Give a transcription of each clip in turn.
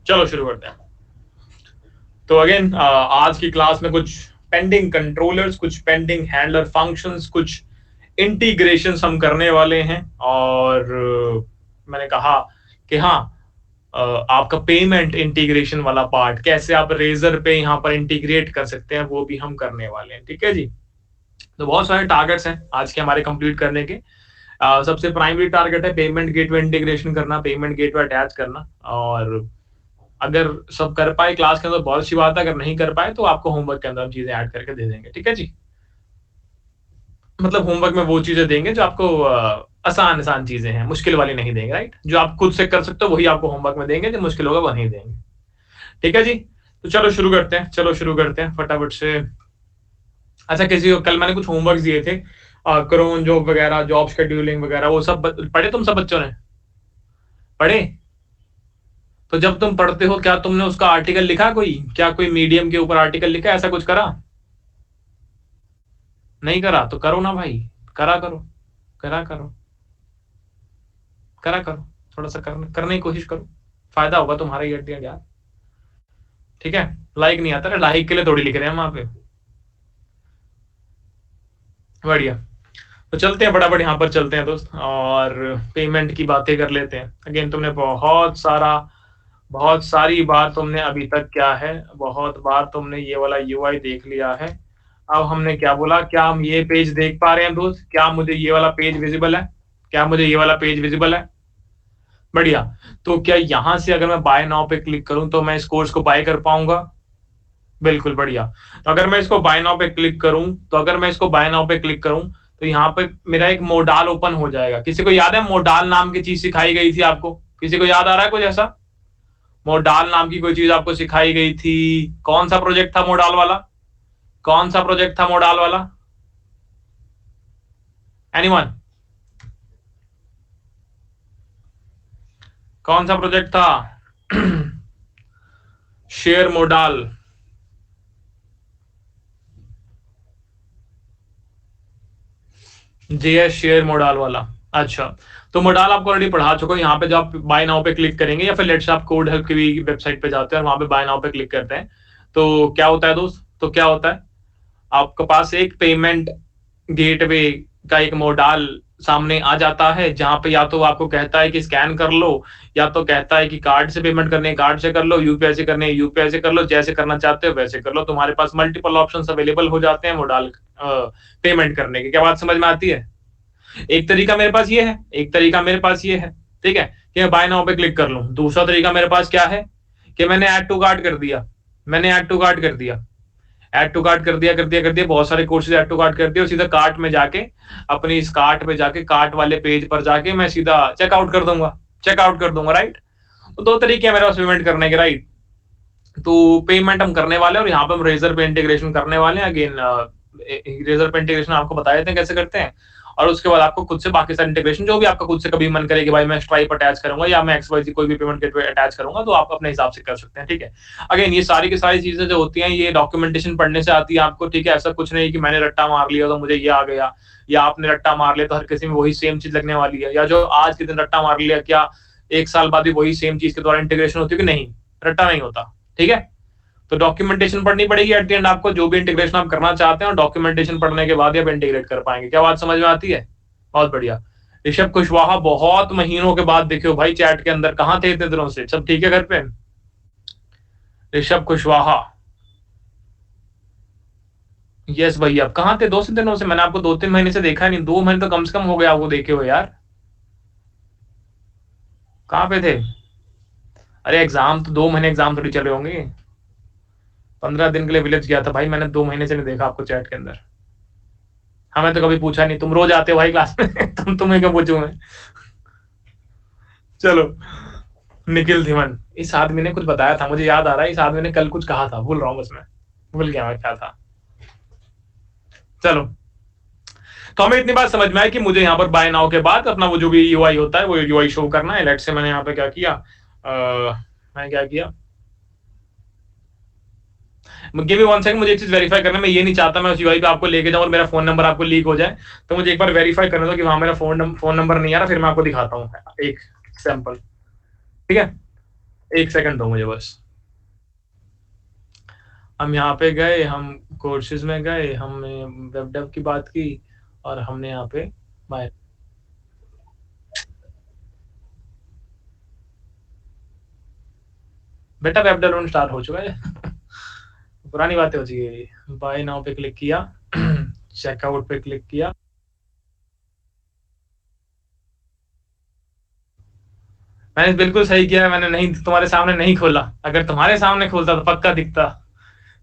चलो शुरू करते हैं। तो अगेन आज की क्लास में कुछ पेंडिंग कंट्रोलर्स, कुछ पेंडिंग हैंडलर फंक्शंस, कुछ इंटीग्रेशंस हम करने वाले हैं। और मैंने कहा कि हाँ, आपका पेमेंट इंटीग्रेशन वाला पार्ट कैसे आप रेजर पे यहाँ पर इंटीग्रेट कर सकते हैं वो भी हम करने वाले हैं। ठीक है जी। तो बहुत सारे टारगेट्स हैं आज के हमारे कंप्लीट करने के। सबसे प्राइमरी टारगेट है पेमेंट गेटवे इंटीग्रेशन करना, पेमेंट गेटवे अटैच करना। और अगर सब कर पाए क्लास के अंदर बहुत अच्छी बात है, अगर नहीं कर पाए तो आपको होमवर्क के अंदर हम चीजें ऐड करके दे देंगे। ठीक है जी। मतलब होमवर्क में वो चीजें देंगे जो आपको आसान आसान चीजें हैं, मुश्किल वाली नहीं देंगे। राइट, जो आप खुद से कर सकते हो वही आपको होमवर्क में देंगे, जो मुश्किल होगा वो नहीं देंगे। ठीक है जी। तो चलो शुरू करते हैं, चलो शुरू करते हैं फटाफट से। अच्छा, किसी को कल मैंने कुछ होमवर्क दिए थे, क्रोन जॉब वगैरह, जॉब शेड्यूलिंग वगैरह, वो सब पढ़े तुम सब बच्चों ने? पढ़े? तो जब तुम पढ़ते हो क्या तुमने उसका आर्टिकल लिखा? कोई क्या कोई मीडियम के ऊपर आर्टिकल लिखा, ऐसा कुछ करा? नहीं करा तो करो ना भाई, करा करो, करा करो, करा करो, थोड़ा सा करने की कोशिश करो, फायदा होगा तुम्हारा ही एट यार। ठीक है, लाइक नहीं आता, लाइक के लिए थोड़ी लिख रहे हैं हम वहां पे। बढ़िया। तो चलते हैं फटाफट यहाँ पर चलते हैं दोस्त, और पेमेंट की बातें कर लेते हैं। अगेन तुमने बहुत सारी बार तुमने अभी तक क्या है, बहुत बार तुमने ये वाला यूआई देख लिया है। अब हमने क्या बोला, क्या हम ये पेज देख पा रहे हैं दोस्त? क्या मुझे ये वाला पेज विजिबल है? क्या मुझे ये वाला पेज विजिबल है? बढ़िया। तो क्या यहां से अगर मैं बाय नाउ पे क्लिक करूं तो मैं इस कोर्स को बाय कर पाऊंगा? बिल्कुल बढ़िया। तो अगर मैं इसको बाय नाउ पे क्लिक करूं, तो यहाँ पे मेरा एक मोडाल ओपन हो जाएगा। किसी को याद है मोडाल नाम की चीज सिखाई गई थी आपको? किसी को याद आ रहा है कुछ ऐसा? मोडाल नाम की कोई चीज आपको सिखाई गई थी? कौन सा प्रोजेक्ट था मोडाल वाला? कौन सा प्रोजेक्ट था मोडाल वाला? एनीवन? कौन सा प्रोजेक्ट था? Share modal. JS share modal वाला। अच्छा, तो मोडाल आपको ऑलरेडी पढ़ा चुका हूं। यहाँ पे जब आप बाय नाउ पे क्लिक करेंगे या फिर लेट्स आप कोड हेल्प की वेबसाइट पे जाते हैं और वहां पे बाय नाउ पे क्लिक करते हैं तो क्या होता है दोस्त? तो क्या होता है, आपके पास एक पेमेंट गेटवे का एक मोडाल सामने आ जाता है, जहां पे या तो आपको कहता है कि स्कैन कर लो, या तो कहता है कि कार्ड से पेमेंट करने कार्ड से कर लो, यूपीआई से करने यूपीआई से कर लो, जैसे करना चाहते हो वैसे कर लो। तुम्हारे पास मल्टीपल ऑप्शंस अवेलेबल हो जाते हैं मोडाल पेमेंट करने की। क्या बात समझ में आती है? एक तरीका मेरे पास ये है, एक तरीका मेरे पास ये है, ठीक है, कि मैं बाय नाउ पे क्लिक कर लूं। दूसरा तरीका मेरे पास क्या है कि मैंने ऐड टू कार्ट कर दिया, मैंने ऐड टू कार्ट कर दिया, ऐड टू कार्ट कर दिया, बहुत सारे कोर्सेज ऐड टू कार्ट कर दिया, और सीधा कार्ट में जाके अपनी इस कार्ट पे जाके कार्ट वाले पेज पर जाके मैं सीधा चेकआउट कर दूंगा, चेकआउट कर दूंगा। राइट, तो दो तरीके हैं मेरे पास पेमेंट करने के। राइट, तो पेमेंट हम करने वाले हैं और यहाँ पे हम रेजर पे इंटीग्रेशन करने वाले हैं। अगेन रेजर पे इंटीग्रेशन आपको बता देते हैं कैसे करते हैं, और उसके बाद आपको खुद से बाकी सारे इंटीग्रेशन जो भी आपका खुद से कभी मन करे कि भाई मैं स्ट्राइप अटैच करूंगा या मैं एक्सवाईजी कोई भी पेमेंट गेटवे अटैच करूंगा, तो आप अपने हिसाब से कर सकते हैं। ठीक है, अगेन ये सारी की सारी चीजें जो होती हैं ये डॉक्यूमेंटेशन पढ़ने से आती है आपको। ठीक है, ऐसा कुछ नहीं कि मैंने रट्टा मार लिया तो मुझे ये आ गया, या आपने रट्टा मार लिया तो हर किसी में वही सेम चीज लगने वाली है, या जो आज के दिन रट्टा मार लिया क्या एक साल बाद भी वही सेम चीज के द्वारा इंटीग्रेशन होती है? कि नहीं, रट्टा नहीं होता। ठीक है, तो डॉक्यूमेंटेशन पढ़नी पड़ेगी एट द एंड आपको, जो भी इंटीग्रेशन आप करना चाहते हैं, और डॉक्यूमेंटेशन पढ़ने के बाद ही आप इंटीग्रेट कर पाएंगे। क्या बात समझ में आती है? बहुत बढ़िया। ऋषभ कुशवाहा, बहुत महीनों के बाद देखो भाई चैट के अंदर, कहाँ थे इतने दिनों से? सब ठीक है घर पे? ऋषभ कुशवाहा, यस भैया, अब कहाँ थे 2 दिनों से? मैंने आपको 2-3 महीने से देखा नहीं, 2 महीने तो कम से कम हो गया आपको देखे हो यार। कहाँ पे थे? अरे एग्जाम तो 2 महीने एग्जाम थोड़ी चल रहे होंगे। 15 दिन के लिए विलेज गया था भाई, मैंने 2 महीने से नहीं देखा आपको चैट के अंदर। हमें तो कभी पूछा नहीं, तुम रोज आते हो भाई क्लास में तुम्हें क्या पूछूं मैं? चलो, निखिल धीमन, इस आदमी ने कुछ बताया था, मुझे याद आ रहा है, इस आदमी ने कल कुछ कहा था, भूल रहा हूँ बस मैं, भूल गया मैं क्या था। चलो, तो हमें इतनी बात समझ में आई कि मुझे यहाँ पर बाय नाउ के बाद अपना वो जो भी यूआई होता है वो यूआई शो करना है। लेट से मैंने यहाँ पे क्या किया, मैं क्या किया, गिव मी 1 सेकंड, मुझे एक चीज वेरीफाई करना, मैं ये नहीं चाहता मैं उस यूआई पे आपको लेके जाऊं और मेरा फोन नंबर आपको लीक हो जाए। तो मुझे एक बार वेरीफाई करने दो कि वहां मेरा फोन नंबर नहीं आ रहा, फिर मैं आपको दिखाता हूँ एक सैंपल। ठीक है, एक सेकंड दो मुझे बस। हम यहाँ पे गए, हम कोर्सेज में गए, हमने वेब डेव की बात की और हमने यहाँ पे बाय बेटा वेब डेवलपमेंट स्टार्ट हो चुका है। पुरानी बातें हो चुकी है। बाय नाउ पे क्लिक किया, चेकआउट पे क्लिक किया। मैंने बिल्कुल सही किया, मैंने नहीं तुम्हारे सामने नहीं खोला। अगर तुम्हारे सामने खोलता तो पक्का दिखता।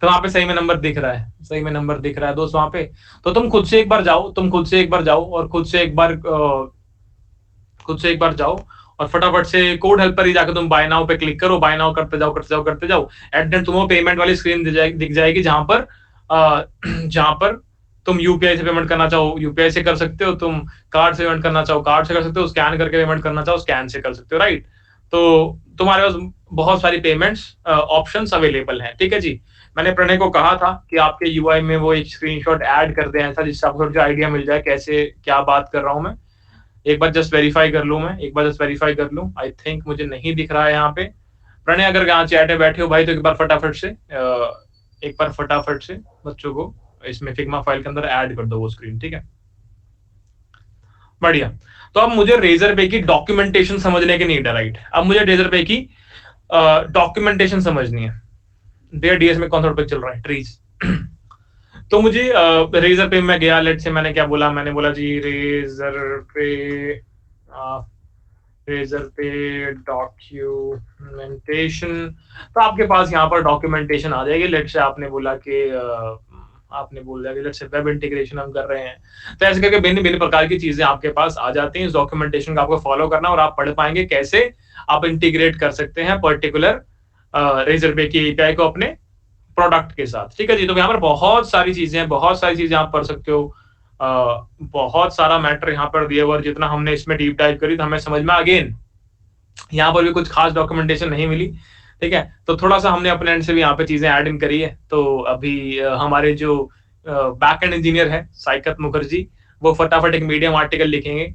तो वहां पे सही में नंबर दिख रहा है, सही में नंबर दिख रहा है दोस्त वहां पे। तो तुम खुद से एक बार जाओ, तुम खुद से एक बार जाओ और खुद से एक बार जाओ और फटाफट से कोड हेल्प पर ही जाकर तुम बाय नाउ पे क्लिक करो, बाय नाउ करते जाओ करते जाओ करते जाओ। एट द एंड तुम्हें पेमेंट वाली स्क्रीन दिख जाएगी जहां पर जहां पर तुम यूपीआई से पेमेंट करना चाहो यूपीआई से कर सकते हो, तुम कार्ड से पेमेंट करना चाहो कार्ड से कर सकते हो, स्कैन करके पेमेंट करना चाहो स्कैन से कर सकते हो, राइट। तो तुम्हारे पास बहुत सारी पेमेंट्स ऑप्शंस अवेलेबल हैं, ठीक है जी। मैंने प्रणय को कहा था कि आपके यूआई में वो एक स्क्रीनशॉट ऐड कर दें ऐसा जिससे आपको थोड़ा आइडिया मिल जाए कैसे क्या बात कर रहा हूं मैं। एक बार जस्ट वेरीफाई कर लूं, मैं एक बार जस्ट वेरीफाई कर लूं। आई थिंक मुझे नहीं दिख रहा है यहाँ पे। प्रणय अगर यहाँ चैट में बैठे हो भाई तो एक बार फटाफट से बच्चों को इसमें फिग्मा फाइल के अंदर ऐड कर दो वो स्क्रीन, ठीक है। बढ़िया। तो अब मुझे रेजर पे की डॉक्यूमेंटेशन समझने की नीड है, राइट। अब मुझे रेजर पे की डॉक्यूमेंटेशन समझनी है। डेयर डीएस में कौन सा टॉपिक चल रहा है, ट्रीज। तो मुझे रेजर पे मैं गया, लेट से मैंने क्या बोला, मैंने बोला जी रेजर पे डॉक्यूमेंटेशन। तो आपके पास यहाँ पर डॉक्यूमेंटेशन आ जाएगी। लेट से आपने बोला कि आपने बोल दिया कि लेट से वेब इंटीग्रेशन हम कर रहे हैं, तो ऐसे करके भिन्न भिन्न प्रकार की चीजें आपके पास आ जाती हैं। इस डॉक्यूमेंटेशन का आपको फॉलो करना और आप पढ़ पाएंगे कैसे आप इंटीग्रेट कर सकते हैं पर्टिकुलर रेजर पे की एपीआई को अपने प्रोडक्ट के साथ, ठीक है जी। तो यहाँ पर बहुत सारी चीजें आप पढ़ सकते हो। बहुत सारा मैटर यहाँ पर दिया हुआ, जितना हमने इसमें डीप डाइव करी तो हमें समझ में अगेन यहाँ पर भी कुछ खास डॉक्यूमेंटेशन नहीं मिली, ठीक है। तो थोड़ा सा हमने अपने एंड से भी यहाँ पे चीजें ऐड इन करी है। तो अभी हमारे जो बैक एंड इंजीनियर है साइकत मुखर्जी, वो फटाफट एक मीडियम आर्टिकल लिखेंगे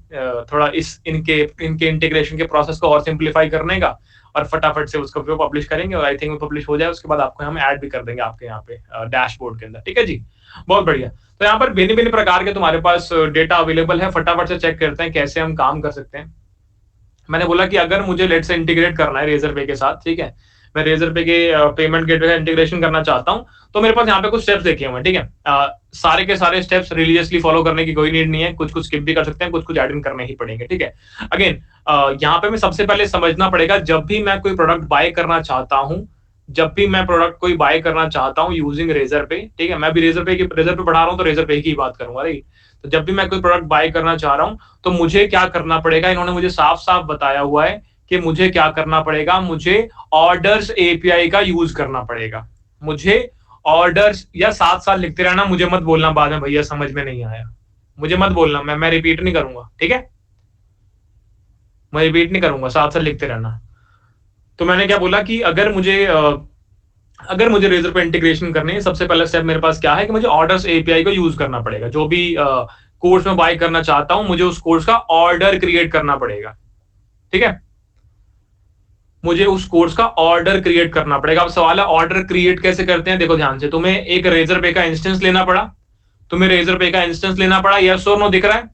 थोड़ा इस इनके इनके इंटीग्रेशन के प्रोसेस को और सिंप्लीफाई करने का, और फटाफट से उसको पब्लिश करेंगे और आई थिंक वो पब्लिश हो जाए उसके बाद आपको हम ऐड भी कर देंगे आपके यहाँ पे डैशबोर्ड के अंदर, ठीक है जी। बहुत बढ़िया। तो यहाँ पर भिन्न भिन्न प्रकार के तुम्हारे पास डेटा अवेलेबल है, फटाफट से चेक करते हैं कैसे हम काम कर सकते हैं। मैंने बोला कि अगर मुझे लेट से इंटीग्रेट करना है रेजर पे के साथ, ठीक है, मैं रेजर पे के पेमेंट गेटवे का इंटीग्रेशन करना चाहता हूं, तो मेरे पास यहाँ पे कुछ स्टेप्स देखे हुए हैं, ठीक है। सारे के सारे स्टेप्स रिलीजियसली फॉलो करने की कोई नीड नहीं है, कुछ कुछ स्किप भी कर सकते हैं, कुछ कुछ एड इन करने ही पड़ेंगे, ठीक है। अगेन यहाँ पे मैं सबसे पहले समझना पड़ेगा, जब भी मैं कोई प्रोडक्ट बाय करना चाहता हूँ, जब भी मैं प्रोडक्ट कोई बाय करना चाहता हूँ यूजिंग रेजर पे, ठीक है, मैं भी रेजर पे पढ़ा रहा हूँ तो रेजर पे की बात करूंगा, राइट। तो जब भी मैं कोई प्रोडक्ट बाय करना चाह रहा हूँ तो मुझे क्या करना पड़ेगा, इन्होंने मुझे साफ साफ बताया हुआ है कि मुझे क्या करना पड़ेगा, मुझे ऑर्डर्स एपीआई का यूज करना पड़ेगा। मुझे ऑर्डर्स, या साथ साथ लिखते रहना, मुझे मत बोलना बाद में भैया समझ में नहीं आया, मुझे मत बोलना, मैं रिपीट नहीं करूंगा, ठीक है, मैं रिपीट नहीं करूंगा, साथ साथ लिखते रहना। तो मैंने क्या बोला कि अगर मुझे रेजर पे इंटीग्रेशन करनी है, सबसे पहला स्टेप मेरे पास क्या है कि मुझे ऑर्डर्स एपीआई को यूज करना पड़ेगा। जो भी कोर्स में बाय करना चाहता हूं, मुझे उस कोर्स का ऑर्डर क्रिएट करना पड़ेगा, ठीक है, मुझे उस कोर्स का ऑर्डर क्रिएट करना पड़ेगा। अब सवाल है ऑर्डर क्रिएट कैसे करते हैं, देखो ध्यान से, तुम्हें एक रेजर पे का इंस्टेंस लेना पड़ा, तुम्हें रेजर पे का इंस्टेंस लेना पड़ा, यस और नो दिख रहा है।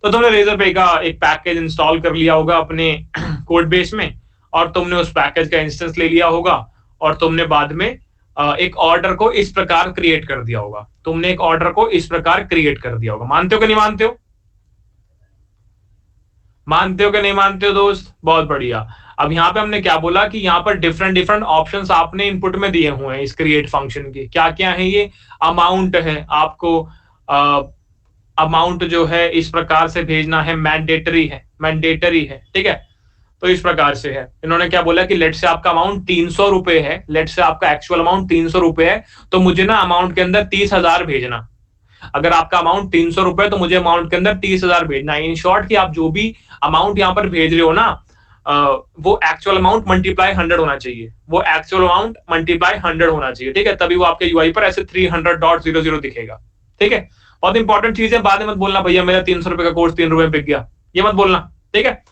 तो तुमने रेजर पे का एक पैकेज इंस्टॉल कर लिया होगा अपने कोड बेस में, और तुमने उस पैकेज का इंस्टेंस ले लिया होगा, और तुमने बाद में एक ऑर्डर को इस प्रकार क्रिएट कर दिया होगा, तुमने एक ऑर्डर को इस प्रकार क्रिएट कर दिया होगा। मानते हो कि नहीं मानते हो, मानते हो कि नहीं मानते हो दोस्त? बहुत बढ़िया। अब यहाँ पे हमने क्या बोला कि यहाँ पर डिफरेंट डिफरेंट ऑप्शंस आपने इनपुट में दिए हुए हैं इस क्रिएट फंक्शन के। क्या क्या है ये? अमाउंट है, आपको अमाउंट जो है इस प्रकार से भेजना है, मैंडेटरी है, ठीक है। तो इस प्रकार से है, इन्होंने क्या बोला कि लेट से आपका अमाउंट 300 रुपए है, लेट से आपका एक्चुअल अमाउंट 300 रुपए है, तो मुझे ना अमाउंट के अंदर 30,000 भेजना। अगर आपका अमाउंट 300 रुपए तो मुझे अमाउंट के अंदर 30,000 भेजना है। इन शॉर्ट कि आप जो भी अमाउंट यहाँ पर भेज रहे हो ना, वो एक्चुअल अमाउंट मल्टीप्लाई 100 होना चाहिए, वो एक्चुअल अमाउंट मल्टीप्लाई 100 होना चाहिए, ठीक है, तभी वो आपके यूआई पर ऐसे 300.00 दिखेगा, ठीक है। बहुत इंपॉर्टेंट चीज है, बाद में मत बोलना भैया मेरा 300 रुपए का कोर्स 3 रुपए में बिक गया, ये मत बोलना, ठीक है।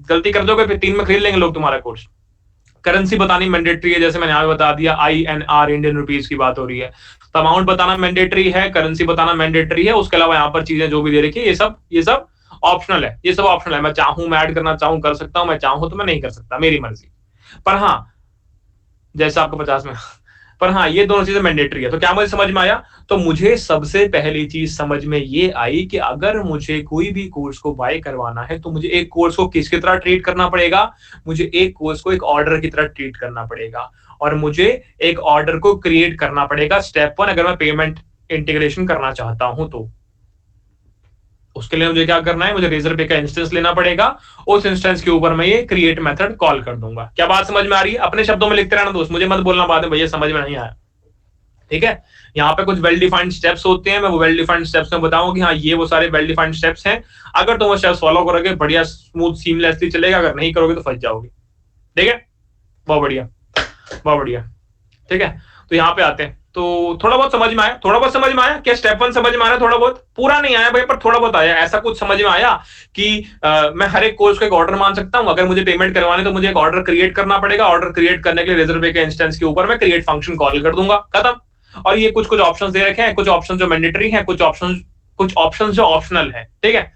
गलती कर दोगे फिर 3 में खरीद लेंगे लोग तुम्हारा कोर्स। करेंसी बतानी मैंडेटरी है, जैसे मैंने यहाँ पे बता दिया INR इंडियन रुपीज की बात हो रही है, तो अमाउंट बताना मैंडेटरी है, करेंसी बताना मैंडेटरी है। उसके अलावा यहाँ पर चीजें जो भी दे रखी है ये सब ऑप्शनल है, ये सब ऑप्शनल है। मैं चाहूं मैं ऐड करना चाहूं कर सकता हूं, मैं चाहूं तो मैं नहीं कर सकता, मेरी मर्जी। पर हाँ, जैसा आपको 50 में पर हाँ, ये दोनों चीजें मैंडेटरी है। तो क्या मुझे समझ में आया? तो मुझे सबसे पहली चीज समझ में ये आई कि अगर मुझे कोई भी कोर्स को बाय करवाना है तो मुझे एक कोर्स को किसकी तरह ट्रीट करना पड़ेगा? मुझे एक कोर्स को एक ऑर्डर की तरह ट्रीट करना पड़ेगा, और मुझे एक ऑर्डर को क्रिएट करना पड़ेगा स्टेप 1, अगर मैं पेमेंट इंटीग्रेशन करना चाहता हूं तो। उसके लिए मुझे क्या करना है? मुझे रेजर पे का इंस्टेंस लेना पड़ेगा, उस इंस्टेंस के ऊपर मैं ये क्रिएट मेथड कॉल कर दूंगा। क्या बात समझ में आ रही है? अपने शब्दों में लिखते रहना दोस्त, मुझे मत बोलना बाद में भैया समझ में नहीं आया, ठीक है? यहाँ पे कुछ वेल डिफाइंड स्टेप्स होते हैं, मैं वो वेल डिफाइंड स्टेप्स में बताऊं कि हाँ ये वो सारे वेल डिफाइंड स्टेप्स हैं। अगर तुम वो स्टेप्स फॉलो करोगे बढ़िया स्मूथ सीमलेसली चलेगा, अगर नहीं करोगे तो फंस जाओगे, ठीक है? बहुत बढ़िया, बहुत बढ़िया, ठीक है? तो यहाँ पे आते हैं, तो थोड़ा बहुत समझ में आया? थोड़ा बहुत समझ में आया क्या? स्टेप 1 समझ में आया? थोड़ा बहुत, पूरा नहीं आया भाई, पर थोड़ा बहुत आया। ऐसा कुछ समझ में आया कि मैं हर एक कोर्स को एक ऑर्डर मान सकता हूं? अगर मुझे पेमेंट करवाने तो मुझे एक ऑर्डर क्रिएट करना पड़ेगा, ऑर्डर क्रिएट करने के लिए रेजर पे के इंस्टेंस के ऊपर मैं क्रिएट फंक्शन कॉल कर दूंगा, खत्म। और ये कुछ ऑप्शंस दे रखे हैं, कुछ ऑप्शन जो मैंडेटरी हैं, कुछ ऑप्शन जो ऑप्शनल है, ठीक है?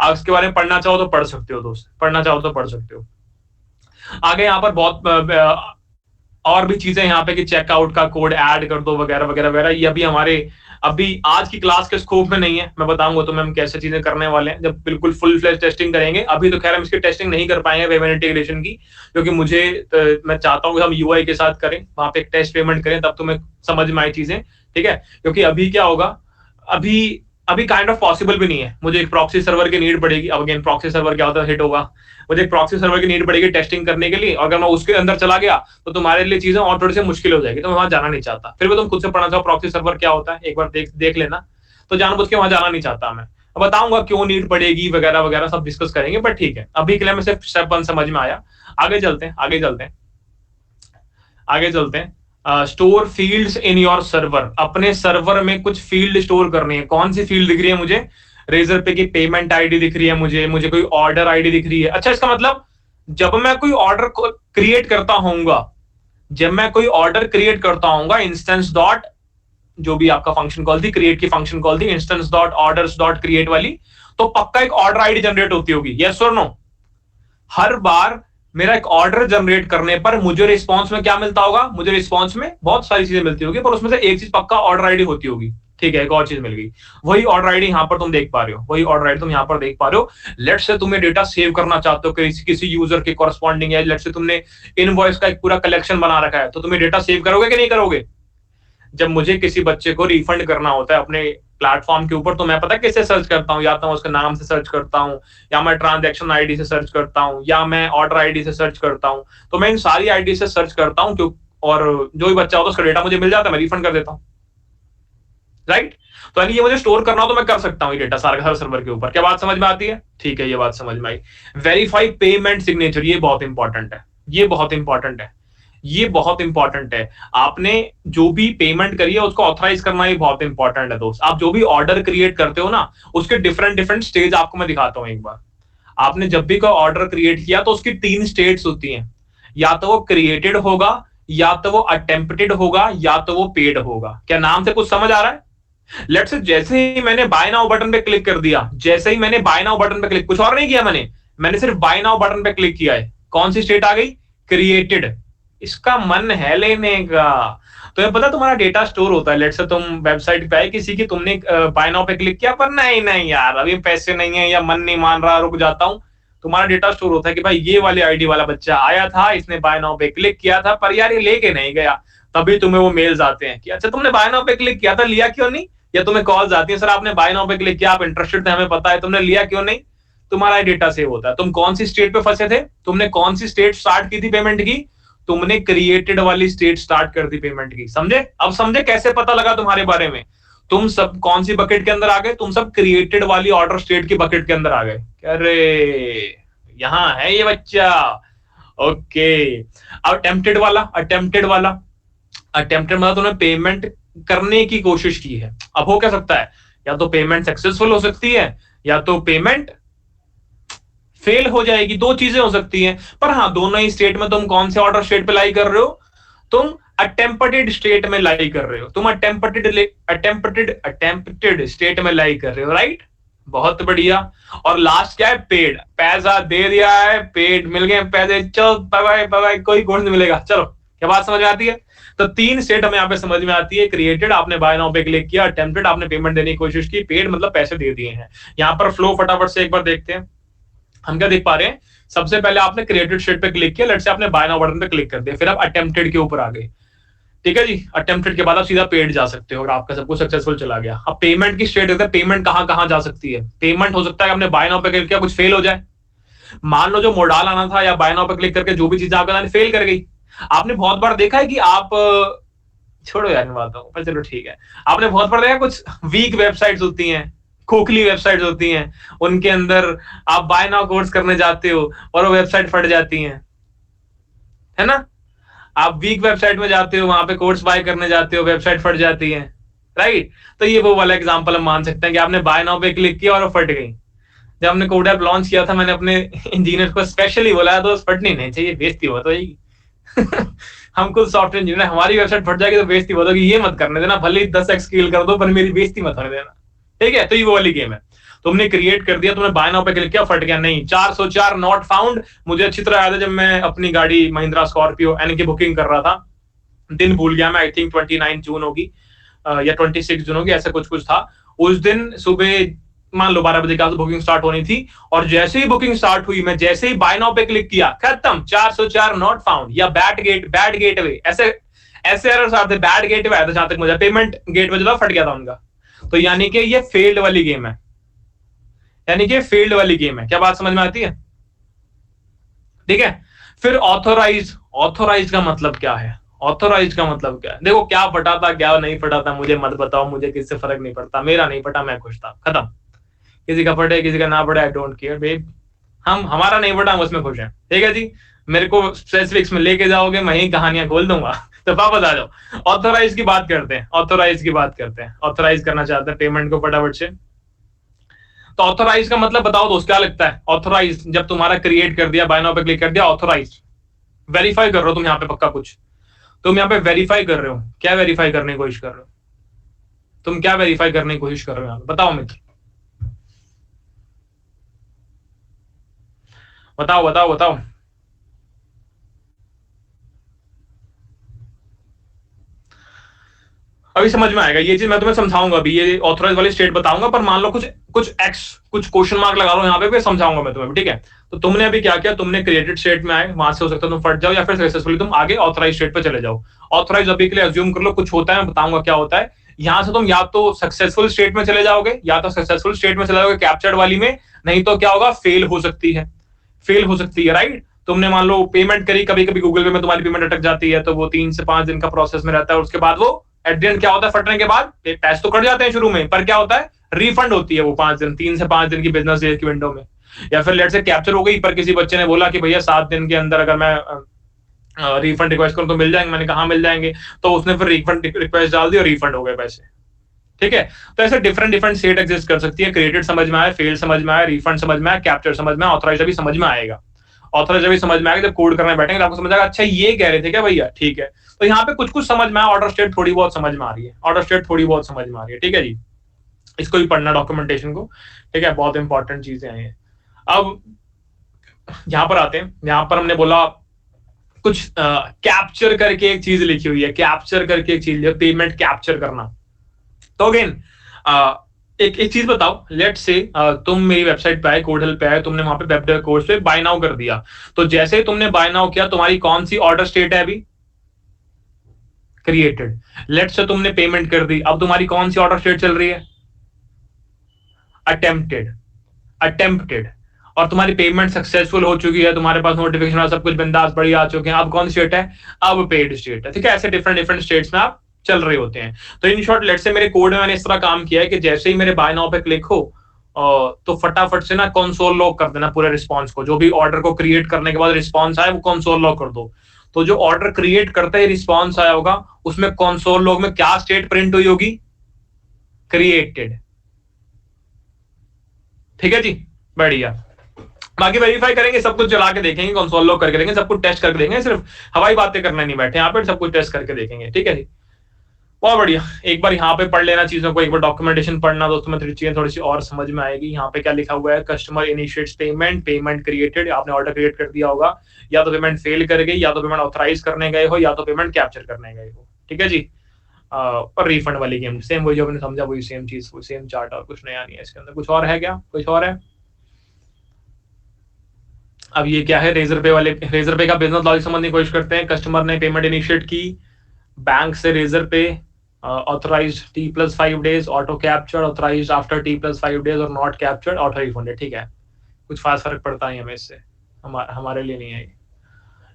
आप इसके बारे में पढ़ना चाहो तो पढ़ सकते हो दोस्त, पढ़ना चाहो तो पढ़ सकते हो। आगे यहाँ पर बहुत और भी चीजें यहाँ पे कि चेकआउट का कोड ऐड कर दो वगैरह वगैरह वगैरह। ये अभी आज की क्लास के स्कोप में नहीं है, मैं बताऊंगा तो हम कैसे चीजें करने वाले हैं जब बिल्कुल फुल फ्लेज टेस्टिंग करेंगे। अभी तो खैर हम इसकी टेस्टिंग नहीं कर पाएंगे पेमेंट इंटीग्रेशन की, क्योंकि मैं चाहता हूँ कि हम यूआई के साथ करें, वहां पे एक टेस्ट पेमेंट करें, तब तुम्हें समझ में आए चीजें, ठीक है? क्योंकि अभी क्या होगा, अभी अभी काइंड ऑफ पॉसिबल भी नहीं है। मुझे एक प्रॉक्सी सर्वर की नीड पड़ेगी। अब अगेन प्रॉक्सी सर्वर क्या होता है, हिट होगा। मुझे एक प्रॉक्सी सर्वर की नीड पड़ेगी टेस्टिंग करने के लिए, और अगर मैं उसके अंदर चला गया तो तुम्हारे लिए चीजें और थोड़ी सी मुश्किल हो जाएगी, तो मैं वहां जाना नहीं चाहता। फिर भी तुम खुद से पढ़ना चाहो प्रॉक्सी सर्वर क्या होता है, एक बार देख लेना। तो जानबूझ के वहां जाना नहीं चाहता मैं, बताऊंगा क्यों नीड पड़ेगी वगैरह वगैरह सब डिस्कस करेंगे, बट ठीक है, अभी के लिए मैं सिर्फ स्टेप 1 समझ में आया। आगे चलते हैं, आगे चलते हैं, आगे चलते हैं। Store fields in your server. अपने सर्वर में कुछ फील्ड स्टोर करनी है। कौन सी फील्ड दिख रही है मुझे? रेजर पे की पेमेंट आईडी दिख रही है मुझे कोई ऑर्डर आईडी दिख रही है। अच्छा, इसका मतलब जब मैं कोई ऑर्डर क्रिएट करता होऊंगा, जब मैं कोई ऑर्डर क्रिएट करता होऊंगा, इंस्टेंस डॉट जो भी आपका फंक्शन कॉल थी, क्रिएट की फंक्शन कॉल थी instance dot orders dot create वाली, तो पक्का एक ऑर्डर आईडी जनरेट होती होगी, यस और नो? हर बार मेरा एक ऑर्डर जनरेट करने पर मुझे रिस्पॉन्स में क्या मिलता होगा? मुझे रिस्पॉन्स में बहुत सारी चीजें मिलती होगी, पर उसमें से एक चीज पक्का ऑर्डर आईडी होती होगी, ठीक है? एक और चीज मिल गई, वही ऑर्डर आईडी यहां पर तुम देख पा रहे हो, वही ऑर्डर आईडी तुम यहां पर देख पा रहे हो। लेट से तुम्हें डेटा सेव करना चाहते हो किसी यूजर के कॉरस्पॉन्डिंग, या लेट से तुमने इनवॉइस का एक पूरा कलेक्शन बना रखा है, तो तुम्हें डेटा सेव करोगे कि नहीं करोगे? जब मुझे किसी बच्चे को रिफंड करना होता है अपने प्लेटफॉर्म के ऊपर, तो मैं पता कैसे सर्च करता हूँ? या तो मैं उसके नाम से सर्च करता हूँ, या मैं ट्रांजैक्शन आईडी से सर्च करता हूँ, या मैं ऑर्डर आईडी से सर्च करता हूँ। तो मैं इन सारी आईडी से सर्च करता हूँ, क्यों? और जो भी बच्चा होता है उसका डेटा मुझे मिल जाता है, मैं रिफंड कर देता हूँ, राइट? तो यानी ये मुझे स्टोर करना हो तो मैं कर सकता हूँ ये डेटा सारा सर्वर के ऊपर। क्या बात समझ में आती है? ठीक है, ये बात समझ में आई। वेरीफाई पेमेंट सिग्नेचर, ये बहुत इंपॉर्टेंट है, ये बहुत इंपॉर्टेंट है, ये बहुत इंपॉर्टेंट है। आपने जो भी पेमेंट करी है उसको ऑथराइज करना, ये बहुत इंपॉर्टेंट है दोस्त। आप जो भी ऑर्डर क्रिएट करते हो ना, उसके डिफरेंट स्टेज आपको मैं दिखाता हूं एक बार। आपने जब भी कोई ऑर्डर क्रिएट किया तो उसकी 3 स्टेट्स होती हैं, या तो वो क्रिएटेड होगा, या तो वो अटेम्प्टेड होगा, या तो वो पेड होगा। क्या नाम से कुछ समझ आ रहा है? लेट्स से जैसे ही मैंने बाय नाउ बटन पे क्लिक कर दिया, जैसे ही मैंने बाय नाउ बटन पे क्लिक, कुछ और नहीं किया मैंने सिर्फ बाय नाउ बटन पे क्लिक किया है, कौन सी स्टेट आ गई? क्रिएटेड। इसका मन है लेने का, तो ये पता तुम्हारा डेटा स्टोर होता है। लेट्स से तुम वेबसाइट पे आए किसी की, तुमने बाय नाउ पे क्लिक किया, पर नहीं यार अभी पैसे नहीं है, या मन नहीं मान रहा, रुक जाता हूं। तुम्हारा डेटा स्टोर होता है कि भाई ये वाली आईडी वाला बच्चा आया था, इसने बाय नाउ पे क्लिक किया था, पर यार ये लेके नहीं गया। तभी तुम्हें वो मेल्स आते हैं कि अच्छा तुमने बाय नाउ पे क्लिक किया था, लिया क्यों नहीं? या तुम्हें कॉल्स आती है, सर आपने बाय नाउ पे क्लिक किया, आप इंटरेस्टेड थे, हमें पता है, तुमने लिया क्यों नहीं? तुम्हारा डेटा सेव होता है। तुम कौन सी स्टेट पे फंसे थे? तुमने कौन सी स्टेट स्टार्ट की थी पेमेंट की? तुमने क्रिएटेड वाली स्टेट स्टार्ट कर दी पेमेंट की। समझे? अब समझे कैसे पता लगा तुम्हारे बारे में? तुम सब कौन सी बकेट के अंदर आ गए? तुम सब क्रिएटेड वाली ऑर्डर स्टेट की बकेट के अंदर आ गए। अरे यहां है ये बच्चा, ओके। अटेम्प्टेड वाला मतलब तुमने पेमेंट करने की कोशिश की है। अब हो क्या सकता है? या तो पेमेंट सक्सेसफुल हो सकती है, या तो पेमेंट फेल हो जाएगी। दो चीजें हो सकती हैं, पर हाँ दोनों ही स्टेट में तुम कौन से ऑर्डर स्टेट पे लाई कर रहे हो? तुम अटेम्प्टेड स्टेट में लाई कर रहे हो, तुम अटेम्प्टेड स्टेट में लाई कर रहे हो, राइट? बहुत बढ़िया। और लास्ट क्या है? पेड। पैसा दे दिया है, पेड मिल गए पैसे, चलो बाय बाय बाय बाय, कोई कोर्स नहीं मिलेगा। चलो, क्या बात समझ में आती है? तो तीन स्टेट हमें यहाँ पे समझ में आती है। क्रिएटेड, आपने बाय नाउ पे क्लिक किया। अटेम्प्टेड, आपने पेमेंट देने की कोशिश की। पेड मतलब पैसे दे दिए हैं। यहाँ पर फ्लो फटाफट से एक बार देखते हैं। हम क्या देख पा रहे हैं? सबसे पहले आपने क्रिएटेड स्टेट पे क्लिक किया, लेट्स से आपने बाय नाउ बटन पे क्लिक कर दिया, फिर आप अटेम्प्टेड के ऊपर आ गए। ठीक है जी, अटेम्प्टेड के बाद आप सीधा पेड जा सकते हो और आपका सब कुछ सक्सेसफुल चला गया। अब पेमेंट की स्टेट है, पेमेंट कहां कहां जा सकती है? पेमेंट हो सकता है आपने बाय नाउ पे क्लिक किया, कुछ फेल हो जाए। मान लो जो मोडाल आना था या बाय नाउ पे क्लिक करके जो भी चीज आपके फेल कर गई। आपने बहुत बार देखा है कि आप, छोड़ो यार इन बातों को, पर चलो ठीक है, आपने बहुत बार देखा कुछ वीक वेबसाइट्स होती हैं, खोखली वेबसाइट्स होती हैं, उनके अंदर आप बाय नाउ कोर्स करने जाते हो और वो वेबसाइट फट जाती है, है ना? आप वीक वेबसाइट में जाते हो, वहां पे कोर्स बाय करने जाते हो, वेबसाइट फट जाती है, राइट? तो ये वो वाला एग्जांपल हम मान सकते हैं कि आपने बाय नाउ पे क्लिक किया और वो फट गई। जब हमने कोड ऐप लॉन्च किया था, मैंने अपने इंजीनियर को स्पेशली बोला तो फटनी नहीं चाहिए, बेइज्जती हो तो हम खुद सॉफ्टवेयर इंजीनियर, हमारी वेबसाइट फट जाएगी तो बेइज्जती हो, ये मत करने देना, भले ही 10x स्केल कर दो पर मेरी बेइज्जती मत होने देना। ठीक है, तो ये वो वाली गेम है। तुमने क्रिएट कर दिया, तुमने बाय नाउ पे क्लिक किया, फट गया नहीं। 404 नॉट फाउंड। मुझे अच्छी तरह याद है जब मैं अपनी गाड़ी महिंद्रा स्कॉर्पियो एन की बुकिंग कर रहा था, दिन भूल गया मैं, आई थिंक 29 जून होगी या 26 जून होगी, ऐसा कुछ कुछ था। उस दिन सुबह मान लो 12 बजे के आसपास बुकिंग स्टार्ट होनी थी, और जैसे ही बुकिंग स्टार्ट हुई, मैं जैसे ही बाय नाउ पे क्लिक किया, खत्म, 404 नॉट फाउंड या बैड गेटवे, ऐसे ऐसे एरर्स आते, बैड गेटवे आया था, जहां तक मुझे पेमेंट गेटवे जो था फट गया था उनका। तो यानी कि ये फेल्ड वाली गेम है, यानी कि फील्ड वाली गेम है। क्या बात समझ में आती है? ठीक है। फिर ऑथोराइज का मतलब क्या है? ऑथोराइज का मतलब क्या है? देखो, क्या फटा था क्या नहीं फटा था मुझे मत बताओ, मुझे किससे फर्क नहीं पड़ता, मेरा नहीं फटा, मैं खुश था, खत्म। किसी का फटे किसी का ना फटे, आई डोंट केयर बेब, हम हमारा नहीं फटा, हम उसमें खुश हैं। ठीक है जी, मेरे को स्पेसिफिक्स में लेके जाओगे, मैं ही कहानियां खोल दूंगा। तो वापस आ जाओ, ऑथोराइज की बात करते हैं। ऑथोराइज करना चाहते हैं पेमेंट को फटाफट से। तो ऑथोराइज का मतलब बताओ दोस्त, क्या लगता है? ऑथोराइज जब तुम्हारा क्रिएट कर दिया, बाय नाउ पे क्लिक कर दिया, ऑथोराइज वेरीफाई कर रहे हो तुम यहाँ पे, पक्का कुछ तुम यहाँ पे वेरीफाई कर रहे हो। क्या वेरीफाई करने की कोशिश कर रहे हो तुम? क्या वेरीफाई करने की कोशिश कर रहे हो यहाँ पे? बताओ मित्र, बताओ बताओ बताओ। अभी समझ में आएगा ये चीज, मैं तुम्हें समझाऊंगा अभी, ये ऑथोराइज वाली स्टेट बताऊंगा, पर मान लो कुछ कुछ एक्स कुछ क्वेश्चन मार्क लगा लो यहाँ पे, फिर समझाऊंगा मैं तुम्हें, ठीक है? तो तुमने अभी क्या किया, तुमने क्रिएटेड स्टेट में आए, वहां से हो सकता है तुम फट जाओ, या फिर सक्सेसफुली तुम आगे ऑथोराइज स्टेट पे चले जाओ। ऑथोराइज अभी के लिए अज्यूम कर लो कुछ होता है, मैं बताऊंगा क्या होता है। यहाँ से तुम या तो सक्सेसफुल स्टेट में चले जाओगे, या तो सक्सेसफुल स्टेट में चले जाओगे कैप्चर्ड वाली में, नहीं तो क्या होगा, फेल हो सकती है, फेल हो सकती है, राइट? तुमने मान लो पेमेंट करी, कभी कभी गूगल पे में तुम्हारी पेमेंट अटक जाती है, तो वो 3 से 5 दिन का प्रोसेस में रहता है, और उसके बाद वो एट द एंड क्या होता है, फटने के बाद पैसे तो कट जाते हैं शुरू में, पर क्या होता है, रिफंड होती है वो 5 दिन, 3 से 5 दिन की बिजनेस डे की विंडो में। या फिर लेट से कैप्चर हो गई, पर किसी बच्चे ने बोला कि भैया 7 दिन के अंदर अगर मैं रिफंड रिक्वेस्ट करूं तो मिल जाएंगे, मैंने कहा हाँ मिल जाएंगे, तो उसने फिर रिफंड रिक्वेस्ट डाल दी और रिफंड हो गए पैसे। ठीक है, तो ऐसे डिफरेंट डिफरेंट स्टेट एग्जिस्ट कर सकती है। क्रिएटेड समझ में आया, फेल समझ में आया, रिफंड समझ में आया, कैप्चर समझ में आया, ऑथराइज अभी समझ में आएगा। ऑथराइज अभी समझ में आएगा, जब कोड करने बैठेंगे तो आपको समझ आएगा, अच्छा ये कह रहे थे क्या भैया, ठीक है। तो यहाँ पे कुछ कुछ समझ में आया, ऑर्डर स्टेट थोड़ी बहुत समझ में आ रही है, ऑर्डर स्टेट थोड़ी बहुत समझ में आ रही है, ठीक है जी। इसको भी पढ़ना डॉक्यूमेंटेशन को, ठीक है, बहुत इंपॉर्टेंट चीजें हैं ये। अब यहाँ पर आते हैं, यहाँ पर हमने बोला कुछ कैप्चर करके एक चीज लिखी हुई है, कैप्चर करके एक चीज, पेमेंट कैप्चर करना। तो अगेन एक एक चीज बताओ, लेट्स से तुम मेरी वेबसाइट पे आए, कोड हेल्प पे आए, तुमने वहां पे वेब डेव कोर्स पे बाय नाउ कर दिया, तो जैसे ही तुमने बाय नाउ किया, तुम्हारी कौन सी ऑर्डर स्टेट है अभी? क्रिएटेड। लेट्स से तुमने पेमेंट कर दी, अब तुम्हारी कौन सी ऑर्डर स्टेट चल रही है? अटेम्प्टेड। अटेम्प्टेड। और तुम्हारी पेमेंट सक्सेसफुल हो चुकी है, तुम्हारे पास नोटिफिकेशन सब कुछ बिंदास बढ़िया आ चुके हैं, अब कौन सी स्टेट है? अब पेड स्टेट है, ठीक है। ऐसे डिफरेंट डिफरेंट स्टेट्स में आप चल रहे होते हैं। तो इन शॉर्ट, लेट्स से मेरे कोड में मैंने इस तरह काम किया है कि जैसे ही मेरे बाय नाउ पे क्लिक हो, तो फटाफट से ना कंसोल लॉग कर देना पूरे रिस्पॉन्स को, जो भी ऑर्डर को क्रिएट करने के बाद रिस्पॉन्स आया वो कंसोल लॉग कर दो। तो जो ऑर्डर क्रिएट करते ही रिस्पॉन्स आया होगा, उसमें कंसोल लॉग में क्या स्टेट प्रिंट हुई होगी? क्रिएटेड। ठीक है जी, बढ़िया। बाकी वेरीफाई करेंगे, सब कुछ चला के देखेंगे, कंसोल लॉग करके देखेंगे, सब कुछ टेस्ट करके देखेंगे, सिर्फ हवाई बातें करने नहीं बैठे यहाँ पे, सब कुछ टेस्ट करके देखेंगे। ठीक है जी, बहुत बढ़िया। एक बार यहाँ पे पढ़ लेना चीजों को, एक बार डॉक्यूमेंटेशन पढ़ना दोस्तों में, चीजें थोड़ी सी और समझ में आएगी। यहाँ पे क्या लिखा हुआ है, customer initiates payment, payment created, आपने ऑर्डर क्रिएट कर दिया होगा, या तो पेमेंट फेल कर गई, या तो पेमेंट ऑथराइज करने गए हो, या तो पेमेंट कैप्चर करने गए हो। ठीक है जी। और रिफंड वाली गेम सेम वही जो हमने समझा, वही सेम चीज, वो सेम चार्ट, और कुछ नया नहीं है इसके अंदर। कुछ और है क्या, कुछ और है? अब ये क्या है, रेजर पे वाले, रेजर पे का बिजनेस लॉजिक समझने की कोशिश करते हैं। कस्टमर ने पेमेंट इनिशिएट की बैंक से Razorpay, authorise T+5 days, auto capture, authorise after T+5 days, और नॉट कैप्चर्ड, ऑटो रिफंडेड। ठीक है, कुछ खास फर्क पड़ता है हमें इससे, हमारे लिए नहीं है ये।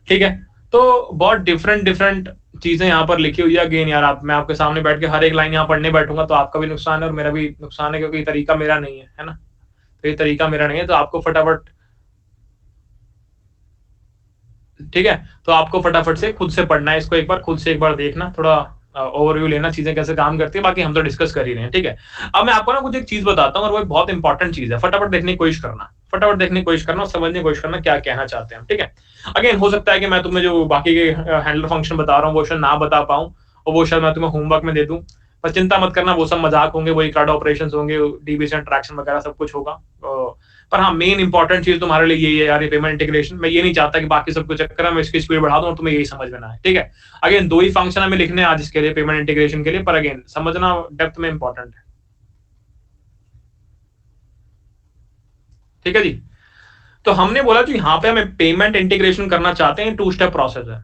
ठीक है, तो बहुत डिफरेंट डिफरेंट चीजें यहाँ पर लिखी हुई है। अगेन यार, मैं आपके सामने बैठ के हर एक लाइन यहाँ पढ़ने बैठूंगा तो आपका भी नुकसान है और मेरा भी नुकसान है, क्योंकि ये तरीका मेरा नहीं है ना, तो ये तरीका मेरा नहीं है, तो आपको फटाफट, ठीक है, तो आपको फटाफट से खुद से पढ़ना है इसको, एक बार खुद से एक बार देखना, थोड़ा ओवरव्यू लेना, चीजें कैसे काम करती है, बाकी हम तो डिस्कस कर ही रहे हैं। ठीक है, अब मैं आपको ना कुछ एक चीज बताता हूँ, और वो बहुत इंपॉर्टेंट चीज है, फटाफट देखने की कोशिश करना, फटाफट देखने की कोशिश करना और समझने की कोशिश करना क्या कहना चाहते हैं। ठीक है, अगेन हो सकता है कि मैं तुम्हें जो बाकी के हैंडलर फंक्शन बता रहा हूँ वो शायद ना बता पाऊँ, और वो शायद मैं तुम्हें होमवर्क में दे दूं, पर चिंता मत करना, वो सब मजाक होंगे, वही कार्ड ऑपरेशन होंगे, डीबी से इंटरेक्शन वगैरह सब कुछ होगा। पर हाँ, मेन इंपॉर्टेंट चीज तुम्हारे लिए यही है यार, ये पेमेंट इंटीग्रेशन। मैं ये नहीं चाहता कि बाकी सब कुछ चक्कर में इसकी स्पीड बढ़ा दूं और तुम्हें यही समझ में ना आए। ठीक है, अगेन 2 ही फंक्शन हमें लिखने हैं आज इसके लिए, पेमेंट इंटीग्रेशन के लिए, पर अगेन समझना डेप्थ में इंपॉर्टेंट है। ठीक है जी, तो हमने बोला जो यहाँ पे हमें पेमेंट इंटीग्रेशन करना चाहते हैं, 2 स्टेप प्रोसेस है,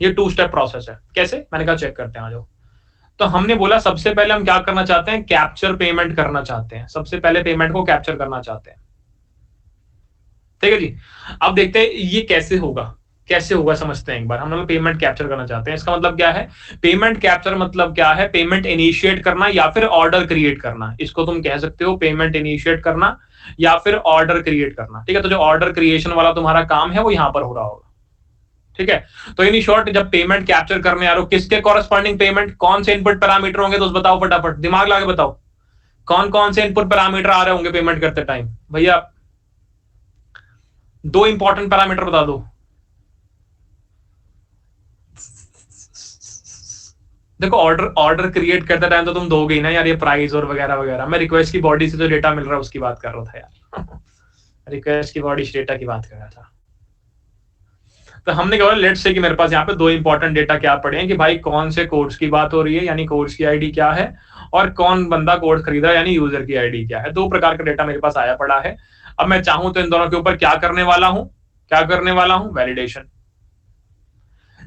ये 2 स्टेप प्रोसेस है। कैसे, मैंने कहा चेक करते हैं आ जाओ। तो हमने बोला सबसे पहले हम क्या करना चाहते हैं, कैप्चर पेमेंट करना चाहते हैं, सबसे पहले पेमेंट को कैप्चर करना चाहते हैं। ठीक है जी, अब देखते हैं ये कैसे होगा, कैसे होगा समझते हैं एक बार। हम लोग पेमेंट कैप्चर करना चाहते हैं, इसका मतलब क्या है, पेमेंट कैप्चर मतलब क्या है, पेमेंट इनिशिएट करना या फिर ऑर्डर क्रिएट करना, इसको तुम कह सकते हो पेमेंट इनिशिएट करना या फिर ऑर्डर क्रिएट करना। ठीक है, तो जो ऑर्डर क्रिएशन वाला तुम्हारा काम है वो यहां पर हो रहा होगा। ठीक है, तो इन शॉर्ट जब पेमेंट कैप्चर करने आ रहे हो, किसके कॉरेस्पॉन्डिंग पेमेंट, कौन से इनपुट पैरामीटर होंगे, तो बताओ फटाफट, दिमाग लगा के बताओ, कौन कौन से इनपुट पैरामीटर आ रहे होंगे पेमेंट करते टाइम भैया? 2 इंपॉर्टेंट पैरामीटर बता दो। देखो, ऑर्डर क्रिएट करते टाइम तो तुम दोगे ही ना यार, ये प्राइस और वगैरह वगैरह। मैं रिक्वेस्ट की बॉडी से जो डेटा मिल रहा है उसकी बात कर रहा था यार रिक्वेस्ट की बॉडी से डेटा की बात कर रहा था। तो हमने कहा लेट्स से कि मेरे पास यहाँ पे 2 इंपॉर्टेंट डेटा क्या पड़े हैं, कि भाई कौन से कोड्स की बात हो रही है, यानी कोड्स की आईडी क्या है, और कौन बंदा कोड खरीदा यानी यूजर की आईडी क्या है। 2 प्रकार का डेटा मेरे पास आया पड़ा है। अब मैं चाहूं तो इन दोनों के ऊपर क्या करने वाला हूं, क्या करने वाला हूं, वैलिडेशन।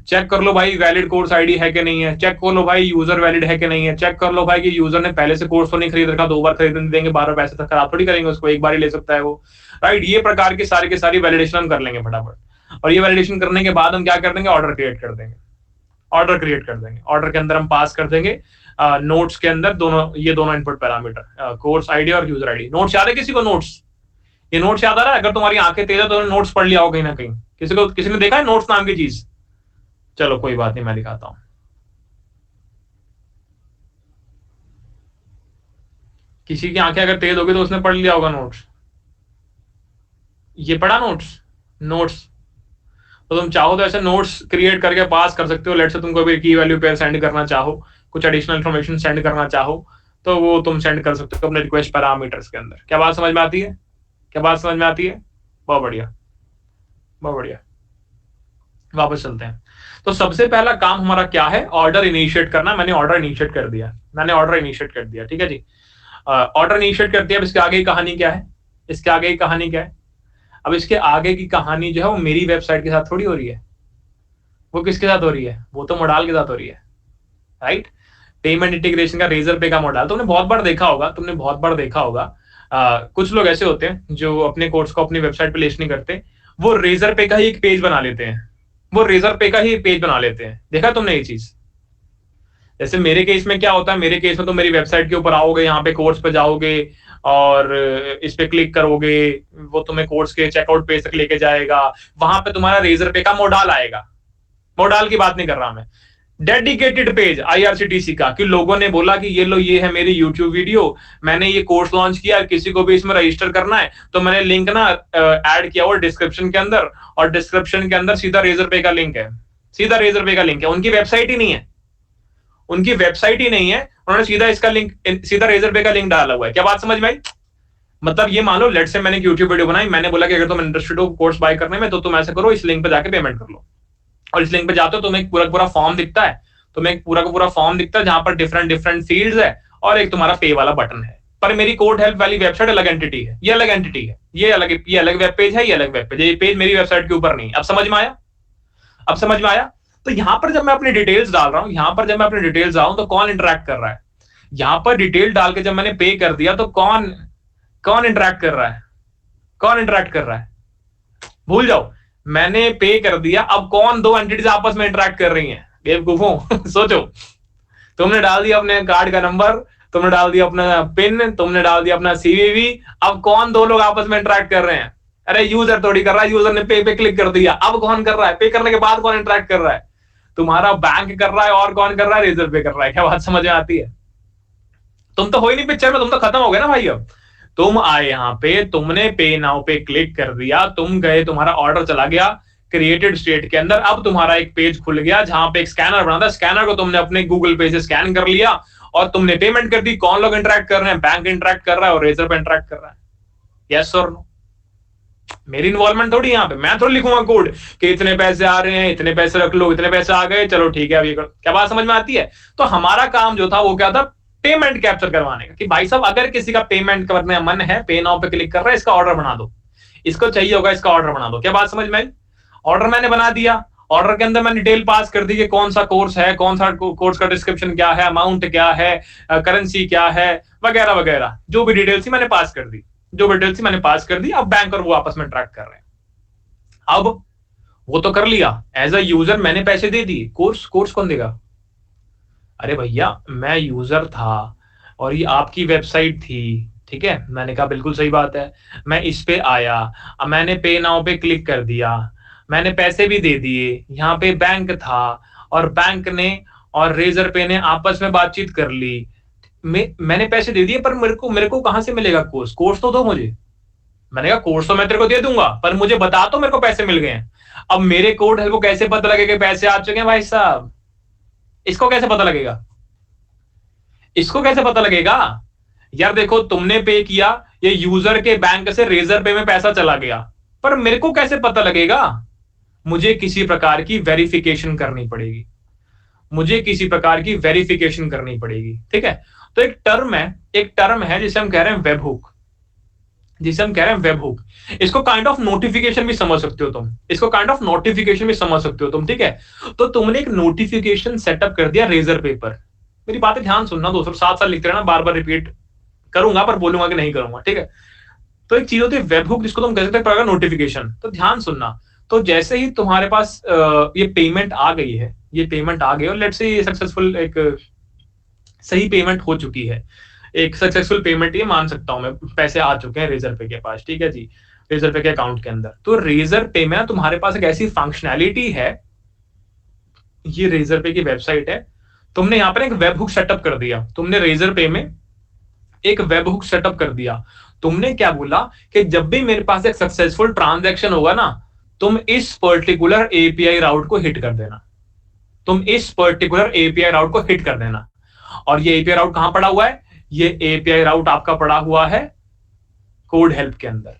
चेक कर लो भाई वैलिड कोर्स आईडी है कि नहीं है, चेक कर लो भाई यूजर वैलिड है कि नहीं है, चेक कर लो भाई कि यूजर ने पहले से कोर्स तो नहीं खरीद रखा, 2 बार खरीदने देंगे, 12 पैसे तक खराब थोड़ी करेंगे उसको, एक बार ही ले सकता है वो, राइट। ये प्रकार की सारी वैलिडेशन हम कर लेंगे फटाफट, और ये वैलिडेशन करने के बाद हम क्या कर देंगे, ऑर्डर क्रिएट कर देंगे, ऑर्डर क्रिएट कर देंगे। ऑर्डर के अंदर हम पास कर देंगे नोट्स के अंदर ये दोनों इनपुट पैरामीटर, कोर्स आईडी और यूजर आईडी। नोट्स याद है किसी को, नोट्स, ये नोट्स याद आ रहा है? अगर तुम्हारी आंखें तेज है तो नोट्स पढ़ लिया हो कहीं ना कहीं, किसी ने देखा है नोट्स नाम की चीज? चलो कोई बात नहीं, मैं दिखाता हूं। किसी की आंखें अगर तेज होगी तो उसने पढ़ लिया होगा नोट्स। ये पढ़ा नोट्स, नोट्स। तो तुम चाहो तो ऐसे नोट्स क्रिएट करके पास कर सकते हो। लेट से तुम कोई भी की वैल्यू पेयर सेंड करना चाहो, कुछ एडिशनल इन्फॉर्मेशन सेंड करना चाहो, तो वो तुम सेंड कर सकते हो अपने रिक्वेस्ट पैरामीटर्स के अंदर। क्या बात समझ में आती है, क्या बात समझ में आती है? बहुत बढ़िया, बहुत बढ़िया। वापस चलते हैं। तो सबसे पहला काम हमारा क्या है, ऑर्डर इनिशिएट करना। मैंने ऑर्डर इनिशिएट कर दिया, मैंने ऑर्डर इनिशिएट कर दिया। ठीक है जी, ऑर्डर इनिशिएट कर दिया। अब इसके आगे की कहानी क्या है, इसके आगे की कहानी क्या है? अब इसके आगे की कहानी जो है वो मेरी वेबसाइट के साथ थोड़ी हो रही है, वो किसके साथ हो रही है, वो तो मोडाल के साथ हो रही है, राइट। पेमेंट इंटीग्रेशन का रेजर पे का मोडाल तुमने बहुत बार देखा होगा, तुमने बहुत बार देखा होगा। कुछ लोग ऐसे होते हैं जो अपने कोर्स को अपनी वेबसाइट पे लिस्ट नहीं करते, वो रेजर पे का ही एक पेज बना लेते हैं, वो रेजर पे का ही पेज बना लेते हैं। देखा तुमने ये चीज? जैसे मेरे केस में क्या होता है, मेरे केस में तो मेरी वेबसाइट के ऊपर आओगे, यहाँ पे कोर्स पे जाओगे और इस पे क्लिक करोगे, वो तुम्हें कोर्स के चेकआउट पेज तक लेके जाएगा। वहां पे तुम्हारा रेजर पे का मोडाल आएगा, मोडाल की बात नहीं कर रहा मैं, डेडिकेटेड पेज IRCTC का, कि लोगों ने बोला कि ये लो, ये है मेरी YouTube वीडियो, मैंने ये कोर्स लॉन्च किया, किसी को भी इसमें रजिस्टर करना है तो मैंने लिंक ना ऐड किया हुआ डिस्क्रिप्शन के अंदर, और डिस्क्रिप्शन के अंदर सीधा Razorpay का लिंक है, सीधा Razorpay का लिंक है। उनकी वेबसाइट ही नहीं है, उनकी वेबसाइट ही नहीं है, उन्होंने सीधा इसका लिंक, सीधा Razorpay का लिंक डाला हुआ है। क्या बात समझ में आई? मतलब ये मान लो, लेट से मैंने YouTube वीडियो बनाई, मैंने बोला कि अगर तुम इंटरेस्टेड हो कोर्स बाय करने में तो तुम ऐसा करो, इस लिंक पे जाके पेमेंट कर लो, और इस लिंक पे जाते हो तुम्हें एक पूरा फॉर्म दिखता है, तुम्हें एक पूरा का पूरा फॉर्म दिखता है जहां पर डिफरेंट फील्ड्स है, और एक तुम्हारा पे वाला बटन है। पर मेरी कोड हेल्प वाली वेबसाइट अलग एंटिटी है, ये अलग एंटिटी है, ये अलग वेब पेज है, ये अलग वेब पेज है, ये पेज मेरी वेबसाइट के ऊपर नहीं। अब समझ में आया? अब समझ में आया? तो यहां पर जब मैं अपनी डिटेल्स डाल रहा हूं, यहां पर जब मैं अपनी डिटेल्स डाल रहा हूं तो कौन इंटरेक्ट कर रहा है? यहां पर डिटेल डाल के जब मैंने पे कर दिया तो कौन इंटरेक्ट कर रहा है? कौन इंटरेक्ट कर रहा है? भूल जाओ, मैंने पे कर दिया, अब कौन दो एंटिटीज आपस में इंटरेक्ट कर रही हैं? बेवकूफों सोचो, तुमने डाल दिया अपने कार्ड का नंबर, तुमने डाल दिया अपना पिन, तुमने डाल दिया अपना CVV, अब कौन दो लोग आपस में इंटरेक्ट कर रहे हैं? अरे यूजर थोड़ी कर रहा है, यूजर ने पे क्लिक कर दिया, अब कौन कर रहा है? पे करने के बाद कौन इंटरेक्ट कर रहा है? तुम्हारा बैंक कर रहा है, और कौन कर रहा है? Razorpay कर रहा है। क्या बात समझ में आती है? तुम तो हो ही नहीं पिक्चर में, तुम तो खत्म हो गए ना भाई। अब तुम आए यहाँ पे, तुमने पे नाउ पे क्लिक कर दिया, तुम गए, तुम्हारा ऑर्डर चला गया क्रिएटेड स्टेट के अंदर, अब तुम्हारा एक पेज खुल गया जहां पे एक स्कैनर बना था, स्कैनर को तुमने अपने गूगल पे से स्कैन कर लिया और तुमने पेमेंट कर दी। कौन लोग इंटरेक्ट कर रहे हैं? बैंक इंटरेक्ट कर रहा है और Razorpay इंटरेक्ट कर रहा है। यस और नो? मेरी इन्वॉल्वमेंट थोड़ी यहाँ पे, मैं थोड़ी लिखूंगा कोड कि इतने पैसे आ रहे हैं, इतने पैसे रख लो, इतने पैसे आ गए, चलो ठीक है अब ये करो। क्या बात समझ में आती है? तो हमारा काम जो था वो क्या था? पेमेंट कैप्चर करवाने का, कि भाई साहब अगर किसी का पेमेंट करने का मन है, पे नाउ पे क्लिक कर रहा है, इसका ऑर्डर बना दो, इसको चाहिए होगा, इसका ऑर्डर बना दो। क्या बात समझ में आई? ऑर्डर मैंने बना दिया, ऑर्डर के अंदर मैंने डिटेल पास कर दी कि कौन सा कोर्स है, कौन सा कोर्स का डिस्क्रिप्शन क्या है, अमाउंट क्या है, करेंसी क्या है, वगैरह वगैरह, जो भी डिटेल्स थी मैंने पास कर दी, जो भी डिटेल्स थी मैंने पास कर दी। अब बैंक और वो आपस में ट्रैक कर रहे हैं। अब वो तो कर लिया, एज अ यूजर मैंने पैसे दे दिए, कोर्स कौन देगा? अरे भैया मैं यूजर था और ये आपकी वेबसाइट थी, ठीक है, मैंने कहा बिल्कुल सही बात है, मैं इस पे आया, अब मैंने पे नाउ पे क्लिक कर दिया, मैंने पैसे भी दे दिए, यहाँ पे बैंक था और बैंक ने और Razorpay ने आपस में बातचीत कर ली, मैंने पैसे दे दिए, पर मेरे को कहां से मिलेगा कोर्स तो दो मुझे। मैंने कहा कोर्स तो मैं तेरे को दे दूंगा, पर मुझे बता तो मेरे को पैसे मिल गए हैं। अब मेरे कोड है, को कैसे पता लगेगा पैसे आ चुके हैं भाई साहब? इसको कैसे पता लगेगा? इसको कैसे पता लगेगा? यार देखो, तुमने पे किया, ये यूजर के बैंक से Razorpay में पैसा चला गया, पर मेरे को कैसे पता लगेगा? मुझे किसी प्रकार की वेरिफिकेशन करनी पड़ेगी, मुझे किसी प्रकार की वेरिफिकेशन करनी पड़ेगी, ठीक है। तो एक टर्म है जिसे हम कह रहे हैं वेब हुक, जिसे हम कह रहे हैं वेब हुक। इसको काइंड ऑफ नोटिफिकेशन भी समझ सकते हो तुम, इसको काइंड ऑफ नोटिफिकेशन भी समझ सकते हो तुम, ठीक है। तो तुमने एक नोटिफिकेशन सेटअप कर दिया Razorpay पर। मेरी बातें ध्यान सुनना दोस्तों, साथ साथ लिखते रहना, बार बार रिपीट करूंगा पर बोलूंगा कि नहीं करूंगा, ठीक है। तो एक चीज होती है वेब हुक, जिसको तुम कह सकते हो नोटिफिकेशन। तो ध्यान सुनना, तो जैसे ही तुम्हारे पास ये पेमेंट आ गई है, ये पेमेंट आ गई और लेट्स से ये सक्सेसफुल एक सही पेमेंट हो चुकी है, एक सक्सेसफुल पेमेंट ये मान सकता हूं मैं, पैसे आ चुके हैं Razorpay के पास, ठीक है जी, Razorpay के अकाउंट के अंदर। तो Razorpay में तुम्हारे पास एक ऐसी फंक्शनैलिटी है, ये Razorpay की वेबसाइट है, तुमने यहां पर एक वेब हुक सेटअप कर दिया, तुमने Razorpay में एक वेब हुक सेटअप कर दिया। तुमने क्या बोला कि जब भी मेरे पास एक सक्सेसफुल ट्रांजैक्शन होगा ना, तुम इस पर्टिकुलर एपीआई राउट को हिट कर देना, तुम इस पर्टिकुलर एपीआई राउट को हिट कर देना। और ये एपीआई राउट कहां पड़ा हुआ है? ये एपीआई राउट आपका पड़ा हुआ है कोड हेल्प के अंदर,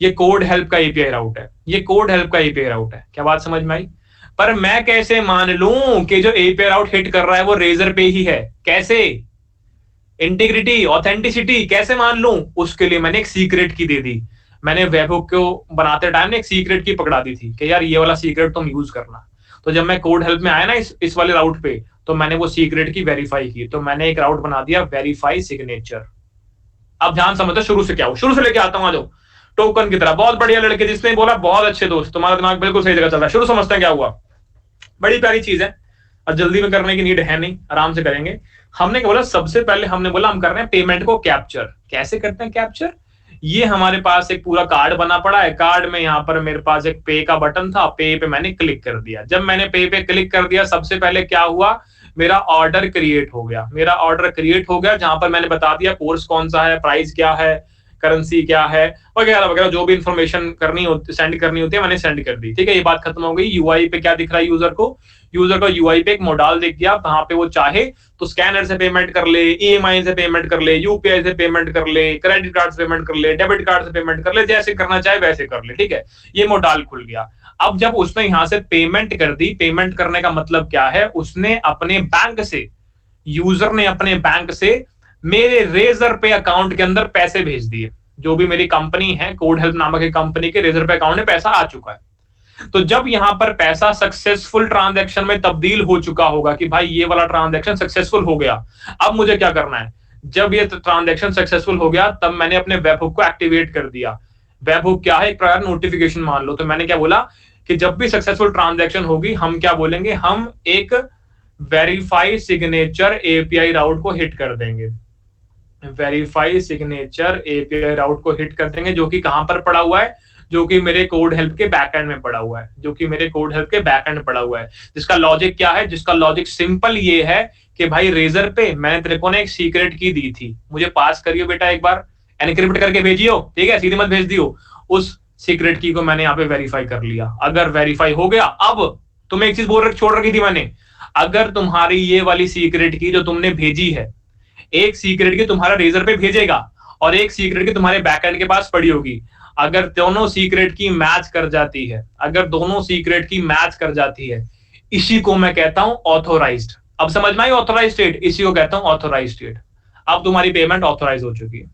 ये कोड हेल्प का एपीआई राउट है, ये कोड हेल्प का एपीआई राउट है। क्या बात समझ में आई? पर मैं कैसे मान लूं कि जो एपीआई राउट हिट कर रहा है वो Razorpay ही है? कैसे? इंटीग्रिटी, ऑथेंटिसिटी कैसे मान लूं? उसके लिए मैंने एक सीक्रेट की दे दी, मैंने वेब हुक को बनाते टाइम ने एक सीक्रेट की पकड़ा दी थी कि यार ये वाला सीक्रेट तुम यूज करना। तो जब मैं कोड हेल्प में आया ना इस वाले राउट पे, तो मैंने वो सीक्रेट की वेरीफाई की, तो मैंने एक राउट बना दिया वेरीफाई सिग्नेचर। अब ध्यान समझो शुरू से क्या हो, शुरू से लेके आता हूं, आ जाओ टोकन की तरह। बहुत बढ़िया लड़के जिसने बोला, बहुत अच्छे दोस्त, तुम्हारा दिमाग बिल्कुल सही जगह चल रहा है। शुरू समझते हैं क्या हुआ। बड़ी प्यारी चीज है और जल्दी में करने की नीड है नहीं, आराम से करेंगे। हमने क्या बोला? सबसे पहले हमने बोला हम कर रहे हैं पेमेंट को कैप्चर। कैसे करते हैं कैप्चर? ये हमारे पास एक पूरा कार्ड बना पड़ा है। कार्ड में यहाँ पर मेरे पास एक पे का बटन था, पे पे मैंने क्लिक कर दिया। जब मैंने पे पे क्लिक कर दिया, सबसे पहले क्या हुआ, मेरा ऑर्डर क्रिएट हो गया। मेरा ऑर्डर क्रिएट हो गया जहां पर मैंने बता दिया कोर्स कौन सा है, प्राइस क्या है, करेंसी क्या है, वगैरह वगैरह, जो भी इंफॉर्मेशन करनी होती, सेंड करनी होती है, मैंने सेंड कर दी। ठीक है, ये बात खत्म हो गई। यूआई पे क्या दिख रहा है यूजर को, यूजर को यूआई पे एक मोडाल दिख गया, वहां पे वो चाहे तो स्कैनर से पेमेंट कर ले, ईएमआई से पेमेंट कर ले, यूपीआई से पेमेंट कर ले, क्रेडिट कार्ड से पेमेंट कर ले, डेबिट कार्ड से पेमेंट कर ले, जैसे करना चाहे वैसे कर ले। ठीक है, ये मोडाल खुल गया। अब जब उसने यहां से पेमेंट कर दी, पेमेंट करने का मतलब क्या है, उसने अपने बैंक से, यूजर ने अपने बैंक से मेरे रेजर पे अकाउंट के अंदर पैसे भेज दिए। जो भी मेरी कंपनी है, कोड हेल्प नामक एक कंपनी के रेजर पे अकाउंट में पैसा आ चुका है। तो जब यहां पर पैसा सक्सेसफुल ट्रांजैक्शन में तब्दील हो चुका होगा कि भाई ये वाला ट्रांजैक्शन सक्सेसफुल हो गया, अब मुझे क्या करना है, जब ये ट्रांजैक्शन सक्सेसफुल हो गया तब मैंने अपने वेबहुक को एक्टिवेट कर दिया। वेबहुक क्या है, एक प्रकार नोटिफिकेशन मान लो। तो मैंने क्या बोला कि जब भी सक्सेसफुल ट्रांजैक्शन होगी, हम क्या बोलेंगे, हम एक वेरीफाई सिग्नेचर एपीआई राउट को हिट कर देंगे। वेरीफाई सिग्नेचर एपीआई राउट को हिट कर देंगे, जो कि कहां पर पड़ा हुआ है, जो कि मेरे कोड हेल्प के बैकएंड में पड़ा हुआ है, जो कि मेरे कोड हेल्प के बैकएंड में पड़ा हुआ है। जिसका लॉजिक क्या है, जिसका लॉजिक सिंपल ये है कि भाई रेजर पे मैंने तेरे को ना एक सीक्रेट की दी थी, मुझे पास करियो बेटा, एक बार एनक्रिप्ट करके भेजियो। ठीक है, सीधे मत भेज दियो। उस सीक्रेट की को मैंने यहाँ पे वेरीफाई कर लिया। अगर वेरीफाई हो गया, अब तुम्हें एक चीज छोड़ रखी थी मैंने, अगर तुम्हारी ये वाली सीक्रेट की जो तुमने भेजी है, एक सीक्रेट की तुम्हारा रेजर पे भेजेगा और एक सीक्रेट की तुम्हारे बैकएंड के पास पड़ी होगी, अगर दोनों सीक्रेट की मैच कर जाती है, अगर दोनों सीक्रेट की मैच कर जाती है, इसी को मैं कहता हूं ऑथोराइज्ड। अब समझ में आई ऑथोराइज्ड स्टेट, इसी को कहता हूं ऑथोराइज्ड स्टेट। अब तुम्हारी पेमेंट ऑथोराइज हो चुकी है।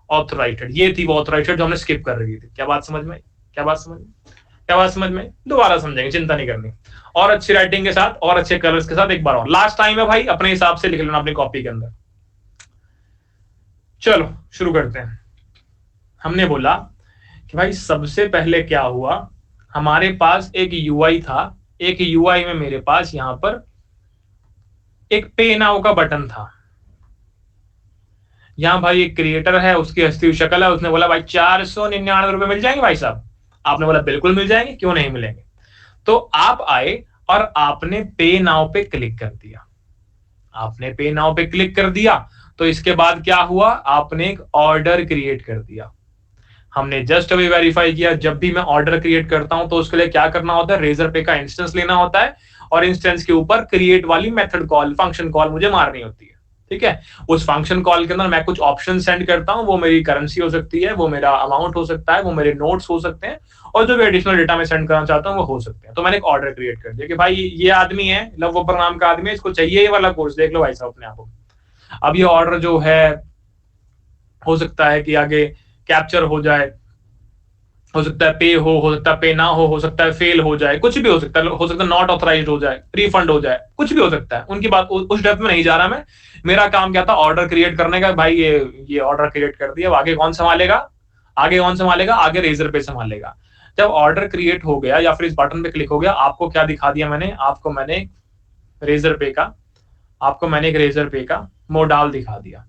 ऑथोराइज्ड, ये थी वो ऑथोराइज्ड जो हमने स्किप कर रही थी। क्या बात समझ में आई, क्या बात समझ में, क्या बात समझ में, दोबारा समझेंगे, चिंता नहीं करनी। और अच्छी राइटिंग के साथ और अच्छे कलर्स के साथ एक बार और लास्ट टाइम है भाई, अपने हिसाब से लिख लेना अपनी कॉपी के अंदर। चलो शुरू करते हैं। हमने बोला कि भाई सबसे पहले क्या हुआ, हमारे पास एक यूआई था, एक यूआई में मेरे पास यहां पर एक पे नाउ का बटन था। यहां भाई एक क्रिएटर है, उसकी हंसती हुई शक्ल है, उसने बोला भाई 499 रुपए मिल जाएंगे भाई साहब। आपने बोला बिल्कुल मिल जाएंगे, क्यों नहीं मिलेंगे। तो आप आए और आपने पे नाउ पे क्लिक कर दिया। आपने पे नाउ पे क्लिक कर दिया तो इसके बाद क्या हुआ, आपने एक ऑर्डर क्रिएट कर दिया। हमने जस्ट अभी वेरीफाई किया, जब भी मैं ऑर्डर क्रिएट करता हूं तो उसके लिए क्या करना होता है, रेजर पे का इंस्टेंस लेना होता है और इंस्टेंस के ऊपर क्रिएट वाली मेथड कॉल, फंक्शन कॉल मुझे मारनी होती है। ठीक है, उस फंक्शन कॉल के अंदर मैं कुछ ऑप्शन सेंड करता हूं, वो मेरी करेंसी हो सकती है, वो मेरा अमाउंट हो सकता है, वो मेरे नोट्स हो सकते हैं, और जो भी एडिशनल डेटा मैं सेंड करना चाहता हूं वो हो सकते हैं। तो मैंने एक ऑर्डर क्रिएट कर दिया कि भाई ये आदमी है, लव वोपर नाम का आदमी है, इसको चाहिए ये वाला कोर्स, देख लो भाई साहब अपने आप। अब ये ऑर्डर जो है, हो सकता है कि आगे कैप्चर हो जाए, हो सकता है पे हो सकता है पे ना हो सकता है फेल हो जाए, कुछ भी हो सकता है नॉट ऑथराइज्ड हो जाए, रिफंड हो जाए, कुछ भी हो सकता है। उनकी बात उस डेप्थ में नहीं जा रहा मैं। मेरा काम क्या था, ऑर्डर क्रिएट करने का। भाई ये ऑर्डर क्रिएट कर दिया, आगे कौन संभालेगा, आगे कौन संभालेगा, आगे रेजर पे संभालेगा। जब ऑर्डर क्रिएट हो गया या फिर इस बटन पे क्लिक हो गया, आपको क्या दिखा दिया मैंने, आपको मैंने रेजर पे का मोडाल दिखा दिया।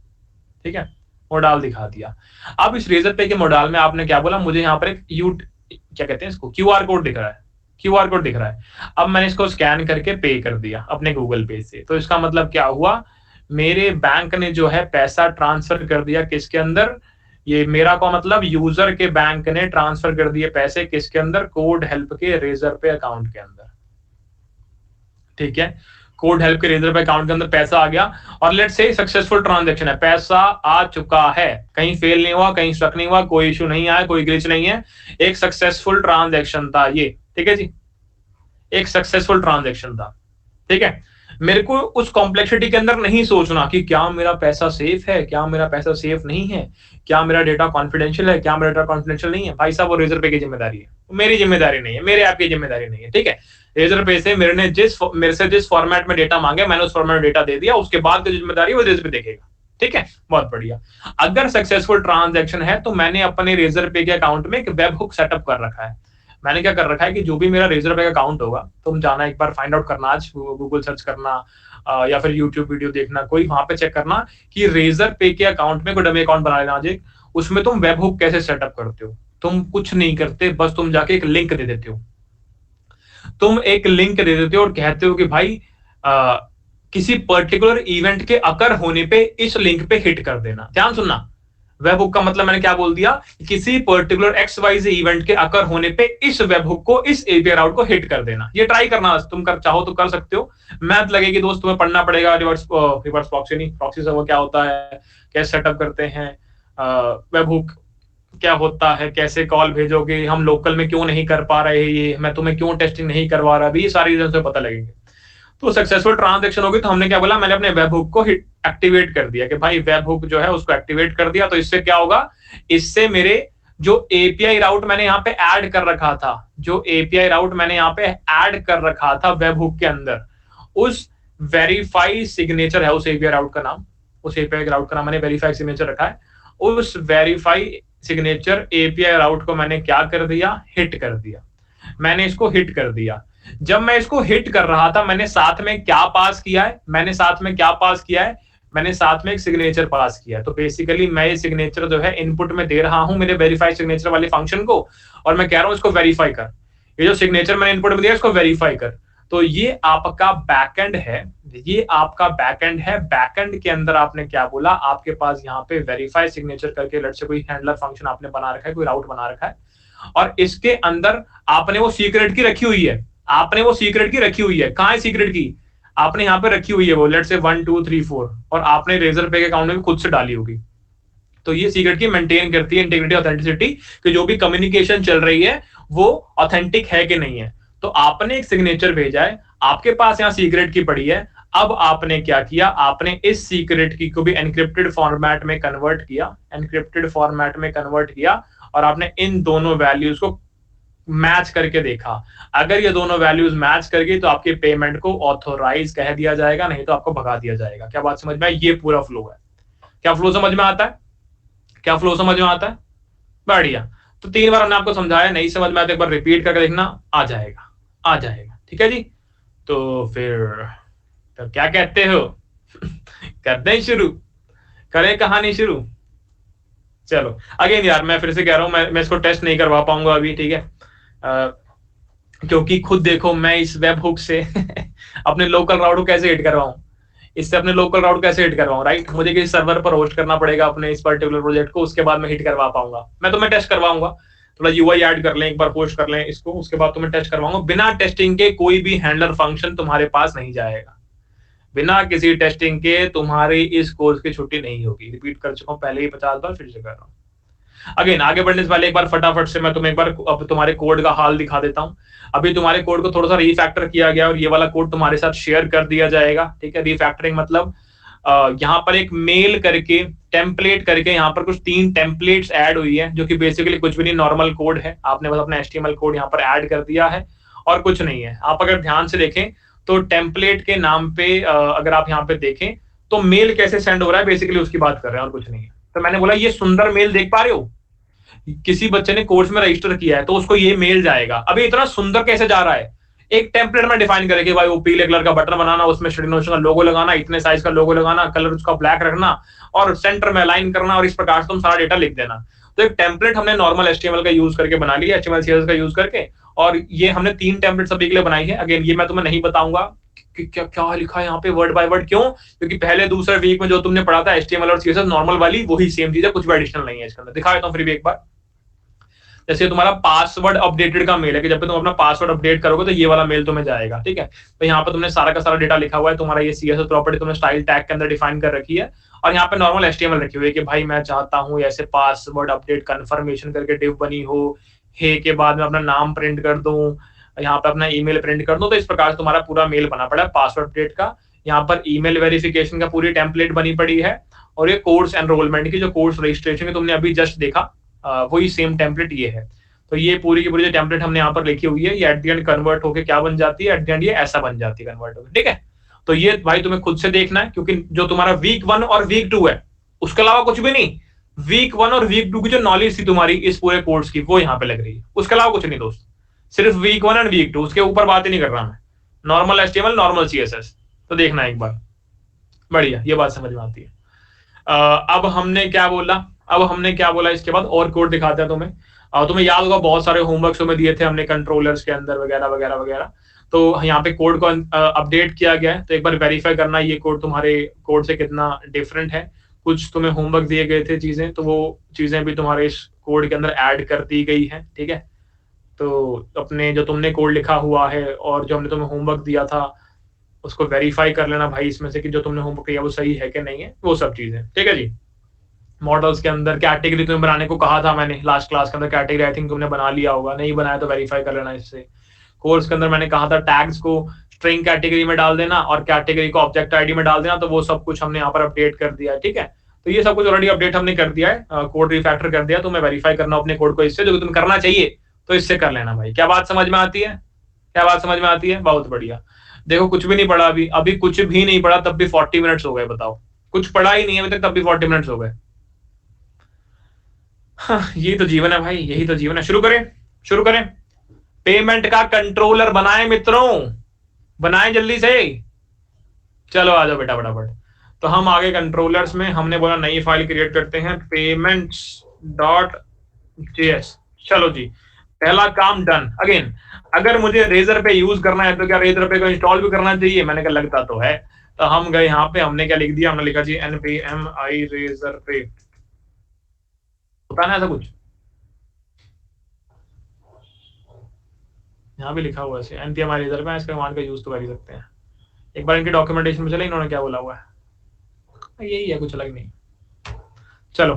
ठीक है, मोडाल दिखा दिया। अब इस रेजर पे के मोडाल में आपने क्या बोला, मुझे यहाँ पर एक क्या कहते हैं इसको, क्यूआर कोड दिख रहा है, क्यूआर कोड दिख रहा है। अब मैंने इसको स्कैन करके पे कर दिया अपने गूगल पे से। तो इसका मतलब क्या हुआ, मेरे बैंक ने जो है पैसा ट्रांसफर कर दिया किसके अंदर, ये मेरा का मतलब यूजर के बैंक ने ट्रांसफर कर दिए पैसे किसके अंदर, कोड हेल्प के रेजर पे अकाउंट के अंदर। ठीक है, कोड हेल्प के रेजर पे अकाउंट के अंदर पैसा आ गया और लेट्स से सक्सेसफुल ट्रांजैक्शन है, पैसा आ चुका है, कहीं फेल नहीं हुआ, कहीं स्टक नहीं हुआ, कोई इशू नहीं आया, कोई ग्लिच नहीं है, एक सक्सेसफुल ट्रांजैक्शन था ये। ठीक है जी, एक सक्सेसफुल ट्रांजैक्शन था। ठीक है, मेरे को उस कॉम्प्लेक्सिटी के अंदर नहीं सोचना कि क्या मेरा पैसा सेफ है, क्या मेरा पैसा सेफ नहीं है, क्या मेरा डेटा कॉन्फिडेंशियल है, क्या मेरा डेटा कॉन्फिडेंशियल नहीं है। भाई साहब वो रेजर पे की जिम्मेदारी है, मेरी जिम्मेदारी नहीं है, मेरे ऐप की जिम्मेदारी नहीं है। ठीक है, रेजर पे से मेरे से जिस फॉर्मेट में डेटा मांगे मैंने उस फॉर्मेट में डेटा दे दिया, उसके बाद की जिम्मेदारी वो रेजर पे देखेगा। ठीक है, बहुत बढ़िया। अगर सक्सेसफुल ट्रांजैक्शन है तो मैंने अपने रेजर पे के अकाउंट में एक वेब हुक सेटअप कर रखा है। मैंने क्या कर रखा है कि जो भी मेरा रेजर पे अकाउंट होगा, तुम जाना एक बार फाइंड आउट करना, आज गूगल सर्च करना या फिर यूट्यूब वीडियो देखना, कोई वहां पे चेक करना कि रेजर पे के अकाउंट में कोई डमी अकाउंट बना लेना आज एक, उसमें तुम वेब हुक कैसे सेटअप करते हो। तुम कुछ नहीं करते, बस तुम जाके एक लिंक दे देते हो। तुम एक लिंक दे देते हो और कहते हो कि भाई किसी पर्टिकुलर इवेंट के अकर होने पे इस लिंक पे हिट कर देना। ध्यान सुनना, वेब हुक का मतलब मैंने क्या बोल दिया, किसी पर्टिकुलर XYZ इवेंट के अकर होने पे इस वेब हुक को, इस एपीआई राउट को हिट कर देना। ये ट्राई करना, तुम कर चाहो तो कर सकते हो। मैथ लगेगी दोस्त, तुम्हें पढ़ना पड़ेगा, रिवर्स प्रॉक्सी नहीं, प्रॉक्सी सर्वर क्या होता है, कैसे सेटअप करते हैं, वेब हुक क्या होता है, कैसे कॉल भेजोगे, हम लोकल में क्यों नहीं कर पा रहे, ये मैं तुम्हें क्यों टेस्टिंग नहीं करवा रहा, अभी ये सारी रीजन से पता लगेंगे। तो सक्सेसफुल ट्रांजैक्शन होगी तो हमने क्या बोला, मैंने अपने वेब हुक को एक्टिवेट कर दिया कि भाई वेब हुक जो है उसको एक्टिवेट कर दिया। तो इससे क्या होगा, इससे मेरे जो एपीआई राउट मैंने यहाँ पे ऐड कर रखा था, जो एपीआई राउट मैंने यहाँ पे ऐड कर रखा था वेब हुक के अंदर, उस वेरीफाई सिग्नेचर है उस एपीआई राउट का नाम, उस एपीआई राउट का नाम मैंने वेरीफाई सिग्नेचर रखा है। उस वेरीफाई सिग्नेचर एपीआई राउट को मैंने क्या कर दिया, हिट कर दिया। मैंने इसको हिट कर दिया। जब मैं इसको हिट कर रहा था, मैंने साथ में क्या पास किया है, मैंने साथ में क्या पास किया है, मैंने साथ में एक सिग्नेचर पास किया है। तो बेसिकली मैं ये सिग्नेचर जो है इनपुट में दे रहा हूं मेरे वेरीफाई सिग्नेचर वाले फंक्शन को, और मैं कह रहा हूं इसको वेरीफाई कर। ये जो सिग्नेचर मैंने इनपुट में दिया इसको वेरीफाई कर। तो ये आपका बैकएंड है, ये आपका बैकएंड है। बैकएंड के अंदर आपने क्या बोला, आपके पास यहाँ पे वेरीफाई सिग्नेचर करके लेट्स से कोई हैंडलर फंक्शन आपने बना रखा है, कोई राउट बना रखा है, और इसके अंदर आपने वो सीक्रेट की रखी हुई है, आपने वो सीक्रेट की रखी हुई है। कहां है सीक्रेट की, आपने यहाँ पे रखी हुई है वो लेट्स से 1 2 3 4, और आपने रेजर पे के अकाउंट में भी खुद से डाली होगी। तो ये सीक्रेट की मेंटेन करती है इंटीग्रिटी, ऑथेंटिसिटी, कि जो भी कम्युनिकेशन चल रही है वो ऑथेंटिक है कि नहीं है। तो आपने एक सिग्नेचर भेजा है, आपके पास यहाँ सीक्रेट की पड़ी है। अब आपने क्या किया, आपने इस सीक्रेट की को भी एनक्रिप्टेड फॉर्मेट में कन्वर्ट किया, एनक्रिप्टेड फॉर्मेट में कन्वर्ट किया, और आपने इन दोनों वैल्यूज को मैच करके देखा। अगर ये दोनों वैल्यूज मैच कर गई तो आपके पेमेंट को ऑथोराइज कह दिया जाएगा, नहीं तो आपको भगा दिया जाएगा। क्या बात समझ में आई? ये पूरा फ्लो है। क्या फ्लो समझ में आता है? क्या फ्लो समझ में आता है? बढ़िया। तो 3 बार हमने आपको समझाया, नहीं समझ में आया तो एक बार रिपीट करके देखना, आ जाएगा, आ जाएगा। ठीक है जी। तो फिर तो क्या कहते हो करते हैं शुरू, करें कहानी शुरू। चलो अगेन यार मैं फिर से कह रहा हूं, मैं इसको टेस्ट नहीं करवा पाऊंगा अभी, ठीक है, क्योंकि खुद देखो मैं इस वेब हुक से अपने लोकल राउट को कैसे हिट करवाऊं, इससे अपने लोकल राउट कैसे हिट करवाऊं, राइट। मुझे किसी सर्वर पर होस्ट करना पड़ेगा अपने इस पर्टिकुलर प्रोजेक्ट को, उसके बाद मैं हिट करवा पाऊंगा। मैं तुम्हें टेस्ट करवाऊंगा, थोड़ा यूआई ऐड कर लें, एक बार पोस्ट कर लें इसको, उसके बाद तुम्हें टेस्ट करवाऊंगा। बिना टेस्टिंग के कोई भी हैंडलर फंक्शन तुम्हारे पास नहीं जाएगा, बिना किसी टेस्टिंग के तुम्हारी इस कोर्स की छुट्टी नहीं होगी। रिपीट कर चुका हूं पहले ही 50 बार, फिर से कर रहा हूं। अगेन आगे बढ़ने से पहले एक बार फटाफट से मैं तुम्हें एक बार अब तुम्हारे कोड का हाल दिखा देता हूं। अभी तुम्हारे कोड को थोड़ा सा रीफैक्टर किया गया और ये वाला कोड तुम्हारे साथ शेयर कर दिया जाएगा। ठीक है, रीफैक्टरिंग मतलब यहाँ पर एक मेल करके टेम्पलेट करके यहाँ पर कुछ 3 टेम्पलेट्स ऐड हुई है, जो कि बेसिकली कुछ भी नहीं, नॉर्मल कोड है। आपने बस अपना HTML कोड यहाँ पर ऐड कर दिया है और कुछ नहीं है। आप अगर ध्यान से देखें तो टेम्पलेट के नाम पे अगर आप यहाँ पे देखें तो मेल कैसे सेंड हो रहा है, बेसिकली उसकी बात कर रहे हैं और कुछ नहीं है। तो मैंने बोला ये सुंदर मेल देख पा रहे हो, किसी बच्चे ने कोर्स में रजिस्टर किया है तो उसको ये मेल जाएगा। अभी इतना सुंदर कैसे जा रहा है, एक टेम्पलेट में डिफाइन करेंगे भाई वो पीले कलर का बटन बनाना, उसमें स्टडी का लोगो लगाना, इतने साइज का लोगो लगाना, कलर उसका ब्लैक रखना और सेंटर में अलाइन करना, और इस प्रकार से तुम सारा डेटा लिख देना। तो एक टेम्पलेट हमने नॉर्मल HTML का यूज करके बना लिया, HTML CSS का यूज करके, और ये हमने 3 टेम्पलेट सभी के लिए बनाई है। अगेन ये मैं तुम्हें नहीं बताऊंगा कि क्या क्या लिखा है यहाँ पे वर्ड बाय वर्ड, क्यों? क्योंकि पहले दूसरे वीक में जो तुमने पढ़ा था HTML और CSS नॉर्मल वाली, वही सेम चीज है, कुछ भी एडिशनल नहीं है इसके अंदर। दिखा देता हूँ फिर भी एक बार। जैसे तुम्हारा पासवर्ड अपडेटेड का मेल है कि जब भी तुम अपना पासवर्ड अपडेट करोगे तो ये वाला मेल तुम्हें जाएगा। ठीक है, तो यहाँ पर तुमने सारा का सारा डेटा लिखा हुआ है, तुम्हारा ये CSS प्रॉपर्टी तुमने स्टाइल टैग के अंदर डिफाइन कर रखी है, और यहाँ पे नॉर्मल HTML रखी हुई है कि भाई मैं चाहता हूँ ऐसे पासवर्ड अपडेट कंफर्मेशन करके डिव बनी हो, हे के बाद में अपना नाम प्रिंट कर दूं, यहाँ पे अपना ईमेल प्रिंट कर दूं। तो इस प्रकार से तुम्हारा पूरा मेल बना पड़ा है पासवर्ड अपडेट का। यहाँ पर ईमेल वेरिफिकेशन का पूरी टेम्पलेट बनी पड़ी है, और ये कोर्स एनरोलमेंट की जो कोर्स रजिस्ट्रेशन की तुमने अभी जस्ट देखा वही सेम टेम्पलेट ये है। तो ये पूरी की पूरी जो टेम्पलेट हमने यहाँ पर लिखी हुई है, ये एट द एंड कन्वर्ट होकर क्या बन जाती है, एट द एंड ये ऐसा बन जाती है कन्वर्ट होकर। ठीक है, तो ये भाई तुम्हें खुद से देखना है, क्योंकि जो तुम्हारा वीक 1 और वीक 2 है उसके अलावा कुछ भी नहीं। वीक 1 और वीक 2 की जो नॉलेज थी तुम्हारी इस पूरे कोर्स की वो यहाँ पे लग रही है, उसके अलावा कुछ नहीं दोस्त। सिर्फ वीक 1 एंड वीक 2, उसके ऊपर बात ही नहीं कर रहा मैं, नॉर्मल HTML, नॉर्मल CSS। तो देखना एक बार, बढ़िया, ये बात समझ में आती है। अब हमने क्या बोला इसके बाद, और कोड दिखाते हैं तुम्हें। तुम्हें याद होगा बहुत सारे होमवर्क्स तुम्हें दिए थे हमने कंट्रोलर्स के अंदर वगैरह वगैरह वगैरह। तो यहाँ पे कोड को अपडेट किया गया है, तो एक बार वेरीफाई करना ये कोड तुम्हारे कोड से कितना डिफरेंट है। कुछ तुम्हें होमवर्क दिए गए थे चीजें, तो वो चीजें भी तुम्हारे इस कोड के अंदर ऐड कर दी गई है, ठीक है। तो अपने जो तुमने कोड लिखा हुआ है और जो हमने तुम्हें होमवर्क दिया था, उसको वेरीफाई कर लेना भाई इसमें से कि जो तुमने होमवर्क किया वो सही है कि नहीं है, वो सब चीजें, ठीक है जी। मॉडल्स के अंदर कैटेगरी तुम्हें बनाने को कहा था मैंने लास्ट क्लास के अंदर, कैटेगरी आई थिंक तुमने बना लिया होगा, नहीं बनाया तो वेरीफाई कर लेना इससे। कोर्स के अंदर मैंने कहा था टैग्स को स्ट्रिंग कैटेगरी में डाल देना और कैटेगरी को ऑब्जेक्ट आईडी में डाल देना, तो वो सब कुछ हमने यहाँ पर अपडेट कर दिया है, ठीक है। तो ये सब कुछ ऑलरेडी अपडेट हमने कर दिया है, कोड रिफैक्टर कर दिया। तो मैं वेरीफाई करना अपने कोड को इससे, जो तुम करना चाहिए तो इससे कर लेना भाई। क्या बात समझ में आती है? क्या बात समझ में आती है? बहुत बढ़िया। देखो कुछ भी नहीं पढ़ा अभी कुछ भी नहीं पढ़ा, तब भी 40 मिनट्स हो गए, बताओ। कुछ पढ़ा ही नहीं है अभी तक, तब भी 40 मिनट्स हो गए। हाँ, यही तो जीवन है भाई, यही तो जीवन है। शुरू करें। पेमेंट का कंट्रोलर बनाए मित्रों, बनाए जल्दी से। चलो आ जाओ बेटा फटाफट। तो हम आगे कंट्रोलर्स में हमने बोला नई फाइल क्रिएट करते हैं, payments.js। चलो जी, पहला काम डन। अगेन, अगर मुझे रेजर पे यूज करना है तो क्या रेजर पे को इंस्टॉल भी करना चाहिए? मैंने कहा लगता तो है। तो हम गए यहाँ पे, हमने क्या लिख दिया, हमने लिखा जी npm i रेजर पे। होता ना ऐसा कुछ, यहाँ भी लिखा हुआ है npm i रेजर पे, इसका कमांड का यूज तो कर ही सकते हैं। एक बार इनके डॉक्यूमेंटेशन में चले, इन्होंने क्या बोला हुआ है, यही है, कुछ अलग नहीं। चलो,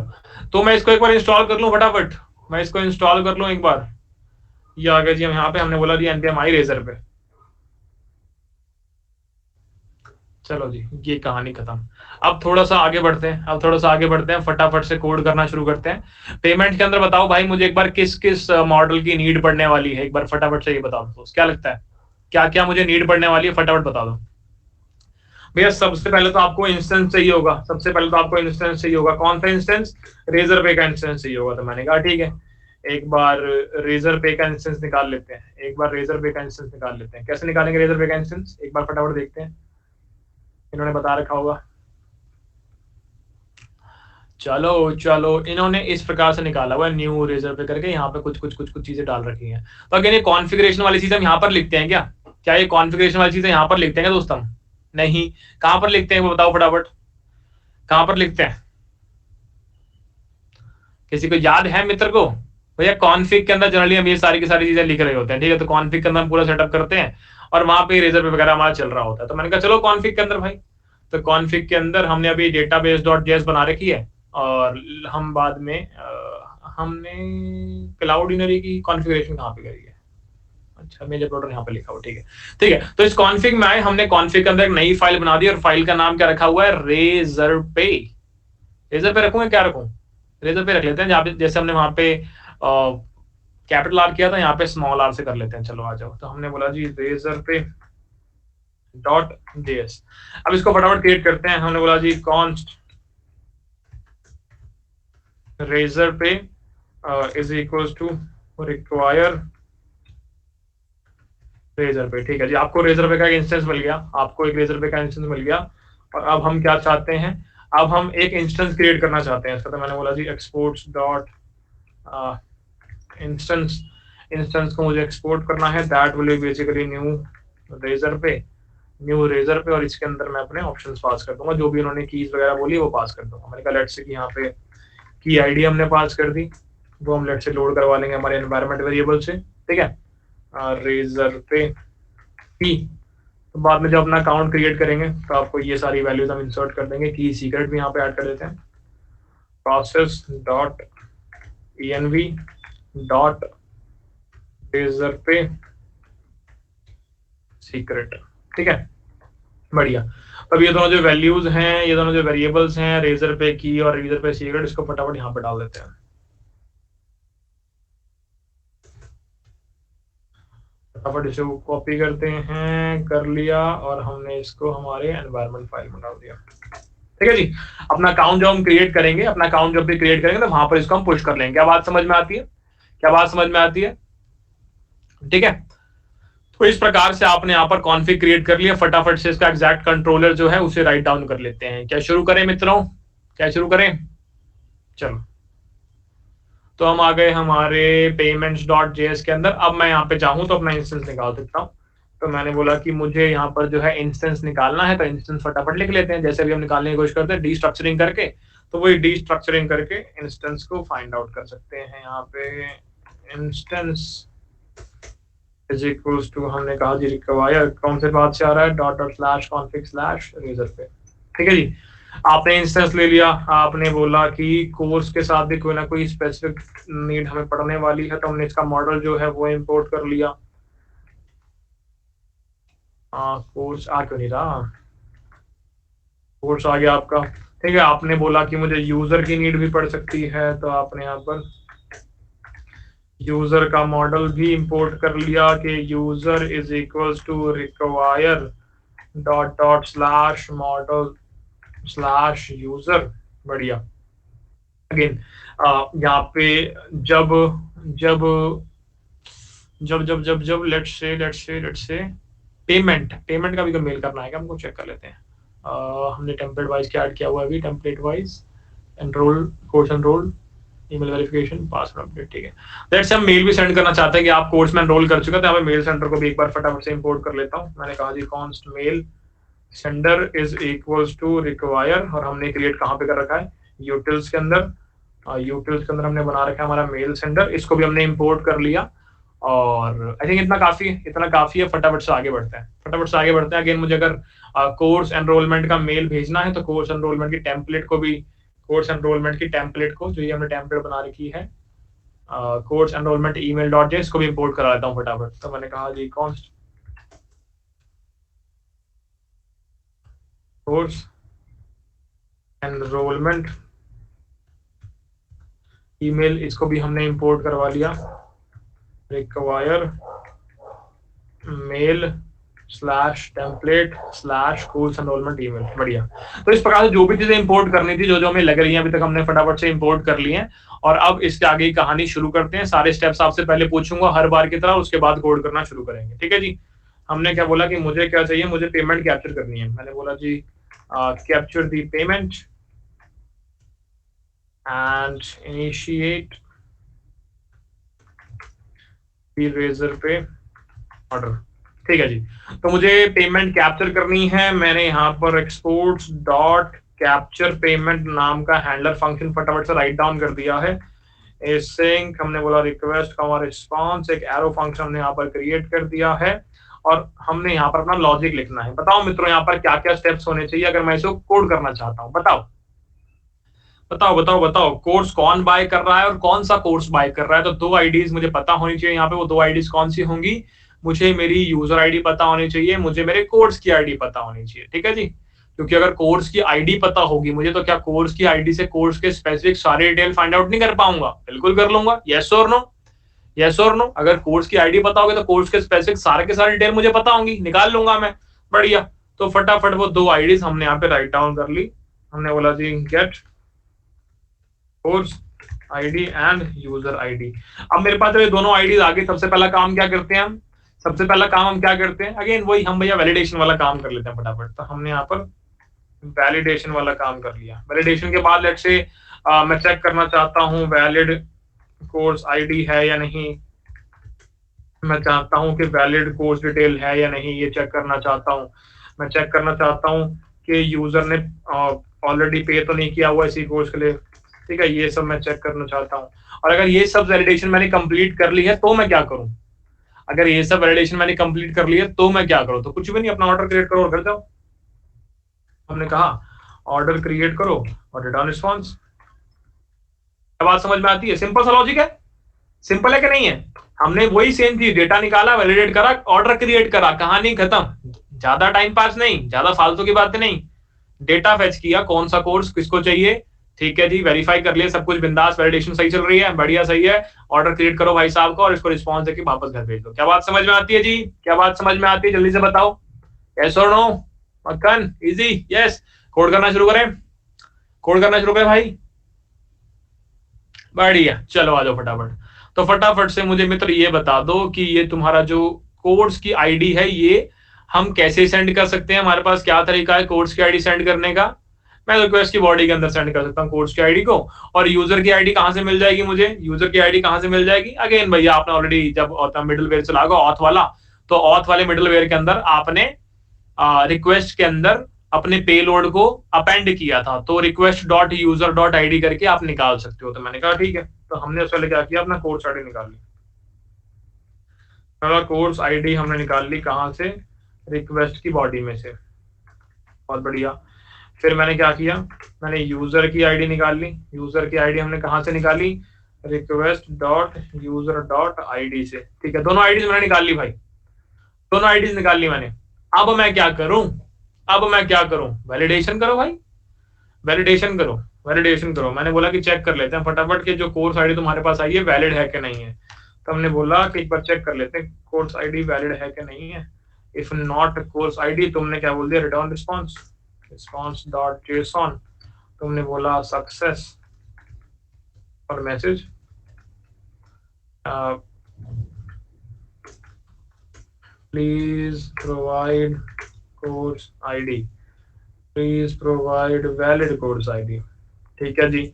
तो मैं इसको एक बार इंस्टॉल कर लूं फटाफट, मैं इसको इंस्टॉल कर लूं एक बार। ये आ गया जी, हम यहाँ पे हमने बोला जी npm i रेजर पे। चलो जी, ये कहानी खत्म। अब थोड़ा सा आगे बढ़ते हैं, फटाफट से कोड करना शुरू करते हैं। पेमेंट के अंदर बताओ भाई मुझे एक बार किस किस मॉडल की नीड पड़ने वाली है, एक बार फटाफट से ये बता दो। क्या लगता है, क्या क्या मुझे नीड पड़ने वाली है, फटाफट बता दो भैया। सबसे पहले तो आपको इंस्टेंस चाहिए होगा, कौन सा इंस्टेंस? रेजर पे का इंस्टेंस चाहिए होगा। तो मैंने कहा ठीक है, एक बार रेजर पे का इंस्टेंस निकाल लेते हैं, कैसे निकालेंगे रेजर पे का इंस्टेंस, एक बार फटाफट देखते हैं। इन्होंने बता रखा होगा, चलो इन्होंने इस प्रकार से निकाला हुआ है, न्यू रेजर पे करके यहाँ पे कुछ चीजें डाल रखी हैं। तो अगर ये कॉन्फ़िगरेशन वाली चीज हम यहाँ पर लिखते हैं क्या ये कॉन्फ़िगरेशन वाली चीजें यहाँ पर लिखते हैं क्या दोस्तों? नहीं, कहां पर लिखते हैं वो बताओ फटाफट, कहां पर लिखते हैं? किसी को याद है मित्र को? भैया कॉन्फ़िग के अंदर जनरली हम ये सारी की सारी चीजें लिख रहे होते हैं, ठीक है। तो कॉन्फ़िग के अंदर हम पूरा सेटअप करते हैं और वहां पे रेजर पे वगैरह हमारा चल रहा होता है। तो मैंने कहा चलो कॉन्फ़िग के अंदर भाई, तो कॉन्फ़िग के अंदर हमने अभी database.js बना रखी है और हम बाद में हमने क्लाउडिनरी की कॉन्फ़िगरेशन कहां पे करी है? अच्छा, मेजर प्रोटोन यहाँ पे लिखा हुआ, ठीक है। तो इस कॉन्फ़िग में आए, हमने कॉन्फ़िग के अंदर एक नई फाइल बना दी और फाइल का नाम क्या रखा हुआ है? रेजर पे रखूंगा, क्या रखूं? रेजर पे रख लेते हैं, जहाँ पे जैसे हमने वहां पे कैपिटल आर किया था, यहाँ पे स्मॉल आर से कर लेते हैं। चलो आ जाओ। तो हमने बोला जी रेजर पे .js। अब इसको फटाफट क्रिएट करते हैं। हमने बोला जी const Razorpay is equal to require Razorpay, ठीक है जी। आपको रेजर पे का इंस्टेंस मिल गया, और अब हम क्या चाहते हैं? अब हम एक इंस्टेंस क्रिएट करना चाहते हैं इसका। तो मैंने बोला जी एक्सपोर्ट्स डॉट इंस्टेंस को मुझे एक्सपोर्ट करना है, that will be basically new Razorpay, और इसके अंदर मैं अपने ऑप्शंस पास कर दूंगा, जो भी उन्होंने कीज वगैरह बोली वो पास कर दूंगा। मैंने कहा लेट्स से कि यहाँ पे की आईडी हमने पास कर दी, वो हम लेट्स से लोड करवा लेंगे हमारे एनवायरनमेंट वेरिएबल से, ठीक है। रेजर पे की, तो बाद में जब अपना अकाउंट क्रिएट करेंगे तो आपको ये सारी वैल्यूज हम इंसर्ट कर देंगे। की सीक्रेट भी यहाँ पे ऐड कर देते हैं, process dot env dot Razorpay secret, ठीक है, बढ़िया। अब ये दोनों जो वैल्यूज हैं, ये दोनों जो वेरिएबल्स हैं, रेजर पे की और रेजर पे सीक्रेट, इसको फटाफट यहाँ पे डाल देते हैं। फटाफट इसे कॉपी करते हैं, कर लिया, और हमने इसको हमारे एनवायरनमेंट फाइल में डाल दिया, ठीक है जी। अपना अकाउंट जब हम क्रिएट करेंगे, जब भी क्रिएट करेंगे तो वहां पर इसको हम पुश कर लेंगे। क्या बात समझ में आती है? ठीक है। तो इस प्रकार से आपने यहाँ पर कॉन्फ़िग क्रिएट कर लिया, फटाफट से इसका एग्जैक्ट कंट्रोलर जो है उसे राइट डाउन कर लेते हैं। क्या शुरू करें मित्रों, क्या शुरू करें? चलो, तो हम आ गए हमारे payments.js के अंदर। अब मैं यहाँ पे चाहूँ तो अपना इंस्टेंस निकाल सकता हूँ। तो मैंने बोला कि मुझे यहाँ पर जो है इंस्टेंस निकालना है, तो इंस्टेंस फटाफट लिख लेते हैं जैसे भी हम निकालने की कोशिश करते हैं डीस्ट्रक्चरिंग करके। तो वही डीस्ट्रक्चरिंग करके इंस्टेंस को फाइंड आउट कर सकते हैं। यहाँ पे इंस्टेंस इज इक्वल्स टू, हमने कहा जी रिक्वायर, कौन से बात से आ रहा है, dot dot slash config slash Razorpay. ठीक है जी, आपने इंस्टेंस ले लिया। आपने बोला कि कोर्स के साथ भी कोई ना कोई स्पेसिफिक नीड हमें पढ़ने वाली है, तो हमने इसका मॉडल जो है वो इंपोर्ट कर लिया। कोर्स आ क्यों नहीं रहा, कोर्स आ गया आपका। ठीक है, आपने बोला कि मुझे यूजर की नीड भी पड़ सकती है, तो आपने यहाँ पर यूजर का मॉडल भी इंपोर्ट कर लिया कि user is equals to require dot dot slash model slash user. बढ़िया। अगेन यहाँ पे जब जब जब जब जब जब लेट्स से पेमेंट का भी मेल करना है, हमको चेक कर लेते हैं। हमने टेम्पलेट वाइज क्या ऐड किया हुआ है अभी, template wise enrol, course enrol, email verification, password update. ठीक है, लेट्स हम मेल भी सेंड करना चाहते हैं कि आप कोर्स में एनरोल कर चुके हैं, तो यहाँ पे मेल सेंडर को भी एक बार फटाफट से इंपोर्ट कर लेता हूँ। मैंने कहा जी const mail sender is equals to require, और हमने क्रिएट कहाँ पे कर रखा है, यूटिल्स के अंदर। यूटिल्स के अंदर हमने बना रखा है हमारा मेल सेंडर, इसको भी हमने इंपोर्ट कर लिया। और आई थिंक इतना काफी है। फटाफट से आगे बढ़ते हैं। अगेन मुझे अगर कोर्स एनरोलमेंट का मेल भेजना है, तो कोर्स एनरोलमेंट की टेम्पलेट को जो ये हमने टेम्पलेट बना रखी है, course enrolment email dot J, इसको भी इंपोर्ट करा लेता हूँ फटाफट। तो मैंने कहा जी कॉन्स्ट कोर्स एनरोलमेंट ईमेल, इसको भी हमने इंपोर्ट करवा लिया, require mail slash template slash course enrolment email. बढ़िया। तो इस प्रकार से जो भी चीजें इंपोर्ट करनी थी, जो हमें लग रही है अभी तक, हमने फटाफट से इंपोर्ट कर ली हैं। और अब इसके आगे की कहानी शुरू करते हैं। सारे स्टेप्स आपसे पहले पूछूंगा हर बार की तरह, उसके बाद कोड करना शुरू करेंगे। ठीक है जी। हमने क्या बोला कि मुझे क्या चाहिए, मुझे पेमेंट कैप्चर करनी है। मैंने बोला जी capture the payment and initiate Razorpay order. ठीक है जी, तो मुझे पेमेंट कैप्चर करनी है। मैंने यहाँ पर एक्सपोर्ट्स डॉट कैप्चर पेमेंट नाम का हैंडलर फंक्शन फटाफट से राइट डाउन कर दिया है। सिंक, हमने बोला रिक्वेस्ट का रिस्पॉन्स, एक एरो फंक्शन हमने यहाँ पर क्रिएट कर दिया है, और हमने यहाँ पर अपना लॉजिक लिखना है। बताओ मित्रों यहाँ पर क्या क्या स्टेप्स होने चाहिए अगर मैं इसको कोड करना चाहता हूँ। बताओ कोर्स कौन बाय कर रहा है और कौन सा कोर्स बाय कर रहा है। तो दो आईडीज मुझे पता होनी चाहिए यहाँ पे। वो दो आईडीज कौन सी होंगी, मुझे मेरी यूजर आईडी पता होनी चाहिए, मुझे मेरे कोर्स की आईडी पता होनी चाहिए। ठीक है जी, क्योंकि अगर कोर्स की आईडी पता होगी मुझे, तो क्या कोर्स की आईडी से कोर्स के स्पेसिफिक सारे डिटेल फाइंड आउट नहीं कर पाऊंगा? बिल्कुल कर लूंगा। यस और नो, यस और नो। अगर कोर्स की आईडी पता होगी तो कोर्स के स्पेसिफिक सारे के सारे डिटेल मुझे पता होंगी, निकाल लूंगा मैं। बढ़िया। तो फटाफट वो दो आईडीज हमने यहाँ पे राइट डाउन कर ली। हमने बोला जी get course ID and user ID. अब मेरे पास ये दोनों आईडीज आ गई। सबसे पहला काम क्या करते हैं हम, अगेन वही हम भैया वैलिडेशन वाला काम कर लेते हैं फटाफट। तो हमने यहाँ पर वैलिडेशन वाला काम कर लिया। वैलिडेशन के बाद लेट्स से मैं चेक करना चाहता हूँ वैलिड कोर्स आईडी है या नहीं, मैं चाहता हूँ कि वैलिड कोर्स डिटेल है या नहीं, ये चेक करना चाहता हूँ। मैं चेक करना चाहता हूँ कि यूजर ने ऑलरेडी पे तो नहीं किया हुआ इसी कोर्स के लिए। ठीक है, ये सब मैं चेक करना चाहता हूँ। और अगर ये सब वैलिडेशन मैंने कंप्लीट कर ली है तो मैं क्या करूँ, अगर ये सब वैलिडेशन मैंने कंप्लीट कर ली है तो मैं क्या करूँ? तो कुछ भी नहीं, अपना ऑर्डर क्रिएट करो और घर जाओ। हमने कहा ऑर्डर क्रिएट करो और रिटर्न रिस्पॉन्स। बात समझ में आती है? सिंपल सा लॉजिक है। सिंपल है कि नहीं है? हमने वही सेम चीज, डेटा निकाला, वैलिडेट करा, ऑर्डर क्रिएट करा, कहानी खत्म। ज्यादा टाइम पास नहीं, ज्यादा फालतू की बातें नहीं। डेटा फेच किया, कौन सा कोर्स किसको चाहिए, ठीक है जी, वेरीफाई कर लिया, सब कुछ बिंदास, वैलिडेशन सही चल रही है, बढ़िया सही है, ऑर्डर क्रिएट करो भाई साहब को और इसको रिस्पॉन्स देके वापस घर भेज दो। क्या बात समझ में आती है जी? क्या बात समझ में आती है? जल्दी से बताओ, यस और नो? मक्खन इजी, यस। कोड करना शुरू करें भाई। बढ़िया, चलो आ जाओ फटाफट। तो फटाफट से मुझे मित्र ये बता दो कि ये तुम्हारा जो कोर्स की आईडी है ये हम कैसे सेंड कर सकते हैं, हमारे पास क्या तरीका है कोर्स की आईडी सेंड करने का। मैं रिक्वेस्ट की बॉडी के अंदर सेंड कर सकता हूँ कोर्स की आईडी को। और यूजर की आईडी कहां से मिल जाएगी मुझे, यूजर की आईडी कहां से मिल जाएगी, अगेन भैया आपने ऑलरेडी जब मिडलवेयर चलाओगे ऑथ वाला, तो ऑथ वाले मिडलवेयर के अंदर आपने रिक्वेस्ट के अंदर अपने पेलोड को अपेंड किया था, तो request dot user dot ID करके आप निकाल सकते हो। तो मैंने कहा ठीक है, तो हमने उस पहले क्या किया, अपना कोर्स आईडी निकाल ली। कोर्स आईडी हमने निकाल ली कहां से, रिक्वेस्ट की बॉडी में से, बहुत बढ़िया। फिर मैंने क्या किया, मैंने यूजर की आईडी निकाल ली। यूजर की आईडी हमने कहां से निकाली, request dot user dot ID से, ठीक है। दोनों आईडीज मैंने निकाल ली भाई, दोनों आईडीज निकाल ली मैंने। अब मैं क्या करूं, वैलिडेशन करो भाई, वैलिडेशन करो, वैलिडेशन करो। मैंने बोला कि चेक कर लेते हैं फटाफट के जो कोर्स आईडी तुम्हारे पास आई है वैलिड है कि नहीं है। तो हमने बोला कि एक बार चेक कर लेते हैं कोर्स आईडी वैलिड है कि नहीं है। इफ नॉट कोर्स आईडी, तुमने क्या बोल दिया, return response, response dot JSON, तुमने बोला सक्सेस और message please provide course ID, please provide valid course ID, ठीक है जी।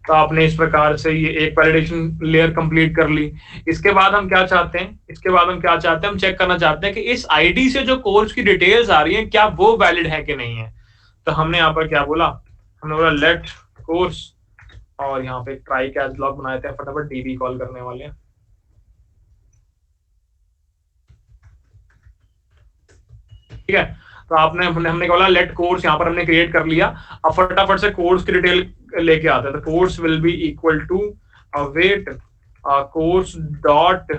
तो आपने इस प्रकार से ये एक वैलिडेशन लेयर कंप्लीट कर ली। इसके बाद हम क्या चाहते हैं, हम चेक करना चाहते हैं कि इस आईडी से जो कोर्स की डिटेल्स आ रही हैं क्या वो वैलिड है कि नहीं है। तो हमने यहाँ पर क्या बोला, हमने बोला लेट कोर्स, और यहाँ पे ट्राई कैच ब्लॉक बनाए थे, फटाफट डीबी कॉल करने वाले हैं। ठीक है, तो आपने हमने बोला लेट कोर्स, यहाँ पर हमने क्रिएट कर लिया। अब फटाफट से कोर्स की डिटेल लेके आते हैं। तो course will be equal to await course dot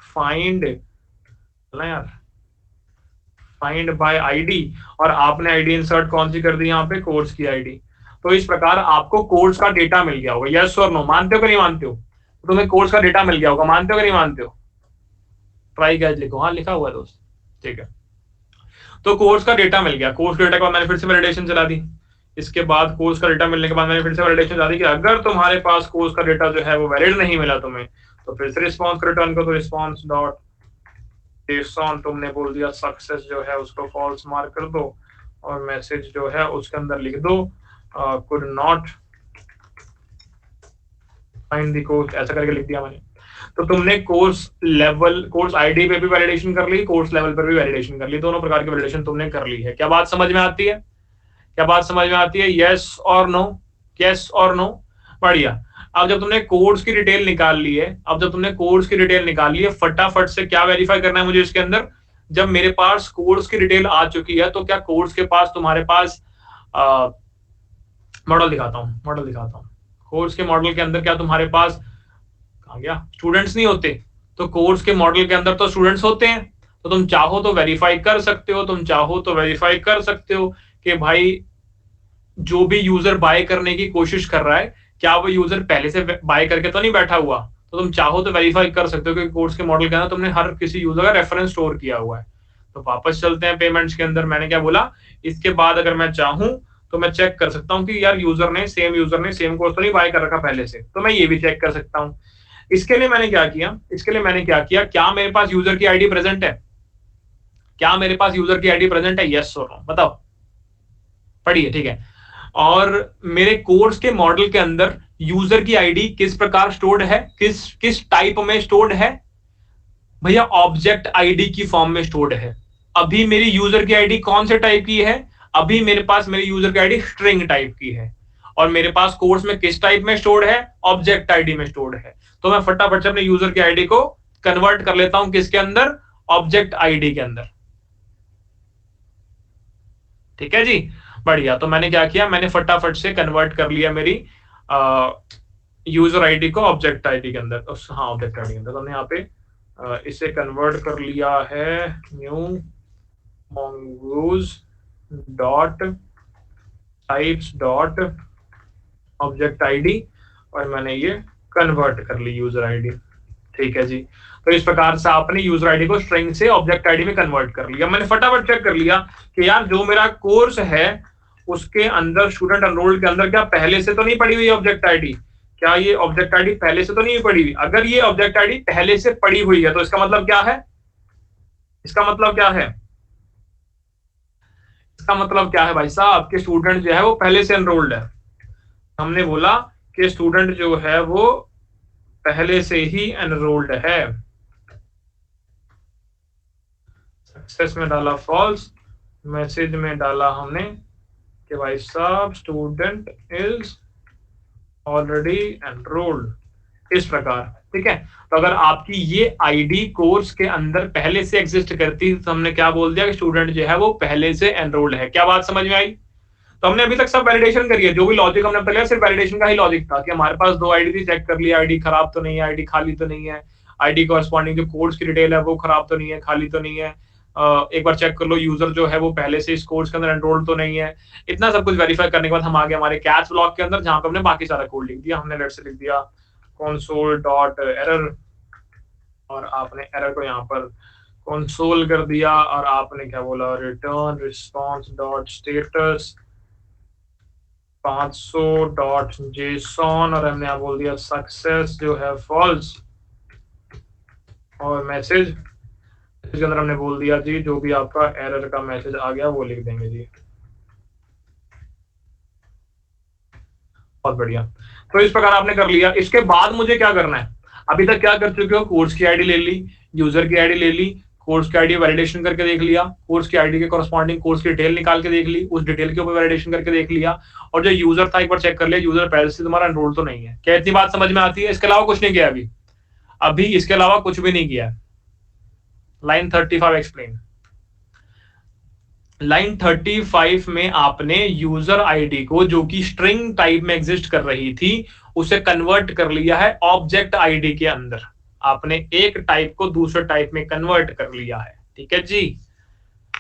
find यार, फाइंड बाय आईडी, और आपने आईडी इंसर्ट कौन सी कर दी यहाँ पे, कोर्स की आईडी। तो इस प्रकार आपको कोर्स का डेटा मिल गया होगा। यस और नो, मानते हो कि नहीं मानते हो, तो तुम्हें कोर्स का डेटा मिल गया होगा, मानते हो कि नहीं मानते हो, ट्राई कैच लिखो, हाँ लिखा हुआ है दोस्त, ठीक है। तो कोर्स का डेटा मिल गया। कोर्स डेटा के बाद मैंने फिर से वैलिडेशन चला दी। इसके बाद कोर्स का डेटा मिलने के बाद मैंने फिर से वैलिडेशन चला दी कि अगर तुम्हारे पास कोर्स का डेटा जो है वो वैलिड नहीं मिला तुम्हें, तो फिर से रिस्पॉन्स रिटर्न करो। तो रिस्पॉन्स डॉट जेसॉन, तुमने बोल दिया सक्सेस जो है उसको फॉल्स मार्क कर दो, और मैसेज जो है उसके अंदर लिख दो could not find the course, ऐसा करके लिख दिया मैंने। तो तुमने कोर्स लेवल, कोर्स आईडी पे भी वैलिडेशन कर ली, कोर्स लेवल पर भी वैलिडेशन कर ली, दोनों प्रकार की वैलिडेशन तुमने कर ली है। क्या बात समझ में आती है, क्या बात समझ में आती है, यस और नो, यस और नो, बढ़िया। अब जब तुमने कोर्स की डिटेल निकाल ली है, फटाफट से क्या वेरीफाई करना है मुझे इसके अंदर, जब मेरे पास कोर्स की डिटेल आ चुकी है तो क्या कोर्स के पास तुम्हारे पास मॉडल दिखाता हूं, कोर्स के मॉडल के अंदर क्या तुम्हारे पास कहां गया, स्टूडेंट्स नहीं होते, तो कोर्स के मॉडल के अंदर तो स्टूडेंट्स होते हैं। तो तुम चाहो तो वेरीफाई कर सकते हो, कि भाई जो भी यूजर बाय करने की कोशिश कर रहा है क्या वो यूजर पहले से बाय करके तो नहीं बैठा हुआ। तो तुम चाहो तो वेरीफाई कर सकते हो कि कोर्स के मॉडल के अंदर तुमने हर किसी यूजर का रेफरेंस स्टोर किया हुआ है। तो वापस चलते हैं पेमेंट्स के अंदर। मैंने क्या बोला, इसके बाद अगर मैं चाहूं तो मैं चेक कर सकता हूं कि यार यूजर ने सेम कोर्स तो नहीं बाय कर रखा पहले से, तो मैं ये भी चेक कर सकता हूं। इसके लिए मैंने क्या किया, क्या मेरे पास यूजर की आईडी प्रेजेंट है, यस और नो बताओ, पढ़िए, ठीक है। और मेरे कोर्स के मॉडल के अंदर यूजर की आईडी किस प्रकार स्टोर्ड है, किस टाइप में स्टोर्ड है भैया, ऑब्जेक्ट आईडी की फॉर्म में स्टोर्ड है। अभी मेरी यूजर की आईडी कौन से टाइप की है, अभी मेरे पास मेरी यूजर की आईडी स्ट्रिंग टाइप की है, और मेरे पास कोर्स में किस टाइप में स्टोर्ड है, ऑब्जेक्ट आईडी में स्टोर्ड है। तो मैं फटाफट से अपने यूजर की आईडी को कन्वर्ट कर लेता हूं किसके अंदर, ऑब्जेक्ट आईडी के अंदर, ठीक है जी, बढ़िया। तो मैंने क्या किया, मैंने फटाफट से कन्वर्ट कर लिया मेरी यूजर आईडी को ऑब्जेक्ट आईडी के अंदर, हाँ ऑब्जेक्ट आईडी के अंदर। तो हमने यहाँ पे इसे कन्वर्ट कर लिया है new mongoose dot types dot object ID, और मैंने ये कन्वर्ट कर ली यूजर आईडी, ठीक है जी। तो इस प्रकार से आपने यूजर आईडी को स्ट्रिंग से ऑब्जेक्ट आईडी में कन्वर्ट कर लिया। मैंने फटाफट चेक कर लिया कि यार जो मेरा कोर्स है उसके अंदर स्टूडेंट एनरोल्ड के अंदर क्या पहले से तो नहीं पड़ी हुई ऑब्जेक्ट आईडी, क्या ये ऑब्जेक्ट आईडी पहले से तो नहीं पड़ी हुई? अगर ये ऑब्जेक्ट आईडी पहले से पड़ी हुई है तो इसका मतलब क्या है? इसका मतलब क्या है? इसका मतलब क्या है भाई साहब कि स्टूडेंट जो है वो पहले से एनरोल्ड है। हमने बोला कि स्टूडेंट जो है वो पहले से ही एनरोल्ड है। सक्सेस में डाला फॉल्स, मैसेज में डाला हमने कि भाई साहब स्टूडेंट इज ऑलरेडी एनरोल्ड, इस प्रकार। ठीक है, तो अगर आपकी ये आईडी कोर्स के अंदर पहले से एग्जिस्ट करती तो हमने क्या बोल दिया कि स्टूडेंट जो है वो पहले से एनरोल्ड है। क्या बात समझ में आई? तो हमने अभी तक सब वैलिडेशन करी है, जो भी लॉजिक हमने पहले सिर्फ वैलिडेशन का ही लॉजिक था कि हमारे पास दो आईडी थी, चेक कर लिया आईडी खराब तो नहीं है, आईडी खाली तो नहीं है, आईडी कॉरस्पॉन्डिंग जो कोर्स की डिटेल है वो खराब तो नहीं है, खाली तो नहीं है, एक बार चेक कर लो यूजर जो है वो पहले से इस कोर्स के अंदर एनरोल्ड तो नहीं है। इतना सब कुछ वेरीफाई करने के बाद हम आगे हमारे कैच ब्लॉक के अंदर जहां पे हमने बाकी सारा कोड लिख दिया। हमने लेट से लिख दिया console.error और आपने एरर को यहाँ पर कंसोल कर दिया और आपने क्या बोला return response dot status 500.json और हमने यहाँ बोल दिया सक्सेस जो है फॉल्स और मैसेज के अंदर हमने बोल दिया जी जो भी आपका एरर का मैसेज आ गया वो लिख देंगे जी। बहुत बढ़िया, तो इस प्रकार आपने कर लिया। इसके बाद मुझे क्या करना है? अभी तक क्या कर चुके हो? कोर्स की आईडी ले ली, यूजर की आईडी ले ली, कोर्स की आईडी वैलिडेशन करके देख लिया, कोर्स की आईडी के कॉरस्पॉन्डिंग कोर्स की डिटेल निकाल के देख ली, उस डिटेल के ऊपर वैलिडेशन करके देख लिया, और जो यूजर था एक बार चेक कर लिया यूजर पहले से तुम्हारा एनरोल तो नहीं है। क्या इतनी बात समझ में आती है? इसके अलावा कुछ नहीं किया अभी, अभी इसके अलावा कुछ भी नहीं किया। Line 35 explain. लाइन 35 में आपने यूजर आईडी को जो कि स्ट्रिंग टाइप में एग्जिस्ट कर रही थी उसे कन्वर्ट कर लिया है ऑब्जेक्ट आईडी के अंदर। आपने एक टाइप को दूसरे टाइप में कन्वर्ट कर लिया है। ठीक है जी,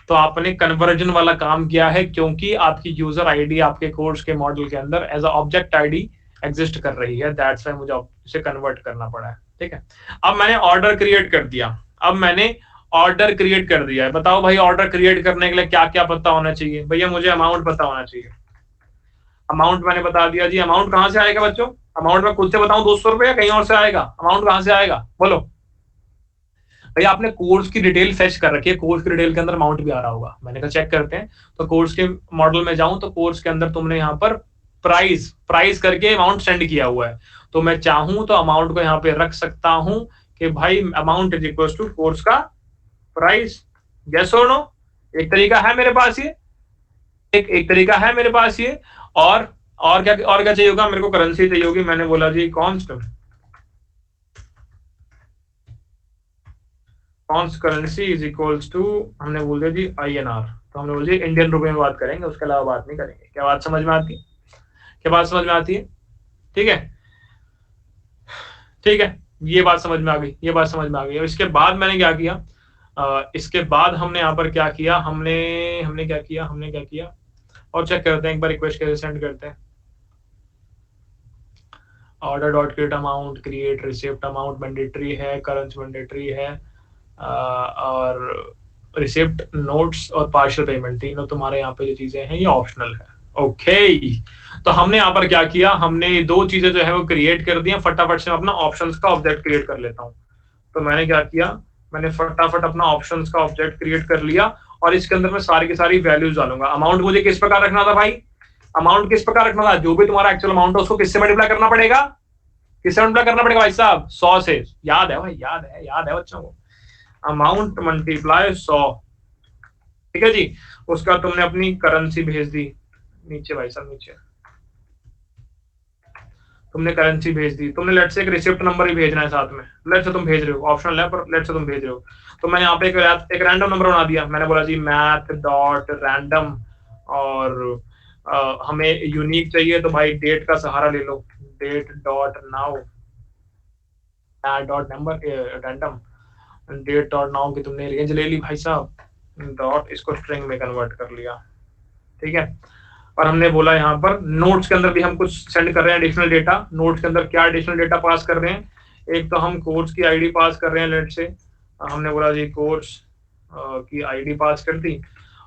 तो आपने कन्वर्जन वाला काम किया है क्योंकि आपकी यूजर आईडी आपके कोर्स के मॉडल के अंदर as a object ID exist कर रही है, दैट्स व्हाई मुझे इसे कन्वर्ट करना पड़ा है। ठीक है, अब मैंने ऑर्डर क्रिएट कर दिया, अब मैंने ऑर्डर क्रिएट कर दिया है। बताओ भाई ऑर्डर क्रिएट करने के लिए क्या क्या पता होना चाहिए? भैया मुझे अमाउंट पता होना चाहिए। अमाउंट मैंने बता दिया जी। अमाउंट कहां से आएगा बच्चों? अमाउंट मैं खुद से बताऊं 200 रुपए या कहीं और से आएगा? अमाउंट कहां से आएगा बोलो? भैया आपने कोर्स की डिटेल फेच कर रखी है, कोर्स की डिटेल के अंदर अमाउंट भी आ रहा होगा। मैंने कहा चेक करते हैं, तो कोर्स के मॉडल में जाऊं तो कोर्स के अंदर तुमने यहाँ पर प्राइस करके अमाउंट सेंड किया हुआ है, तो मैं चाहूं तो अमाउंट को यहाँ पे रख सकता हूं कि भाई amount is equal to course का प्राइस। यस और नो? एक तरीका है मेरे पास ये, एक तरीका है मेरे पास ये। और क्या चाहिए होगा? मेरे को करेंसी चाहिए होगी। मैंने बोला जी const currency is equals to, हमने बोल दिया जी INR, तो हमने बोल दिया इंडियन रुपए में बात करेंगे, उसके अलावा बात नहीं करेंगे। क्या बात समझ में आती है? क्या बात समझ में आती है? ठीक है, ठीक है, ये बात समझ में आ गई, ये बात समझ में आ गई। और इसके बाद मैंने क्या किया? इसके बाद हमने यहाँ पर क्या किया? हमने क्या किया और चेक करते हैं एक बार, रिक्वेस्ट कैसे सेंड करते हैं। Order dot create amount, create receipt amount mandatory है, करेंसी मैंडेटरी है, और रिसिप्ट नोट्स और पार्शियल पेमेंट तीनों तुम्हारे यहाँ पे जो चीजें हैं ये ऑप्शनल है। ओके, तो हमने यहाँ पर क्या किया? हमने दो चीजें जो है वो क्रिएट कर दी। फटाफट से अपना ऑप्शंस का ऑब्जेक्ट क्रिएट कर लेता हूँ। तो मैंने क्या किया? मैंने फटाफट अपना ऑप्शंस का ऑब्जेक्ट क्रिएट कर लिया और इसके अंदर मैं सारी की सारी वैल्यूज डालूंगा। अमाउंट मुझे किस प्रकार रखना था भाई? अमाउंट किस प्रकार रखना था? जो भी तुम्हारा एक्चुअल अमाउंट है उसको किससे मल्टीप्लाई करना पड़ेगा? किससे मल्टीप्लाई करना पड़ेगा भाई साहब? 100 से। याद है भाई, याद है बच्चों को। Amount multiply 100। ठीक है जी, उसका तुमने अपनी करेंसी भेज दी नीचे भाई साहब, नीचे तुमने करेंसी भेज दी। तुमने लेट से एक रिसिप्ट नंबर ही भेजना है साथ में। लेट से तुम भेज रहे हो, ऑप्शनल है पर लेट से तुम भेज रहे हो। तो मैंने यहाँ पे एक रैंडम नंबर बना दिया। मैंने बोला जी मैथ डॉट रैंडम, और हमें यूनिक चाहिए तो भाई डेट का सहारा ले लो, date dot now dot number random, date dot now की तुमने रेंज ले ली भाई साहब, डॉट इसको स्ट्रिंग में कन्वर्ट कर लिया। ठीक है, और हमने बोला यहाँ पर नोट्स के अंदर भी हम कुछ सेंड कर रहे हैं एडिशनल डेटा। नोट्स के अंदर क्या एडिशनल डेटा पास कर रहे हैं? एक तो हम कोर्स की आईडी पास कर रहे हैं। लेट से हमने बोला जी कोर्स की आईडी पास कर दी,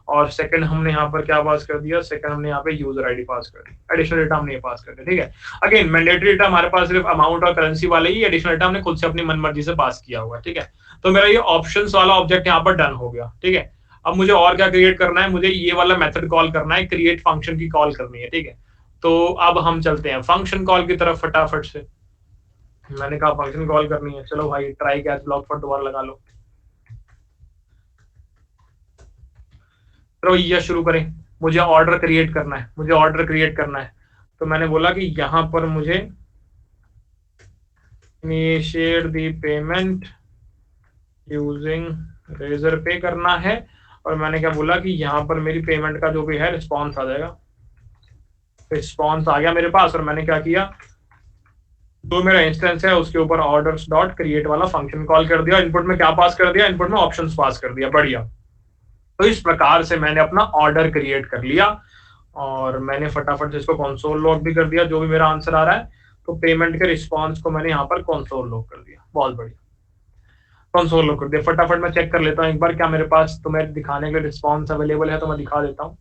और सेकंड हमने यहाँ पर क्या पास कर दिया, सेकंड हमने यहाँ पे यूजर आईडी पास कर दी, एडिशनल डेटा हमने पास कर दिया, ठीक है। अगेन मैंडेटरी डेटा हमारे पास सिर्फ अमाउंट और करेंसी वाले ही, एडिशनल डेटा हमने खुद से अपनी मनमर्जी से पास किया हुआ है, ठीक है। तो मेरा ये ऑप्शंस वाला ऑब्जेक्ट यहाँ पर डन हो गया, ठीक है। अब मुझे और क्या क्रिएट करना है, मुझे ये वाला मेथड कॉल करना है, क्रिएट फंक्शन की कॉल करनी है, ठीक है। तो अब हम चलते हैं फंक्शन कॉल की तरफ फटाफट से। मैंने कहा फंक्शन कॉल करनी है, चलो भाई ट्राई कैच ब्लॉक पर दोबारा लगा लो, चलो ये शुरू करें। मुझे ऑर्डर क्रिएट करना है, मुझे ऑर्डर क्रिएट करना है। तो मैंने बोला कि यहां पर मुझे initiate the payment using Razorpay करना है, और मैंने क्या बोला कि यहाँ पर मेरी पेमेंट का जो भी है रिस्पॉन्स आ जाएगा। रिस्पॉन्स आ गया मेरे पास, और मैंने क्या किया, जो मेरा इंस्टेंस है उसके ऊपर ऑर्डर्स डॉट क्रिएट वाला फंक्शन कॉल कर दिया। इनपुट में क्या पास कर दिया, इनपुट में ऑप्शंस पास कर दिया, बढ़िया। तो इस प्रकार से मैंने अपना ऑर्डर क्रिएट कर लिया, और मैंने फटाफट से इसको कंसोल लॉग भी कर दिया, जो भी मेरा आंसर आ रहा है। तो पेमेंट के रिस्पॉन्स को मैंने यहाँ पर कंसोल लॉग कर दिया, बहुत बढ़िया, कंसोल लॉग कर दिया। फटाफट मैं चेक कर लेता हूँ एक बार क्या मेरे पास तुम्हें दिखाने के लिए रिस्पॉन्स अवेलेबल है, तो मैं दिखा देता हूँ।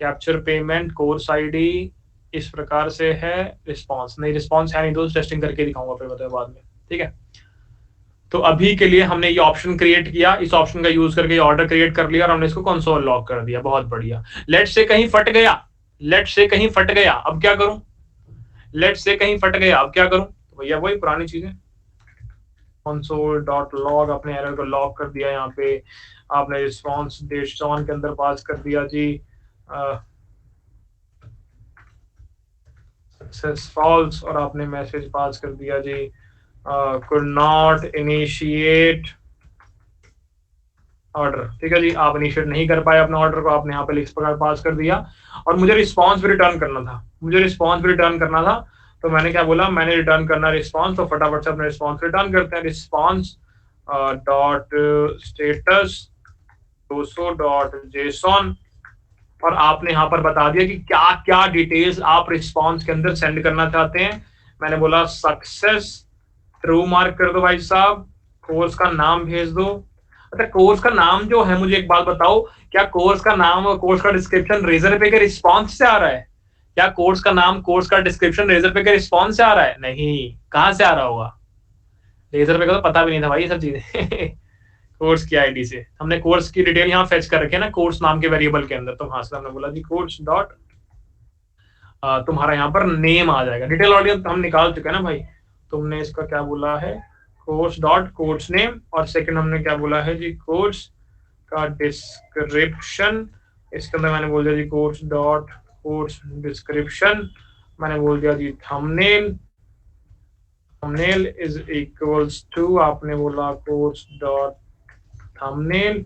कैप्चर पेमेंट कोर्स आईडी इस प्रकार से है, रिस्पॉन्स नहीं, रिस्पॉन्स है नहीं, तो टेस्टिंग करके दिखाऊंगा फिर बताओ बाद में, ठीक है। तो अभी के लिए हमने ये ऑप्शन क्रिएट किया, इस ऑप्शन का यूज करके ऑर्डर क्रिएट कर लिया, और हमने इसको कंसोल लॉग कर दिया, बहुत बढ़िया। लेट से कहीं फट गया, लेट से कहीं फट गया, अब क्या करूं, लेट से कहीं फट गया, अब क्या करूं, तो भैया वही पुरानी चीजें, कंसोल डॉट लॉग, अपने एरर को लॉग कर दिया, यहाँ पे आपने रिस्पॉन्स JSON के अंदर पास कर दिया जी, सक्सेस फॉल्स, और आपने मैसेज पास कर दिया जी could not initiate ऑर्डर, ठीक है जी, आप इनिशिएट नहीं कर पाए अपने ऑर्डर को, आपने यहाँ पे इस प्रकार पास कर दिया। और मुझे रिस्पॉन्स भी रिटर्न करना था, मुझे रिस्पॉन्स भी रिटर्न करना था। तो मैंने क्या बोला, मैंने रिटर्न करना रिस्पॉन्स, तो फटाफट से अपने रिस्पॉन्स रिटर्न करते हैं। रिस्पॉन्स डॉट स्टेटस 200.json, और आपने यहाँ पर बता दिया कि क्या क्या डिटेल्स आप रिस्पॉन्स के अंदर सेंड करना चाहते हैं। मैंने बोला सक्सेस, ट्रू मार्क कर दो भाई साहब, कोर्स का नाम भेज दो। अच्छा, कोर्स का नाम जो है, मुझे एक बात बताओ, क्या कोर्स का नाम और कोर्स का डिस्क्रिप्शन रेजर पे के रिस्पॉन्स से आ रहा है? क्या कोर्स का नाम, कोर्स का डिस्क्रिप्शन रेजर पे के रिस्पॉन्स से आ रहा है? नहीं, कहां से आ रहा होगा? रेजर पे का तो पता भी नहीं था भाई ये सब चीजें कोर्स की आईडी से हमने कोर्स की डिटेल यहाँ फेच कर रखी है ना, कोर्स नाम के वेरिएबल के अंदर। तो वहां से हमने बोला जी कोर्स डॉट तुम्हारा यहाँ पर नेम आ जाएगा। डिटेल ऑडियंस हम निकाल चुके हैं ना भाई। तुमने इसका क्या बोला है, कोर्स डॉट कोर्स नेम, और सेकंड हमने क्या बोला है जी, कोर्स का डिस्क्रिप्शन। इसके अंदर मैंने बोल दिया जी कोर्स डॉट कोर्स डिस्क्रिप्शन, मैंने बोल दिया जी thumbnail, thumbnail is equals to, आपने बोला कोर्स डॉट थंबनेल,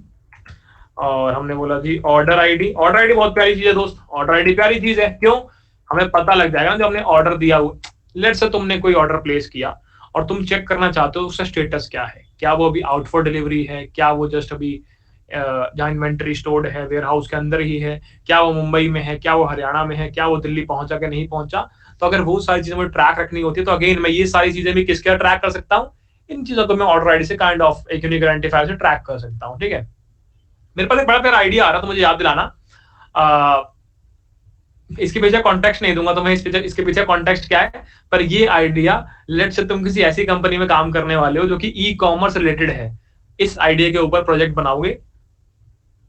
और हमने बोला जी ऑर्डर आईडी। ऑर्डर आईडी बहुत प्यारी चीज है दोस्त, ऑर्डर आईडी प्यारी चीज है, क्यों? हमें पता लग जाएगा ना जो हमने ऑर्डर दिया हुआ। लेट्स से तुमने कोई ऑर्डर प्लेस किया और तुम चेक करना चाहते हो उसका स्टेटस क्या है, क्या वो अभी आउट फॉर डिलीवरी है, क्या वो जस्ट अभी जहां इन्वेंट्री स्टोर्ड है वेयर हाउस के अंदर ही है, क्या वो मुंबई में है, क्या वो हरियाणा में है, क्या वो दिल्ली पहुंचा कि नहीं पहुंचा। तो अगर वो सारी चीजें मुझे ट्रैक रखनी होती है, तो अगेन मैं ये सारी चीजें भी किसके ट्रैक कर सकता हूँ, इन चीजों को मैं ऑर्डर आईडी से काइंड ऑफ एक यूनिक आइडेंटिफायर से ट्रैक कर सकता हूँ, ठीक है। मेरे पास एक बड़ा प्यारा आइडिया आ रहा, तो मुझे याद दिलाना। इसके पीछे कॉन्टेक्स्ट नहीं दूंगा तो मैं इसके पीछे कॉन्टेक्स्ट क्या है, पर ये आइडिया, लेट से तुम किसी ऐसी कंपनी में काम करने वाले हो जो कि ई कॉमर्स रिलेटेड है, इस आइडिया के ऊपर प्रोजेक्ट बनाओगे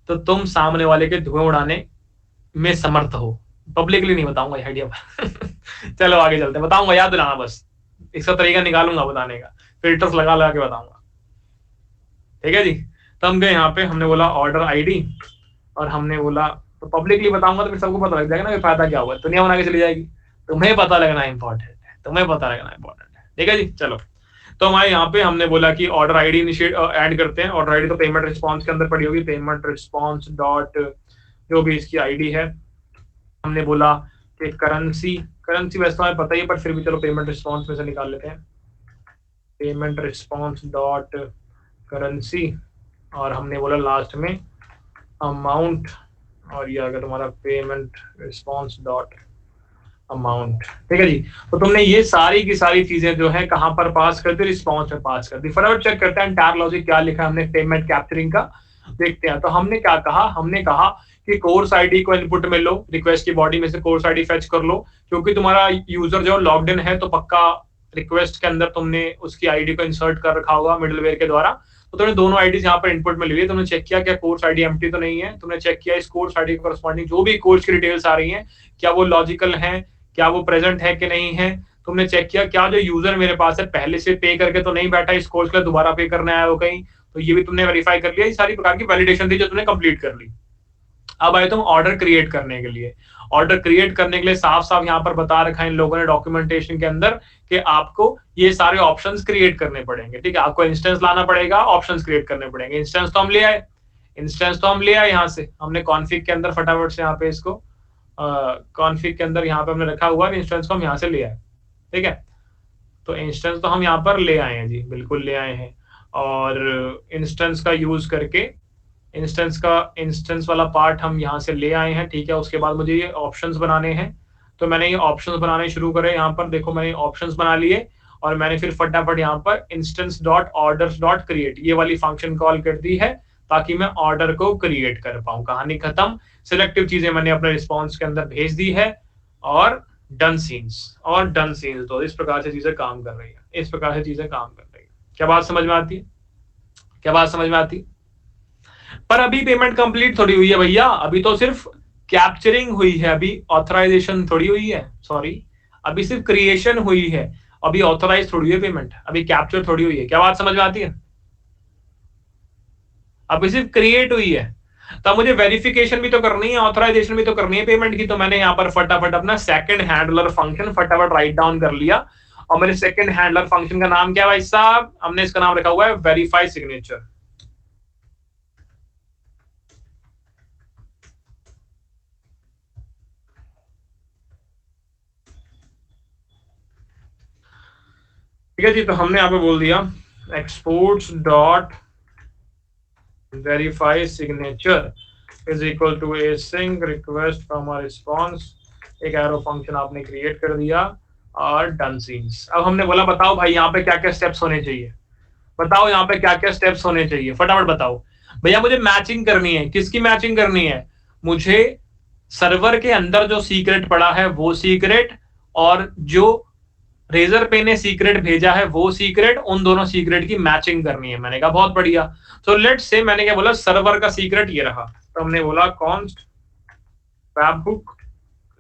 तो तुम सामने वाले के धुएं उड़ाने में समर्थ हो। पब्लिकली नहीं बताऊंगा ये आइडिया चलो आगे चलते हैं, बताऊंगा, याद दिलाना बस, इसका तरीका निकालूंगा बताने का, फिल्टर्स लगा लगा के बताऊंगा, ठीक है जी। तो हम गए यहाँ पे, हमने बोला ऑर्डर आईडी, और हमने बोला, तो पब्लिकली बताऊंगा तो फिर सबको पता लग जाएगा ना फायदा क्या हुआ, दुनिया बना के चली जाएगी। तुम्हें पता लगना इंपॉर्टेंट है, तुम्हें पता लगना इंपॉर्टेंट है, ठीक है जी। चलो, तो हमारे यहाँ पे हमने बोला कि ऑर्डर आईडी इनिशिएट ऐड करते हैं। ऑर्डर आईडी तो पेमेंट रिस्पॉन्स के अंदर पड़ी होगी, पेमेंट रिस्पॉन्स डॉट जो भी इसकी आईडी है। हमने बोला कि करेंसी, करेंसी वैसे तो हमें पता ही है, पर फिर भी चलो पेमेंट रिस्पॉन्स में से निकाल लेते हैं, पेमेंट रिस्पॉन्स डॉट करेंसी, और हमने बोला लास्ट में अमाउंट, और ये अगर तुम्हारा पेमेंट रिस्पॉन्स डॉट अमाउंट, ठीक है जी। तो तुमने ये सारी की सारी चीजें जो है कहां पर पास कर दी, रिस्पॉन्स में पास कर दी। फटाफट चेक करते हैं एंटायर लॉजिक क्या लिखा है हमने पेमेंट कैप्चरिंग का। देखते हैं। तो हमने क्या कहा, हमने कहा कि कोर्स आईडी को इनपुट में लो, रिक्वेस्ट की बॉडी में से कोर्स आईडी फेच कर लो, क्योंकि तुम्हारा यूजर जो लॉग्ड इन है तो पक्का रिक्वेस्ट के अंदर तुमने उसकी आईडी को इंसर्ट कर रखा होगा मिडलवेयर के द्वारा। तो तुमने दोनों आईडीज यहाँ पर इनपुट में ली है, तुमने चेक किया क्या कोर्स आईडी एम्प्टी तो नहीं है, तुमने चेक किया इस कोर्स आईडी के करस्पॉन्डिंग जो भी कोर्स की डिटेल्स आ रही हैं क्या वो लॉजिकल है, क्या वो प्रेजेंट है कि नहीं है। तुमने चेक किया क्या जो यूजर मेरे पास है पहले से पे करके तो नहीं बैठा इस कोर्स के लिए दोबारा पे करने आया हो कहीं, तो ये भी तुमने वेरीफाई कर लिया। ये सारी प्रकार की वैलिडेशन थी जो तुमने कंप्लीट कर ली। अब आए तुम ऑर्डर क्रिएट करने के लिए। ऑर्डर क्रिएट करने के लिए साफ साफ यहाँ पर बता रखा है इन लोगों ने डॉक्यूमेंटेशन के अंदर कि आपको ये सारे ऑप्शंस क्रिएट करने पड़ेंगे। ठीक है, आपको इंस्टेंस लाना पड़ेगा, ऑप्शंस क्रिएट करने पड़ेंगे। इंस्टेंस तो हम ले आए, यहाँ से हमने कॉन्फिग के अंदर फटाफट से यहाँ पे इसको कॉन्फिग के अंदर यहाँ पे हमने रखा हुआ है, इंस्टेंस को हम यहाँ से ले आए। ठीक है, तो इंस्टेंस तो हम यहाँ पर ले आए हैं जी, बिल्कुल ले आए हैं। और इंस्टेंस का यूज करके इंस्टेंस वाला पार्ट हम यहाँ से ले आए हैं। ठीक है, उसके बाद मुझे ये ऑप्शंस बनाने हैं, तो मैंने ये ऑप्शंस बनाने शुरू करे। यहाँ पर देखो मैंने ऑप्शंस बना लिए और मैंने फिर फटाफट यहाँ पर instance dot orders dot create ये वाली फंक्शन कॉल कर दी है ताकि मैं ऑर्डर को क्रिएट कर पाऊं। कहानी खत्म। सिलेक्टिव चीजें मैंने अपने रिस्पॉन्स के अंदर भेज दी है और डन सीन्स तो इस प्रकार से चीजें काम कर रही है, इस प्रकार से चीजें काम कर रही है। क्या बात समझ में आती है? क्या बात समझ में आती है? पर अभी पेमेंट कंप्लीट थोड़ी हुई है भैया, अभी तो सिर्फ कैप्चरिंग हुई है, अभी ऑथराइजेशन थोड़ी हुई है। सॉरी, अभी सिर्फ क्रिएशन हुई है, अभी ऑथराइज थोड़ी है पेमेंट, अभी कैप्चर थोड़ी हुई है। क्या बात समझ में आती है? अभी सिर्फ क्रिएट हुई है, तो मुझे वेरिफिकेशन भी तो करनी है, ऑथराइजेशन भी तो करनी है पेमेंट की। तो मैंने यहाँ पर फटाफट अपना सेकंड हैंडलर फंक्शन फटाफट राइट डाउन कर लिया। और मेरे सेकंड हैंडलर फंक्शन का नाम क्या है भाई साहब? हमने इसका नाम रखा हुआ है वेरीफाई सिग्नेचर। ठीक है जी, तो हमने यहाँ पे बोल दिया exports dot verify signature is equal to async request from a response. एक एरो फंक्शन आपने क्रिएट कर दिया और डन सीन्स। अब हमने बोला बताओ भाई यहाँ पे क्या क्या स्टेप्स होने चाहिए, बताओ यहाँ पे क्या क्या स्टेप्स होने चाहिए, फटाफट बताओ भैया। मुझे मैचिंग करनी है, किसकी मैचिंग करनी है? मुझे सर्वर के अंदर जो सीक्रेट पड़ा है वो सीक्रेट और जो रेजर पे ने सीक्रेट भेजा है वो सीक्रेट, उन दोनों सीक्रेट की मैचिंग करनी है। मैंने कहा बहुत बढ़िया। तो लेट्स से मैंने क्या बोला, सर्वर का सीक्रेट ये रहा, तो हमने बोला const webhook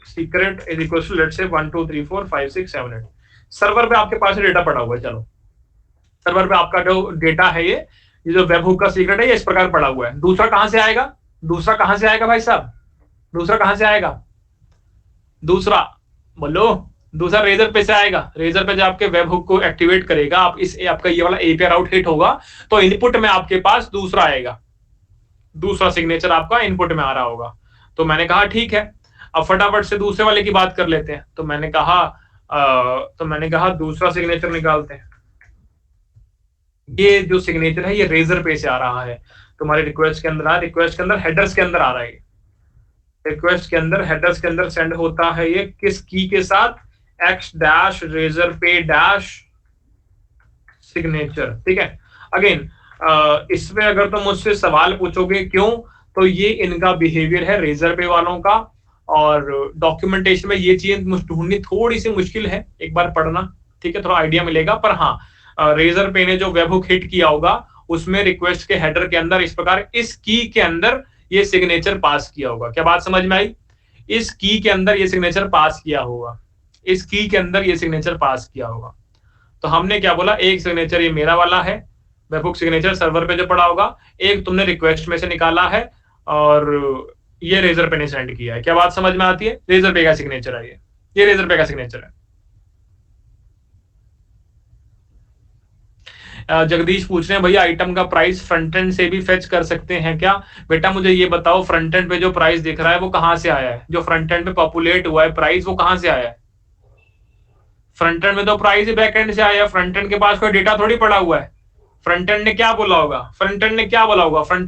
secret is equal to let's say 1 2 3 4 5 6 7 8। Server पे आपके पास डेटा पड़ा हुआ है, चलो सर्वर पे आपका जो डेटा है ये जो वेबहुक का सीक्रेट है ये इस प्रकार पड़ा हुआ है। दूसरा कहां से आएगा? दूसरा कहां से आएगा भाई साहब? दूसरा कहां से आएगा? दूसरा बोलो, दूसरा रेजर पे से आएगा। रेजर पे जब आपके वेब हुक को एक्टिवेट करेगा, आप इस आपका ये वाला एपीआई राउट हिट होगा तो इनपुट में आपके पास दूसरा आएगा, दूसरा सिग्नेचर आपका इनपुट में आ रहा होगा। तो मैंने कहा ठीक है, अब फटाफट से दूसरे वाले की बात कर लेते हैं। तो मैंने कहा दूसरा सिग्नेचर निकालते हैं। ये जो सिग्नेचर है ये रेजर पे से आ रहा है, तुम्हारे रिक्वेस्ट के अंदर रिक्वेस्ट के अंदर हेडर्स के अंदर आ रहा है। रिक्वेस्ट के अंदर हेडर्स के अंदर सेंड होता है ये किस की के साथ? x डैश रेजर पे डैश सिग्नेचर। ठीक है, अगेन इसमें अगर तुम मुझसे सवाल पूछोगे क्यों, तो ये इनका बिहेवियर है रेजर पे वालों का। और डॉक्यूमेंटेशन में ये चीज ढूंढनी थोड़ी सी मुश्किल है, एक बार पढ़ना, ठीक है, थोड़ा आइडिया मिलेगा। पर हाँ, रेजर पे ने जो वेबहुक हिट किया होगा उसमें रिक्वेस्ट के हेडर के अंदर इस प्रकार इस की के अंदर ये सिग्नेचर पास किया होगा। क्या बात समझ में आई? इस की के अंदर ये सिग्नेचर पास किया होगा, इस की के अंदर ये सिग्नेचर पास किया होगा। तो हमने क्या बोला, एक सिग्नेचर ये मेरा वाला है वेबहुक सिग्नेचर सर्वर पे जो पड़ा होगा, एक तुमने रिक्वेस्ट में से निकाला है और ये रेजर पे ने सेंड किया है। क्या बात समझ में आती है? रेजर पे का सिग्नेचर है ये रेजर पे का सिग्नेचर है। जगदीश पूछ रहे हैं भैया आइटम का प्राइस फ्रंट एंड से भी फेच कर सकते हैं क्या? बेटा मुझे ये बताओ, फ्रंट एंड पे जो प्राइस दिख रहा है वो कहां से आया है? जो फ्रंट एंड पे पॉपुलेट हुआ है प्राइस वो कहां से आया है? फ्रंट एंड में तो प्राइस ही बैक एंड से आया है। फ्रंट एंड के पास कोई डेटा थोड़ी पड़ा हुआ है। फ्रंट एंड ने क्या बोला होगा? फ्रंट एंड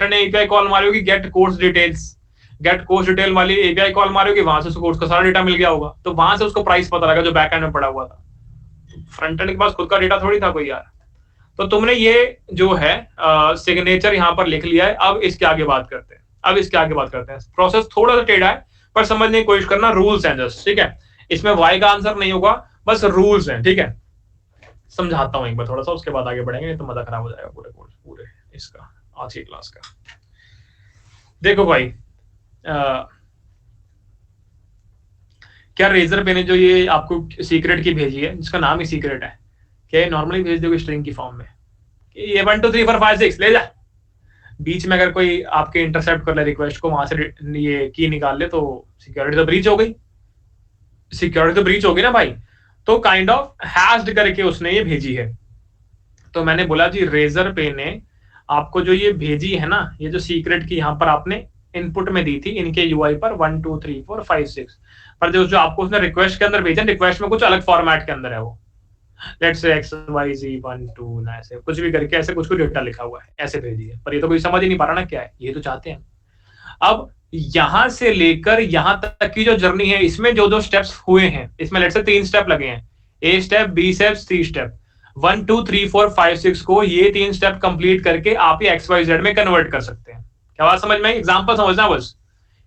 ने एपीआई कॉल मारी होगी गेट कोर्स डिटेल वाली एपीआई कॉल मारी होगी, वहां से उसको कोर्स का सारा डेटा मिल गया होगा, तो वहां से उसको प्राइस पता लगा जो बैक एंड में पड़ा हुआ था। फ्रंट एंड के पास खुद का डेटा थोड़ी था कोई यार। तो तुमने ये जो है सिग्नेचर यहाँ पर लिख लिया है। अब इसके आगे बात करते हैं। प्रोसेस थोड़ा सा टेढ़ा है पर समझने की कोशिश करना, रूल्स हैं जस्ट, ठीक है। इसमें वाई का आंसर नहीं होगा, बस रूल्स हैं, ठीक है। समझाता हूं एक बार थोड़ा सा, उसके बाद आगे बढ़ेंगे, नहीं तो मजा खराब हो जाएगा पूरे इसका, आज की क्लास का। देखो भाई, क्या रेजर पे ने जो ये आपको सीक्रेट की भेजी है, जिसका नाम ही सीक्रेट है, क्या नॉर्मली भेज दोगे स्ट्रिंग की फॉर्म में, ये 1 2 3 4 5 6 ले जा, बीच में अगर कोई आपके इंटरसेप्ट कर ले रिक्वेस्ट को, वहां से ये की निकाल ले, तो सिक्योरिटी तो ब्रीच हो गई ना भाई। तो काइंड ऑफ हैश्ड करके उसने ये भेजी है। तो मैंने बोला जी रेजर पे ने आपको जो ये भेजी है ना, ये जो सीक्रेट की यहाँ पर आपने इनपुट में दी थी इनके यूआई पर 1 2 3 4 5 6, पर जो आपको उसने रिक्वेस्ट के अंदर भेजा, रिक्वेस्ट में कुछ अलग फॉर्मेट के अंदर है, वो लेट्स से XYZ 1 2 ना, ऐसे कुछ भी करके ऐसे कुछ डेटा लिखा हुआ है, ऐसे भेजी है, पर ये तो कोई समझ ही नहीं पा रहा ना क्या है, ये तो चाहते हैं। अब यहां से लेकर यहां तक की जो जर्नी है, इसमें जो स्टेप्स हुए हैं, इसमें लेट्स से 3 स्टेप लगे हैं, A step, B step, C step, 1 2 3 4 5 6 को ये 3 स्टेप कंप्लीट करके आप ये XYZ में कन्वर्ट कर सकते हैं। क्या बात समझ में आई? एग्जांपल समझना बस,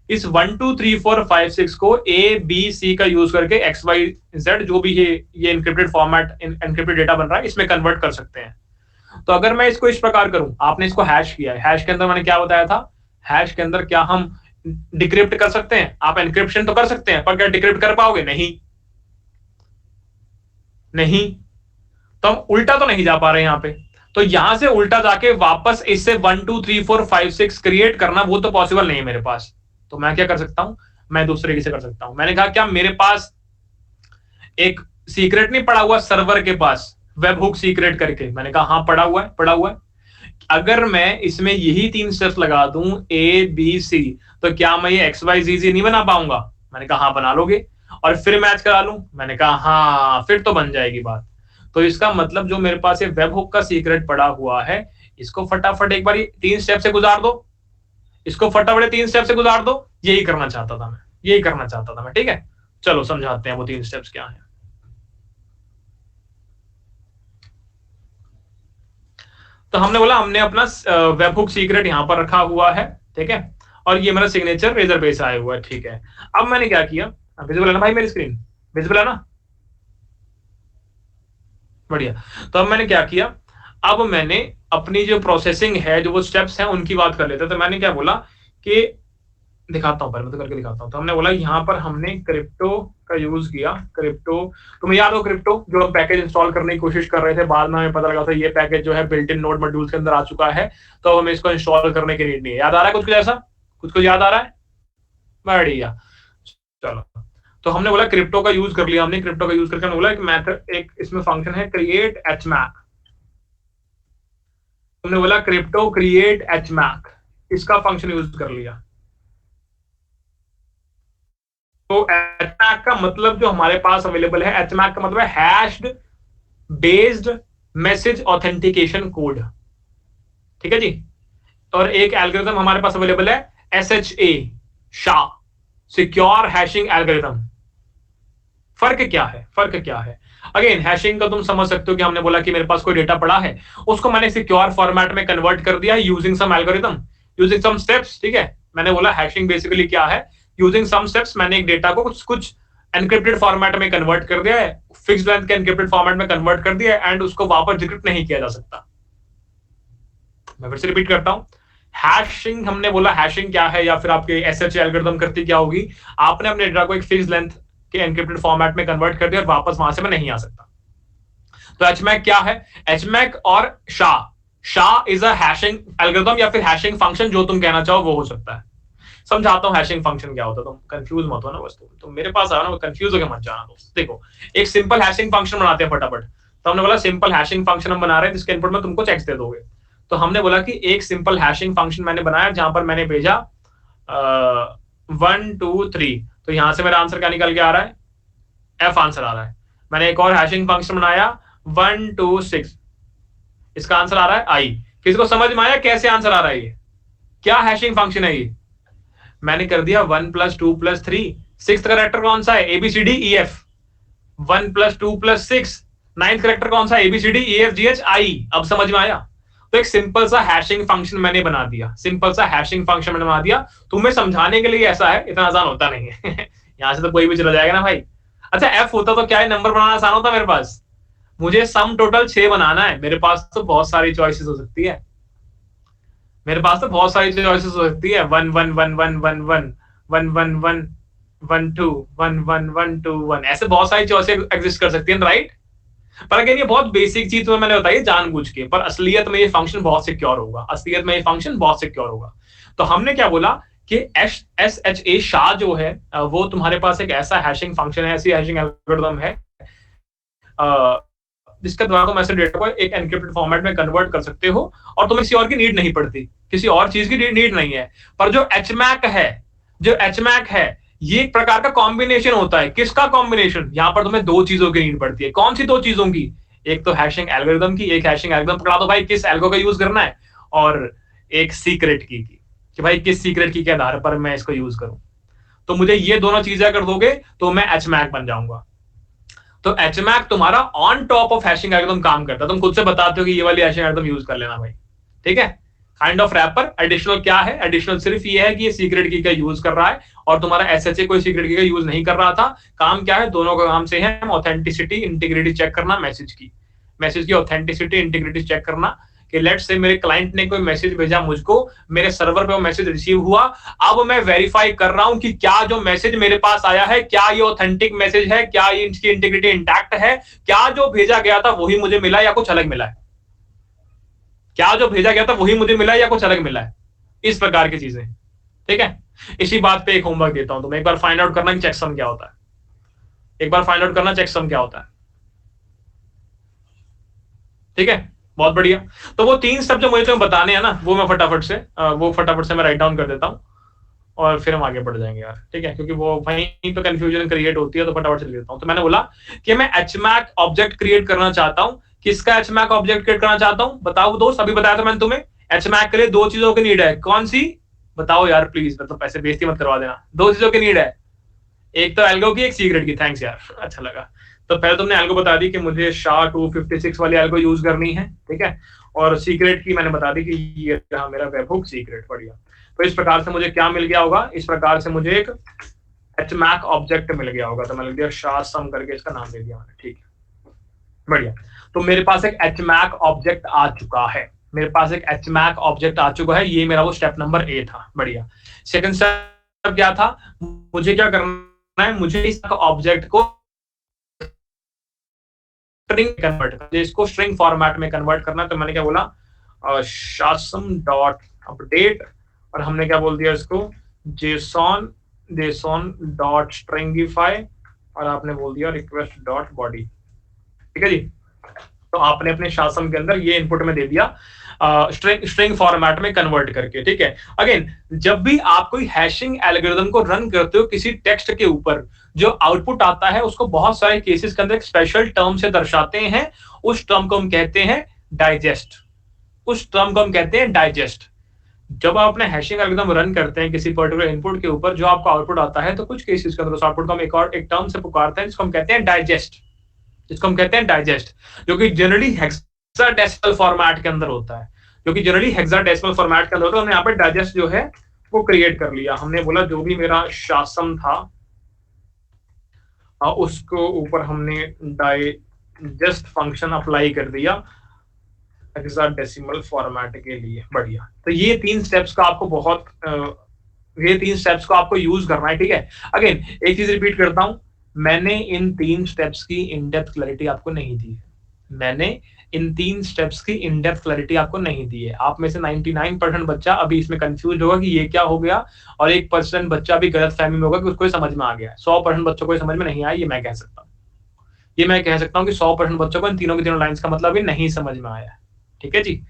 इस 1 2 3 4 5 6 को A B C का यूज करके XYZ जो भी ये एनक्रिप्टेड फॉर्मेट, एनक्रिप्टेड डेटा बन रहा है, इसमें कन्वर्ट कर सकते हैं। तो अगर मैं इसको इस प्रकार करूं, आपने इसको हैश किया है, हैश के अंदर मैंने क्या बताया था, हैश के अंदर क्या हम डिक्रिप्ट कर सकते हैं? आप एनक्रिप्शन तो कर सकते हैं, पर क्या डिक्रिप्ट कर पाओगे? नहीं। तो हम उल्टा तो नहीं जा पा रहे यहां पे, तो यहां से उल्टा जाके वापस इससे 1 2 3 4 5 6 क्रिएट करना, वो तो पॉसिबल नहीं है मेरे पास। तो मैं क्या कर सकता हूं, मैं दूसरे तरीके से कर सकता हूं। मैंने कहा क्या मेरे पास एक सीक्रेट नहीं पड़ा हुआ सर्वर के पास, वेब हुक सीक्रेट करके? मैंने कहा हाँ पड़ा हुआ है। अगर मैं इसमें यही 3 स्टेप्स लगा दूं ABC, तो क्या मैं ये XYZ नहीं बना पाऊंगा? मैंने कहा हाँ बना लोगे। और फिर मैच करा लूं? मैंने कहा हाँ, फिर तो बन जाएगी बात। तो इसका मतलब जो मेरे पास ये वेब हुक का सीक्रेट पड़ा हुआ है, इसको फटाफट एक बार 3 स्टेप से गुजार दो, इसको फटाफट 3 स्टेप से गुजार दो। यही करना चाहता था मैं, ठीक है। चलो समझाते हैं वो 3 स्टेप्स क्या है। तो हमने बोला हमने अपना वेब हुक सीक्रेट यहां पर रखा हुआ है, ठीक है, और ये मेरा सिग्नेचर रेजर पे से आया हुआ है, ठीक है। अब मैंने क्या किया, विजिबल है ना भाई मेरी स्क्रीन? विजिबल है ना? बढ़िया। तो अब मैंने क्या किया, अब मैंने अपनी जो प्रोसेसिंग है, जो वो स्टेप्स हैं, उनकी बात कर लेते हैं। तो मैंने क्या बोला कि दिखाता हूं, पहले मैं तो करके दिखाता हूं। तो हमने बोला यहां पर हमने क्रिप्टो का यूज किया। क्रिप्टो, तुम्हें याद हो क्रिप्टो जो हम पैकेज इंस्टॉल करने की कोशिश कर रहे थे, बाद में हमें पता लगा था ये पैकेज जो है बिल्ट इन नोड मॉड्यूल्स के अंदर आ चुका है, तो हमें इसको इंस्टॉल करने की नीड नहीं है। याद आ रहा है कुछ ऐसा? कुछ याद आ रहा है? बढ़िया। चलो, तो हमने बोला क्रिप्टो का यूज कर लिया हमने। क्रिप्टो का यूज करके हमने बोला एक मेथड, एक इसमें फंक्शन है क्रिएट एचमैक। हमने बोला क्रिप्टो क्रिएट एचमैक, इसका फंक्शन यूज कर लिया। तो एचमैक का मतलब जो हमारे पास अवेलेबल है, एचमैक का मतलब है hatched based message authentication code, ठीक है जी। और एक एल्गोरिथम हमारे पास अवेलेबल है SHA, शा, सिक्योर हैशिंग एल्गोरिथम। फर्क क्या है? अगेन हैशिंग का तुम समझ सकते हो कि हमने बोला कि मेरे पास कोई डेटा पड़ा है, उसको मैंने सिक्योर फॉर्मेट में कन्वर्ट कर दिया using some algorithm, using some steps, ठीक है। मैंने बोला हैशिंग बेसिकली क्या है, यूजिंग सम स्टेप्स मैंने एक डेटा को कुछ एनक्रिप्टेड फॉर्मेट में कन्वर्ट कर दिया है, फिक्स्ड लेंथ के एनक्रिप्टेड फॉर्मेट में कन्वर्ट कर दिया है, एंड उसको वापस डिक्रिप्ट नहीं किया जा सकता। मैं फिर से रिपीट करता हूं, हैशिंग हमने बोला हैशिंग क्या है, या फिर आपके SHA एल्गोरिथम करती क्या होगी, आपने अपने डेटा को एक फिक्स्ड लेंथ के एनक्रिप्टेड फॉर्मेट में कन्वर्ट कर दिया और वापस वहां से मैं नहीं आ सकता। तो एचमैक क्या है? एचमैक और शा इज अ हैशिंग एल्गोरिथम या फिर हैशिंग फंक्शन, जो तुम कहना चाहो वो हो सकता है। समझाता हूं हैशिंग फंक्शन क्या होता है, तुम कंफ्यूज मत हो ना, बस तुम मेरे पास आओ ना, कंफ्यूज होकर मत जाना दोस्त। देखो एक सिंपल हैशिंग फंक्शन बनाते हैं फटाफट। तो हमने बोला सिंपल हैशिंग फंक्शन हम बना रहे हैं जिसके इनपुट में तुमको चेक्स दे दोगे। तो हमने बोला कि एक सिंपल हैशिंग फंक्शन मैंने बनाया जहां पर मैंने भेजा 1 2 3, तो यहां से मेरा आंसर क्या निकल के आ रहा है? F आंसर आ रहा है। मैंने एक और हैशिंग फंक्शन बनाया 1 2 6, इसका आंसर आ रहा है I। किसी को समझ में आया कैसे आंसर आ रहा है? ये क्या हैशिंग फंक्शन है? ये मैंने कर दिया 1 + 2 + 3, 6th कैरेक्टर कौन सा है? ABCDEF। 1 + 2 + 6, 9th करेक्टर कौन सा? ABCD EFGH I। अब समझ में आया? तो एक सिंपल सा हैशिंग फंक्शन मैंने बना दिया, सिंपल सा हैशिंग फंक्शन मैंने बना दिया। तुम्हें समझाने के लिए ऐसा है, इतना आसान होता नहीं है। यहां से तो कोई भी चला जाएगा ना भाई। अच्छा F होता तो क्या है, नंबर बनाना आसान होता मेरे पास। मुझे सम टोटल 6 बनाना है, मेरे पास तो बहुत सारी चॉइसेस हो सकती है, मेरे पास तो बहुत सारी चॉइसेस हो सकती है। 1 1 1 1 1 1 1 1 1 1 2 1 1 1 2 1, ऐसे बहुत सारी चॉइसेस एग्जिस्ट कर सकती है, राइट। पर अगर ये बहुत बेसिक चीज तो मैंने बताई जानबूझ के, पर असलियत में ये फंक्शन बहुत सिक्योर होगा, असलियत में ये फंक्शन बहुत सिक्योर होगा। तो हमने क्या बोला कि SHA शाह जो है वो तुम्हारे पास एक ऐसा हैशिंग फंक्शन है, ऐसी हैशिंग एल्गोरिथम है जिसके द्वारा तुम ऐसे डेटा को एक एनक्रिप्टेड फॉर्मेट में कन्वर्ट कर सकते हो और तुम्हें किसी और की नीड नहीं पड़ती, किसी और चीज की नीड नहीं है। पर जो एचमैक है, जो एचमैक है, ये एक प्रकार का कॉम्बिनेशन होता है। किसका कॉम्बिनेशन? यहां पर तुम्हें दो चीजों की नीड पड़ती है। कौन सी दो चीजों की? एक तो हैशिंग एल्गोरिथम की, एक हैशिंग एल्गोरिथम पकड़ा दो भाई किस एल्गो का यूज करना है, और एक सीक्रेट की कि भाई किस सीक्रेट की के आधार पर मैं इसको यूज करूं। तो मुझे ये दोनों चीजें कर दोगे तो मैं एचमैक बन जाऊंगा। तो एचमैक तुम्हारा on top of hashing algorithm काम करता है। तुम खुद से बताते हो कि ये वाली हैशिंग एल्गोरिथम यूज कर लेना भाई, ठीक है। Kind of wrapper. एडिशनल क्या है? एडिशनल सिर्फ ये है कि ये सीक्रेट की का यूज कर रहा है और तुम्हारा SHA कोई सीक्रेट की का यूज नहीं कर रहा था। काम क्या है? दोनों का काम से है, ऑथेंटिसिटी इंटीग्रिटी चेक करना, मैसेज की ऑथेंटिसिटी इंटीग्रिटी चेक करना कि लेट्स से मेरे क्लाइंट ने कोई मैसेज भेजा मुझको, मेरे सर्वर पे वो मैसेज रिसीव हुआ, अब मैं वेरीफाई कर रहा हूं कि क्या जो मैसेज मेरे पास आया है क्या ये ऑथेंटिक मैसेज है, क्या ये इसकी इंटीग्रिटी इंटैक्ट है, क्या जो भेजा गया था वही मुझे मिला या कुछ अलग मिला है, क्या जो भेजा गया था वही मुझे मिला या कुछ अलग मिला है, इस प्रकार की चीजें, ठीक है। इसी बात पे एक होमवर्क देता हूं, तुम्हें एक बार फाइंड आउट करना कि चेकसम क्या होता है, एक बार फाइंड आउट करना चेकसम क्या होता है, ठीक है। बहुत बढ़िया। तो वो 3 स्टेप जो मुझे तुम्हें बताने हैं ना, वो मैं फटाफट से मैं राइट डाउन कर देता हूं और फिर हम आगे बढ़ जाएंगे यार, ठीक है, क्योंकि वो वहीं पे कंफ्यूजन क्रिएट होती है, तो फटाफट से लेता हूं। तो मैंने बोला कि मैं एचमैक ऑब्जेक्ट क्रिएट करना चाहता हूं। किसका एचमैक ऑब्जेक्ट क्रिएट करना चाहता हूं? बताओ दोस्त, अभी बताया था मैंने तुम्हें। एचमैक के लिए 2 चीजों की नीड है। कौन सी? बताओ यार प्लीज, मतलब पैसे बेइज्जती मत करवा देना। 2 चीजों की नीड है, एक तो एल्गो की, एक सीक्रेट की। थैंक्स यार, अच्छा लगा। तो पहले तुमने एल्गो बता दी कि मुझे SHA-256 वाली एल्गो यूज करनी है, ठीक है। और सीक्रेट की मैंने बता दी कि ये रहा मेरा वेबहुक सीक्रेट। बढ़िया। तो इस प्रकार से मुझे क्या मिल गया होगा? इस प्रकार से मुझे एक एचमैक ऑब्जेक्ट मिल गया होगा। तो मैंने लिख दिया SHA-SUM करके इसका नाम दे दिया मैंने, ठीक है। बढ़िया। तो मेरे पास एक एचमैक ऑब्जेक्ट आ चुका है, मेरे पास एक एचमैक ऑब्जेक्ट आ चुका है। ये मेरा वो स्टेप नंबर A था। बढ़िया। सेकंड स्टेप क्या था? मुझे क्या करना है? मुझे इस ऑब्जेक्ट को स्ट्रिंग कन्वर्ट करना, इसको स्ट्रिंग फॉर्मेट में कन्वर्ट करना। तो मैंने क्या बोला? SHA-SUM डॉट अपडेट, और हमने क्या बोल दिया इसको? JSON डॉट स्ट्रिंगिफाई, और आपने बोल दिया रिक्वेस्ट डॉट बॉडी, ठीक है जी। तो आपने अपने SHA-SUM के अंदर ये इनपुट में दे दिया स्ट्रिंग फॉर्मेट में कन्वर्ट करके, ठीक है। अगेन, जब भी आप कोई हैशिंग एल्गोरिथम को रन करते हो किसी टेक्स्ट के ऊपर, जो आउटपुट आता है उसको बहुत सारे केसेस के अंदर एक स्पेशल टर्म से दर्शाते हैं। उस टर्म को हम कहते हैं डाइजेस्ट, उस टर्म को हम कहते हैं डाइजेस्ट। जब आप अपने हैशिंग एल्गोरिथम रन करते हैं किसी पर्टिकुलर इनपुट के ऊपर, जो आपको आउटपुट आता है, तो कुछ केसेस के अंदर उस आउटपुट को हम एक टर्म से पुकारते हैं जिसको हम कहते हैं डाइजेस्ट, जिसको हम कहते हैं डाइजेस्ट, जो कि जनरली हेक्साडेसिमल फॉर्मेट के अंदर होता है, जो कि जनरली हेक्साडेसिमल फॉर्मेट के अंदर होता है। हमने यहाँ पे डाइजेस्ट जो है वो क्रिएट कर लिया। हमने बोला जो भी मेरा SHA-SUM था उसको ऊपर हमने डाइजेस्ट फंक्शन अप्लाई कर दिया हेक्साडेसिमल फॉर्मेट के लिए। बढ़िया। तो ये 3 स्टेप्स का आपको ये 3 स्टेप्स को आपको यूज करना है, ठीक है। अगेन एक चीज रिपीट करता हूं, मैंने इन 3 स्टेप्स की इन डेप्थ क्लैरिटी आपको नहीं दी है, मैंने इन 3 स्टेप्स की इन डेप्थ क्लैरिटी आपको नहीं दी है। आप में से 99% बच्चा अभी इसमें कंफ्यूज होगा कि ये क्या हो गया, और 1% बच्चा भी गलत फहमी में होगा कि उसको समझ में आ गया है। 100% बच्चों को समझ में नहीं आया, ये मैं कह सकता हूँ, ये मैं कह सकता हूँ कि 100% बच्चों को इन तीनों की तीनों लाइंस का मतलब भी नहीं समझ में आया है, ठीक है जी।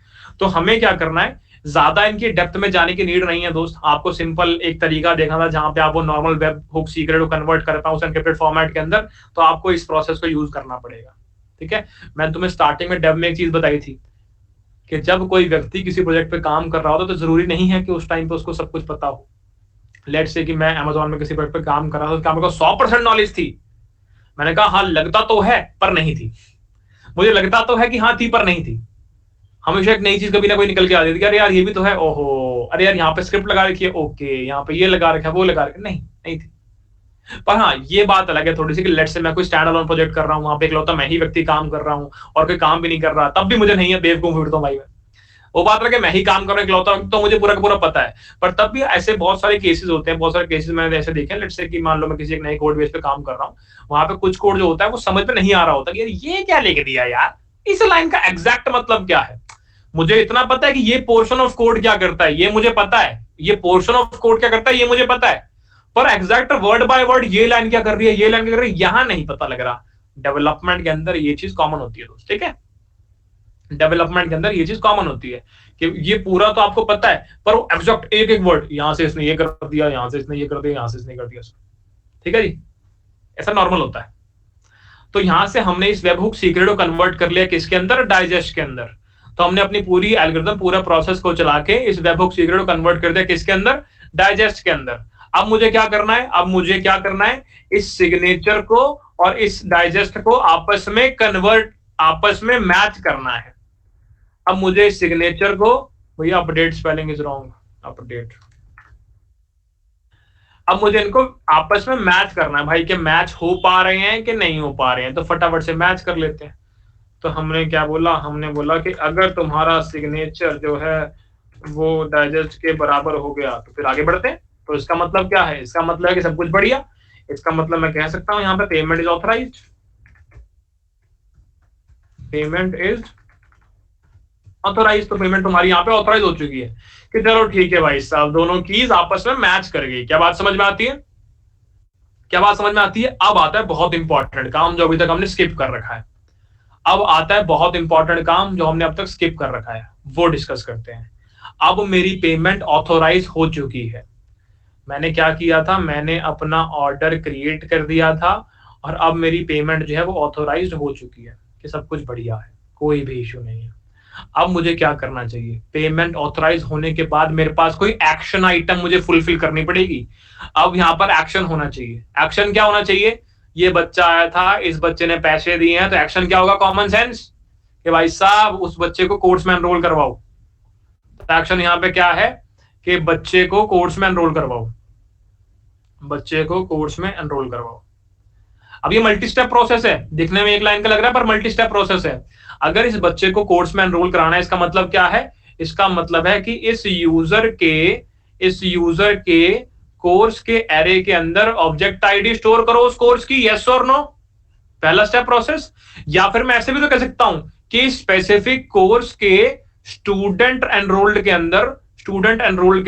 तो हमें क्या करना है? ज्यादा इनकी डेप्थ में जाने की नीड नहीं है दोस्त। आपको सिंपल एक तरीका देखना था जहां पे आप वो नॉर्मल वेब हुक सीक्रेट को कन्वर्ट करता हूं एनक्रिप्टेड फॉर्मेट के अंदर, तो आपको इस प्रोसेस को यूज करना पड़ेगा, ठीक है। मैंने तुम्हें स्टार्टिंग में डेव में एक चीज बताई थी कि जब कोई व्यक्ति किसी प्रोजेक्ट पे काम कर रहा होता तो जरूरी नहीं है कि उस टाइम पे उसको सब कुछ पता हो। लेट्स से कि मैं अमेजोन में किसी प्रोजेक्ट पे काम कर रहा था, तो क्या मेरे को 100% नॉलेज थी? मैंने कहा हाँ लगता तो है पर नहीं थी। मुझे लगता तो है कि हाँ थी पर नहीं थी। हमेशा एक नई चीज कभी ना कोई निकल के आ जाती है, अरे यार ये भी तो है, ओहो, अरे यार यहाँ पे स्क्रिप्ट लगा रखी है, ओके, यहाँ पे ये लगा रखा है, वो लगा रखा है, नहीं थी। पर हाँ ये बात अलग है थोड़ी सी कि लेट्स से मैं कोई स्टैंड अलोन प्रोजेक्ट कर रहा हूँ, वहां पे इकलौता मैं ही व्यक्ति काम कर रहा हूँ और कोई काम भी नहीं कर रहा, तब भी मुझे नहीं है, बेवकूफ फिरता हूँ भाई मैं। वो बात लगे मैं ही काम कर रहा हूँ इकलौता, तो मुझे पूरा का पूरा पता है। पर तब भी ऐसे बहुत सारे केसेस होते हैं, बहुत सारे केसेस मैंने ऐसे देखे हैं, लेट्स से कि मान लो मैं किसी एक नए कोड बेस पे काम कर रहा हूँ, वहां पे कुछ कोड जो होता है वो समझ में नहीं आ रहा होता कि यार ये क्या लिख दिया यार, इस लाइन का एग्जैक्ट मतलब क्या है। मुझे इतना पता है कि ये पोर्शन ऑफ कोड क्या करता है, ये मुझे पता है, ये पोर्शन ऑफ कोड क्या करता है ये मुझे पता है, पर एग्जैक्ट वर्ड बाय वर्ड ये लाइन क्या कर रही है, ये लाइन क्या कर रही है, यहां नहीं पता लग रहा। डेवलपमेंट के अंदर ये चीज कॉमन होती है दोस्त, ठीक है। डेवलपमेंट के अंदर ये चीज कॉमन होती है कि ये पूरा तो आपको पता है, पर वो एग्जैक्ट एक एक वर्ड, यहां से इसने ये कर दिया, यहां से इसने ये कर दिया, यहां से इसने कर दिया, ठीक है जी, ऐसा नॉर्मल होता है। तो यहां से हमने इस वेबहुक सीक्रेट को कन्वर्ट कर लिया किसके अंदर, डाइजेस्ट के अंदर। तो हमने अपनी पूरी एल्गोरिथम, पूरा प्रोसेस को चला के इस वेबहुक सीक्रेट को कन्वर्ट कर दिया किसके अंदर, डाइजेस्ट के अंदर। अब मुझे क्या करना है, अब मुझे क्या करना है, इस सिग्नेचर को और इस डाइजेस्ट को आपस में कन्वर्ट, आपस में मैच करना है। अब मुझे इस सिग्नेचर को, भैया update spelling is wrong, update, अब मुझे इनको आपस में मैच करना है भाई, कि मैच हो पा रहे हैं कि नहीं हो पा रहे हैं, तो फटाफट से मैच कर लेते हैं। तो हमने क्या बोला, हमने बोला कि अगर तुम्हारा सिग्नेचर जो है वो डाइजेस्ट के बराबर हो गया तो फिर आगे बढ़ते हैं। तो इसका मतलब क्या है, इसका मतलब है कि सब कुछ बढ़िया। इसका मतलब मैं कह सकता हूं यहाँ पे payment is authorised, payment is authorise, तो पेमेंट तुम्हारी यहाँ पे ऑथराइज हो चुकी है कि चलो ठीक है भाई साहब, दोनों कीज आपस में मैच कर गई। क्या बात समझ में आती है, क्या बात समझ में आती है। अब आता है बहुत इंपॉर्टेंट काम जो अभी तक हमने स्किप कर रखा है। अब आता है बहुत इंपॉर्टेंट काम जो हमने अब तक स्किप कर रखा है, वो डिस्कस करते हैं। अब मेरी पेमेंट ऑथोराइज हो चुकी है, मैंने क्या किया था, मैंने अपना ऑर्डर क्रिएट कर दिया था और अब मेरी पेमेंट जो है वो ऑथोराइज हो चुकी है कि सब कुछ बढ़िया है, कोई भी इश्यू नहीं है। अब मुझे क्या करना चाहिए, पेमेंट ऑथराइज होने के बाद मेरे पास कोई एक्शन आइटम मुझे फुलफिल करनी पड़ेगी। अब यहाँ पर एक्शन होना चाहिए। एक्शन क्या होना चाहिए, ये बच्चा आया था, इस बच्चे ने पैसे दिए हैं, तो एक्शन क्या होगा, कॉमन सेंस, कि भाई साहब उस बच्चे को कोर्स में एनरोल करवाओ। तो एक्शन यहाँ पे क्या है कि बच्चे को कोर्स में एनरोल करवाओ, बच्चे को कोर्स में एनरोल करवाओ। अब ये मल्टी स्टेप प्रोसेस है, दिखने में एक लाइन का लग रहा है पर मल्टी स्टेप प्रोसेस है। अगर इस बच्चे को कोर्स में एनरोल कराना है, इसका मतलब क्या है, इसका मतलब है कि इस यूजर के कोर्स के एरे के अंदर ऑब्जेक्ट आईडी स्टोर करो उस कोर्स की, यस और नो, पहला स्टेप प्रोसेस। या फिर मैं ऐसे भी तो कह सकता हूं कि स्पेसिफिक कोर्स के स्टूडेंट एनरोल्ड के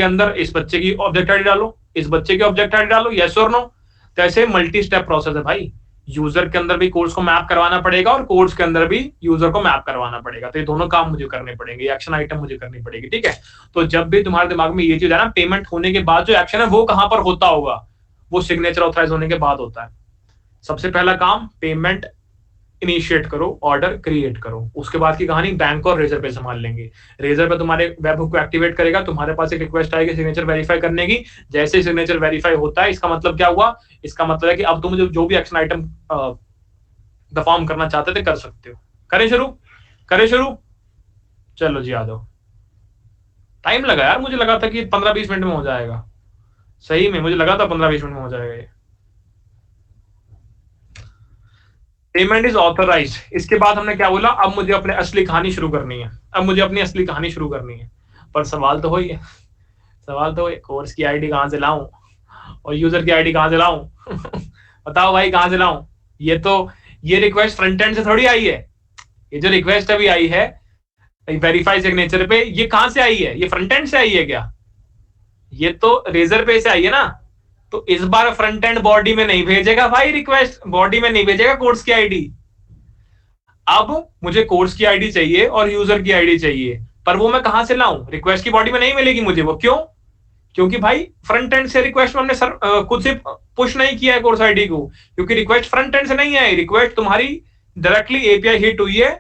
अंदर इस बच्चे की ऑब्जेक्ट आईडी डालो, इस बच्चे की ऑब्जेक्ट आईडी डालो, यस और नो। तो ऐसे मल्टी स्टेप प्रोसेस है भाई, यूजर के अंदर भी कोर्स को मैप करवाना पड़ेगा और कोर्स के अंदर भी यूजर को मैप करवाना पड़ेगा। तो ये दोनों काम मुझे करने पड़ेंगे, एक्शन आइटम मुझे करनी पड़ेगी, ठीक है। तो जब भी तुम्हारे दिमाग में ये चीज है ना, पेमेंट होने के बाद जो एक्शन है वो कहां पर होता होगा, वो सिग्नेचर ऑथराइज होने के बाद होता है। सबसे पहला काम पेमेंट इनिशिएट करो, ऑर्डर क्रिएट करो। उसके बाद की कहानी बैंक और रेजर पे संभाल लेंगे। रेजर पे तुम्हारे वेबहुक को एक्टिवेट करेगा, तुम्हारे पास एक रिक्वेस्ट आएगी सिग्नेचर वेरीफाई करने की। जैसे सिग्नेचर वेरीफाई होता है, इसका मतलब क्या हुआ, इसका मतलब है कि अब तुम जो भी एक्शन आइटम परफॉर्म करना चाहते थे कर सकते हो। करें शुरू, करें शुरू, चलो जी आ जाओ। टाइम लगा यार, मुझे लगा था कि 15-20 मिनट में हो जाएगा, सही में मुझे लगा था 15-20 मिनट में हो जाएगा ये। पेमेंट इज ऑथराइज, इसके बाद हमने क्या बोला, अब मुझे अपने असली कहानी शुरू करनी है, अब मुझे अपनी असली कहानी शुरू करनी है। पर सवाल तो वही है, सवाल तो कोर्स की आईडी कहां से लाऊं और यूजर की आईडी कहां से लाऊं बताओ भाई कहां से लाऊं। ये रिक्वेस्ट फ्रंट एंड से थोड़ी आई है, ये जो रिक्वेस्ट अभी आई है वेरीफाई सिग्नेचर पे, ये कहां से आई है, ये फ्रंट एंड से आई है क्या, ये तो रेजर पे से आई है ना। तो इस बार फ्रंट एंड बॉडी में नहीं भेजेगा भाई, रिक्वेस्ट बॉडी में नहीं भेजेगा कोर्स की आईडी। अब मुझे कोर्स की आईडी चाहिए और यूजर की आईडी चाहिए, पर वो मैं कहां से लाऊं, रिक्वेस्ट की बॉडी में नहीं मिलेगी मुझे वो, क्यों, क्योंकि भाई फ्रंट एंड से रिक्वेस्ट हमने खुद से पुश नहीं किया है कोर्स आईडी को, क्योंकि रिक्वेस्ट फ्रंट एंड से नहीं आई, रिक्वेस्ट तुम्हारी डायरेक्टली एपीआई हिट हुई है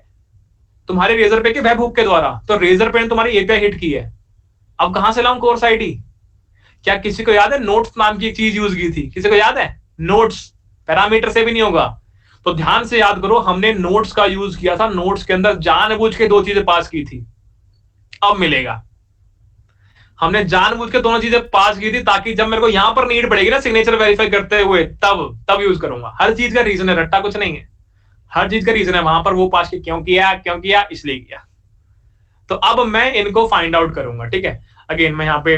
तुम्हारे रेजर पे के वेबहुक के द्वारा, तो रेजर पे ने तुम्हारी एपीआई हिट की है। अब कहां से लाऊं कोर्स आईडी। क्या किसी को याद है नोट्स नाम की एक चीज यूज की थी, किसी को याद है, नोट्स पैरामीटर से भी नहीं होगा। तो ध्यान से याद करो, हमने नोट्स का यूज किया था, नोट्स के अंदर जानबूझ के दो चीजें पास की थी, अब मिलेगा। हमने जानबूझ के दोनों चीजें पास की थी ताकि जब मेरे को यहां पर नीड पड़ेगी ना सिग्नेचर वेरीफाई करते हुए, तब यूज करूंगा। हर चीज का रीजन है, रट्टा कुछ नहीं है, हर चीज का रीजन है। वहां पर वो पास क्यों किया इसलिए किया। तो अब मैं इनको फाइंड आउट करूंगा, ठीक है। अगेन मैं यहाँ पे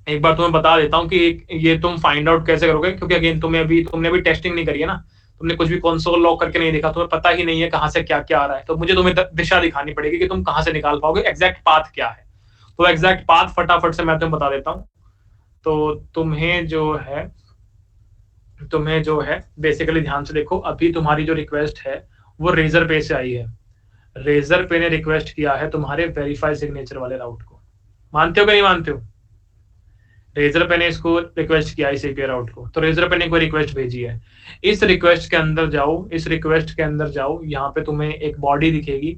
एक बार तुम्हें बता देता हूँ कि ये तुम फाइंड आउट कैसे करोगे, क्योंकि अगेन तुमने अभी टेस्टिंग नहीं करी है ना, तुमने कुछ भी कंसोल लॉग करके नहीं देखा, तुम्हें पता ही नहीं है कहां से क्या क्या आ रहा है। तो मुझे तुम्हें दिशा दिखानी पड़ेगी कि तुम कहां से निकाल पाओगे, एग्जैक्ट पाथ क्या है। तो एग्जैक्ट पाथ फटाफट से मैं तुम्हें बता देता हूँ। तो तुम्हें जो है बेसिकली ध्यान से देखो, अभी तुम्हारी जो रिक्वेस्ट है वो रेजर पे से आई है। रेजर पे ने रिक्वेस्ट किया है तुम्हारे वेरीफाई सिग्नेचर वाले राउट को। मानते हो कि नहीं मानते हो? रेजर पे ने इसको रिक्वेस्ट किया इस एपीआई राउट को, तो रेजर पे ने कोई रिक्वेस्ट भेजी है। इस रिक्वेस्ट के अंदर जाओ, यहाँ पे तुम्हें एक बॉडी दिखेगी,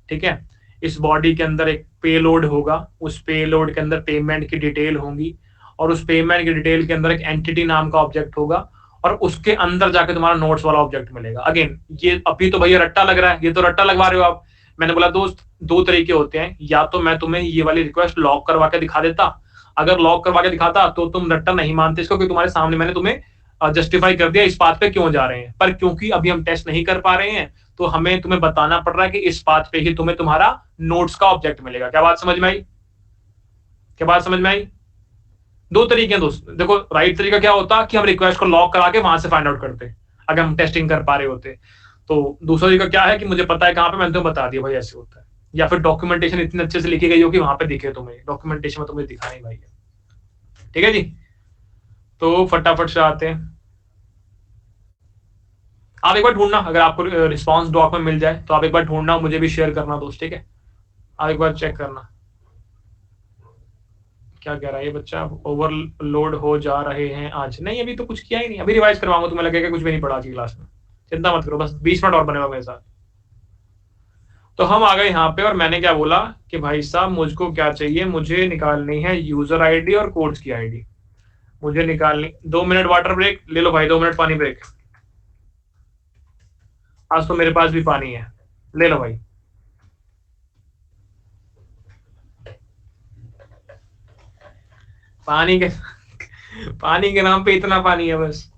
ठीक है। इस बॉडी के अंदर एक पेलोड होगा, उस पेलोड के अंदर पेमेंट की डिटेल होगी, और उस पेमेंट की डिटेल के अंदर एक एंटिटी नाम का ऑब्जेक्ट होगा, और उसके अंदर जाके तुम्हारा नोट्स वाला ऑब्जेक्ट मिलेगा। अगेन ये अभी तो भैया रट्टा लग रहा है, ये तो रट्टा लगवा रहे हो आप। मैंने बोला दोस्त दो तरीके होते हैं, या तो मैं तुम्हें ये वाली रिक्वेस्ट लॉक करवा के दिखा देता, अगर लॉक करवा के दिखाता तो तुम रट्टा नहीं मानते इसको, क्योंकि तुम्हारे सामने मैंने तुम्हें जस्टिफाई कर दिया इस बात पे क्यों जा रहे हैं। पर क्योंकि अभी हम टेस्ट नहीं कर पा रहे हैं, तो हमें तुम्हें बताना पड़ रहा है कि इस बात पे ही तुम्हें तुम्हारा नोट्स का ऑब्जेक्ट मिलेगा। क्या बात समझ में आई? क्या बात समझ में आई? दो तरीके हैं दोस्त, देखो राइट तरीका क्या होता कि हम रिक्वेस्ट को लॉक करा के वहां से फाइंड आउट करते अगर हम टेस्टिंग कर पा रहे होते। तो दूसरा तरीका क्या है कि मुझे पता है कहां पे, मैंने तुम्हें बता दिया भाई ऐसे होता है, या फिर डॉक्यूमेंटेशन इतने अच्छे से लिखी गई हो कि वहां पे दिखे तुम्हें, डॉक्यूमेंटेशन में तुम्हें दिखा नहीं भाई। ठीक है जी, तो फटाफट से आते हैं। आप एक बार ढूंढना, अगर आपको रिस्पांस डॉक में मिल जाए तो आप एक बार ढूंढना, मुझे भी शेयर करना दोस्त, ठीक है। आप एक बार चेक करना क्या कह रहा है ये बच्चा, ओवरलोड हो जा रहे हैं आज। नहीं अभी तो कुछ किया ही नहीं, अभी रिवाइज करवाऊंगा, तुम्हें लगेगा कुछ भी नहीं पढ़ा आज की क्लास में। चिंता मत करो, बस 20 मिनट और बने हुए मेरे साथ। तो हम आ गए यहाँ पे, और मैंने क्या बोला कि भाई साहब मुझको क्या चाहिए, मुझे निकालनी है यूजर आईडी और कोड्स की आईडी। मुझे निकालनी, 2 मिनट वाटर ब्रेक ले लो भाई, 2 मिनट पानी ब्रेक। आज तो मेरे पास भी पानी है, ले लो भाई। पानी के पानी के नाम पे इतना पानी है बस।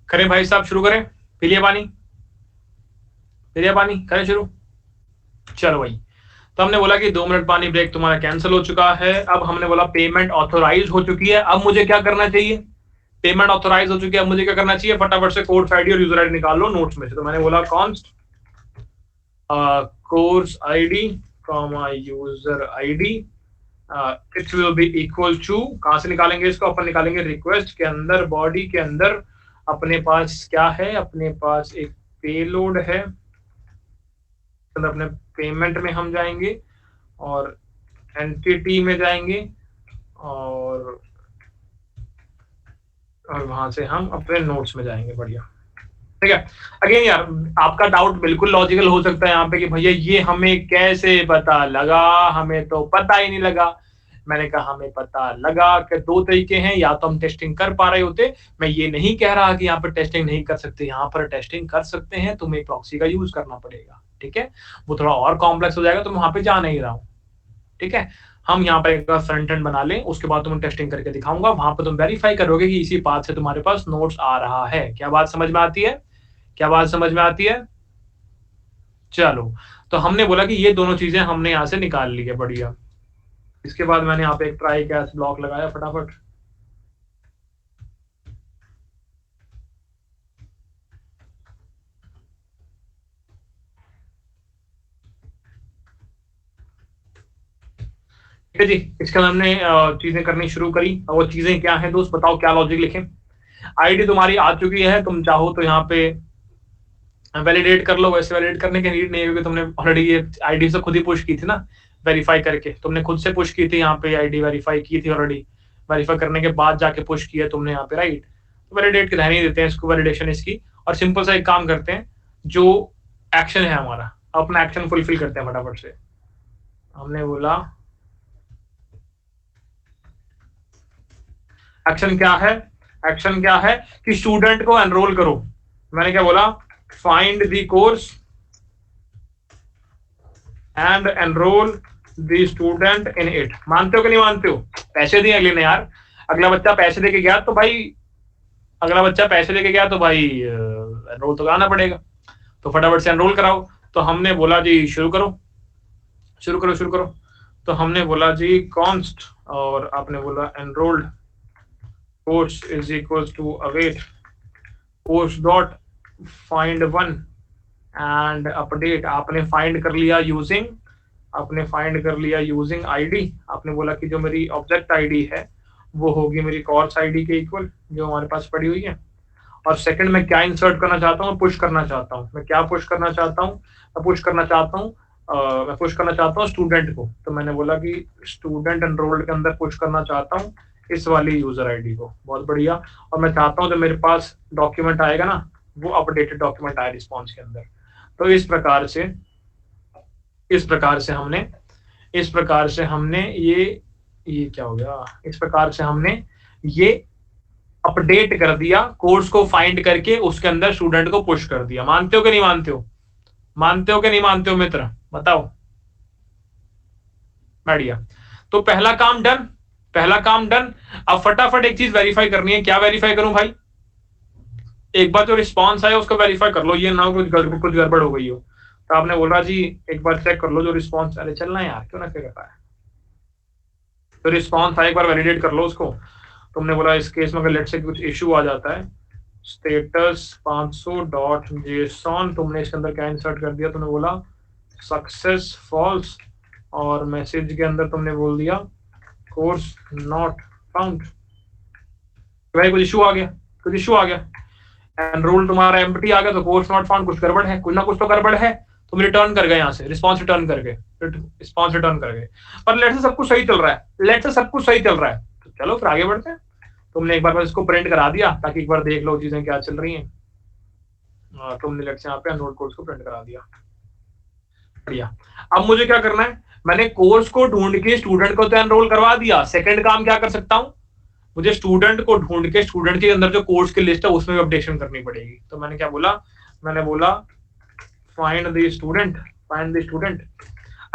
करें भाई साहब, शुरू करें? पी लिया पानी? पी लिया पानी, करें शुरू? चलो भाई, तो हमने बोला कि 2 मिनट पानी ब्रेक तुम्हारा कैंसिल हो चुका है। अब हमने बोला पेमेंट ऑथोराइज हो चुकी है, अब मुझे क्या करना चाहिए? पेमेंट ऑथोराइज हो चुकी है, अब मुझे क्या करना चाहिए? फटाफट से कोर्स आईडी और यूजर आईडी निकाल लो नोट्स में से। तो मैंने बोला const course ID comma user ID, it will be equal to, कहां से निकालेंगे इसको? अपन निकालेंगे रिक्वेस्ट के अंदर, बॉडी के अंदर अपने पास क्या है? अपने पास एक पेलोड है, अपने पेमेंट में हम जाएंगे और एंटिटी में जाएंगे, और वहां से हम अपने नोट्स में जाएंगे। बढ़िया, ठीक है। अगेन यार आपका डाउट बिल्कुल लॉजिकल हो सकता है यहाँ पे कि भैया ये हमें कैसे पता लगा, हमें तो पता ही नहीं लगा। मैंने कहा हमें पता लगा कि दो तरीके हैं, या तो हम टेस्टिंग कर पा रहे होते, मैं ये नहीं कह रहा कि यहाँ पर टेस्टिंग नहीं कर सकते, यहाँ पर टेस्टिंग कर सकते हैं, तुम्हें प्रॉक्सी का यूज करना पड़ेगा, ठीक है। वो थोड़ा और कॉम्प्लेक्स हो जाएगा, तो मैं वहां पे जा नहीं रहा हूँ, ठीक है। हम यहाँ पर एक बार फ्रंट एंड बना लें, उसके बाद तुम्हें टेस्टिंग करके दिखाऊंगा, वहां पर तुम वेरीफाई करोगे कि इसी पाथ से तुम्हारे पास नोट्स आ रहा है। क्या बात समझ में आती है? क्या बात समझ में आती है? चलो, तो हमने बोला कि ये दोनों चीजें हमने यहां से निकाल ली है, बढ़िया। इसके बाद मैंने यहाँ पे एक ट्राई कैच ब्लॉक लगाया फटाफट। ठीक है जी, इसके अंदर हमने चीजें करनी शुरू करी। और वो चीजें क्या है दोस्त, बताओ क्या लॉजिक लिखें। आईडी तुम्हारी आ चुकी है, तुम चाहो तो यहाँ पे वैलिडेट कर लो। वैसे वैलिडेट करने की नीड नहीं है, क्योंकि तुमने ऑलरेडी ये आईडी से खुद ही पुश की थी ना, वेरीफाई करके तुमने खुद से पुश की थी। यहाँ पे आईडी वेरीफाई की थी ऑलरेडी, वेरीफाई करने के बाद जाके पुश किया तुमने यहाँ पे, राइट। तो वैलिडेट के ध्यान ही देते हैं इसको, वैलिडेशन इसकी। और सिंपल सा एक काम करते हैं, जो एक्शन है हमारा, अपना एक्शन फुलफिल करते हैं फटाफट से। हमने बोला एक्शन क्या है, एक्शन क्या है कि स्टूडेंट को एनरोल करो। मैंने क्या बोला, find the course and enrol the student in it. मानते हो कि नहीं मानते हो? पैसे दिए अगले ने यार, अगला बच्चा पैसे देके गया तो भाई, अगला बच्चा पैसे देके गया तो भाई एनरोल तो कराना पड़ेगा, तो फटाफट से एनरोल कराओ। तो हमने बोला जी शुरू करो, शुरू करो, शुरू करो। तो हमने बोला जी कॉन्स्ट, और आपने बोला enrolled course is equal to await course dot find one and update. आपने फाइंड कर लिया यूजिंग, आपने फाइंड कर लिया यूजिंग आईडी। आपने बोला कि जो मेरी ऑब्जेक्ट आईडी है वो होगी मेरी कोर्स आईडी के इक्वल, जो हमारे पास पड़ी हुई है। और सेकंड मैं क्या इंसर्ट करना चाहता हूँ, पुश करना चाहता हूँ। मैं क्या पुश करना चाहता हूँ, मैं पुश करना चाहता हूँ मैं पुश करना चाहता हूँ स्टूडेंट को। तो मैंने बोला कि स्टूडेंट एनरोल्ड के अंदर पुश करना चाहता हूँ इस वाली यूजर आईडी को। बहुत बढ़िया। और मैं चाहता हूँ जब मेरे पास डॉक्यूमेंट आएगा ना, वो अपडेटेड डॉक्यूमेंट आए रिस्पॉन्स के अंदर। तो इस प्रकार से हमने ये क्या हो गया, इस प्रकार से हमने ये अपडेट कर दिया, कोर्स को फाइंड करके उसके अंदर स्टूडेंट को पुश कर दिया। मानते हो कि नहीं मानते हो? मानते हो कि नहीं मानते हो मित्र, बताओ। बढ़िया। तो पहला काम डन, पहला काम डन। अब फटाफट एक चीज वेरीफाई करनी है। क्या वेरीफाई करूं भाई? एक बार जो रिस्पॉन्स आया उसको वेरीफाई कर लो, ये ना कुछ गड़बड़ हो गई हो। तो आपने बोला जी एक बार चेक कर लो जो रिस्पॉन्स, अरे चलना यार, क्यों ना फिर है। तो रिस्पॉन्स आया, एक बार वैलिडेट कर लो उसको। तुमने बोला इस केस में अगर लेट से कुछ इशू आ जाता है, स्टेटस 500.json, तुमने इसके अंदर क्या इंसर्ट कर दिया, तुमने बोला सक्सेस फॉल्स, और मैसेज के अंदर तुमने बोल दिया कोर्स नॉट फाउंड। भाई कुछ इशू आ गया, कुछ इशू आ गया, एनरोल तुम्हारा एम्प्टी आ गया, तो कोर्स नॉट फाउंड, कुछ गड़बड़ है, कुछ ना कुछ तो गड़बड़ है। तुम रिटर्न कर गए यहाँ से, रिस्पॉन्स रिटर्न कर गए, रिस्पॉन्स रिटर्न कर गए। पर लेट से सब कुछ सही चल रहा है, लेट से सब कुछ सही चल रहा है, तो चलो फिर आगे बढ़ते हैं। तुमने एक बार बस इसको प्रिंट करा दिया ताकि एक बार देख लो चीजें क्या चल रही हैं। तुमने लेट से यहाँ पे एनरोल कोर्स को प्रिंट करा दिया। बढ़िया। अब मुझे क्या करना है, मैंने कोर्स को ढूंढ के स्टूडेंट को तो एनरोल करवा दिया। सेकंड काम क्या कर सकता हूँ, मुझे स्टूडेंट को ढूंढ के स्टूडेंट के अंदर जो कोर्स की लिस्ट है उसमें भी अपडेशन करनी पड़ेगी। तो मैंने क्या बोला, मैंने बोला find the student, find the student.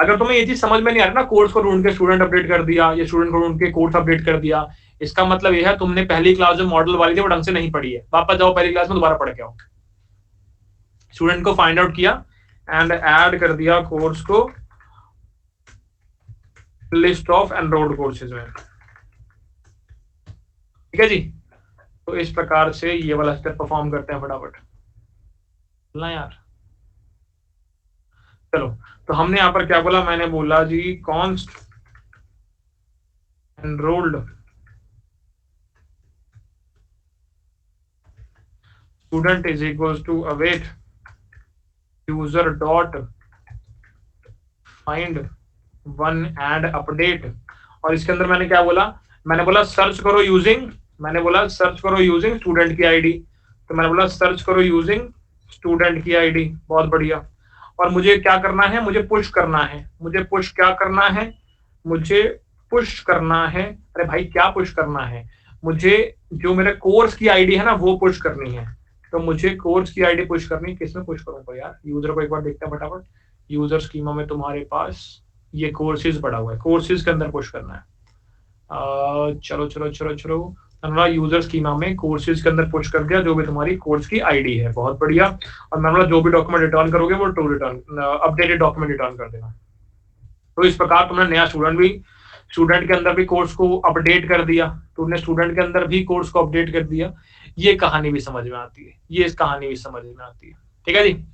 अगर तुम्हें ये चीज समझ में नहीं आ रही ना, कोर्स को ढूंढ के स्टूडेंट अपडेट कर दिया या स्टूडेंट को ढूंढ के कोर्स अपडेट कर दिया, इसका मतलब यह है तुमने पहली क्लास जो मॉडल वाली थी वो ढंग से नहीं पढ़ी है। वापस जाओ पहली क्लास में, दोबारा पढ़ के आओ। स्टूडेंट को फाइंड आउट किया एंड ऐड कर दिया कोर्स को लिस्ट ऑफ एनरोल्ड कोर्सेज में। ठीक है जी। तो इस प्रकार से ये वाला स्टेप परफॉर्म करते हैं फटाफट ना यार। चलो, तो हमने यहां पर क्या बोला, मैंने बोला जी const enrolled student is equal to await user dot find one and update. और इसके अंदर मैंने क्या बोला, मैंने बोला सर्च करो यूजिंग, मैंने बोला सर्च करो यूजिंग स्टूडेंट की आईडी। तो मैंने बोला सर्च करो यूजिंग स्टूडेंट की आईडी। बहुत बढ़िया। और मुझे क्या करना है, मुझे पुश करना है, मुझे पुश क्या करना है, मुझे पुश करना है। अरे भाई क्या पुश करना है, मुझे जो मेरे कोर्स की आईडी है ना वो पुश करनी है। तो मुझे कोर्स की आईडी पुश करनी, किसमें पुश करूंगा यार, यूजर को एक बार देखते हैं फटाफट। यूजर स्कीमा में तुम्हारे पास ये कोर्सेज पड़ा हुआ है, कोर्सेज के अंदर पुश करना है। चलो चलो चलो चलो, यूजर स्कीमा में कोर्सेज के अंदर पुश कर दिया जो भी तुम्हारी कोर्स की आईडी है। बहुत बढ़िया। और मैंने जो भी डॉक्यूमेंट रिटर्न करोगे वो to return updated document return कर देना। तो इस प्रकार तुमने नया स्टूडेंट के अंदर भी कोर्स को अपडेट कर दिया, तुमने स्टूडेंट के अंदर भी कोर्स को अपडेट कर दिया। ये कहानी भी समझ में आती है, ये इस कहानी भी समझ में आती है। ठीक है जी,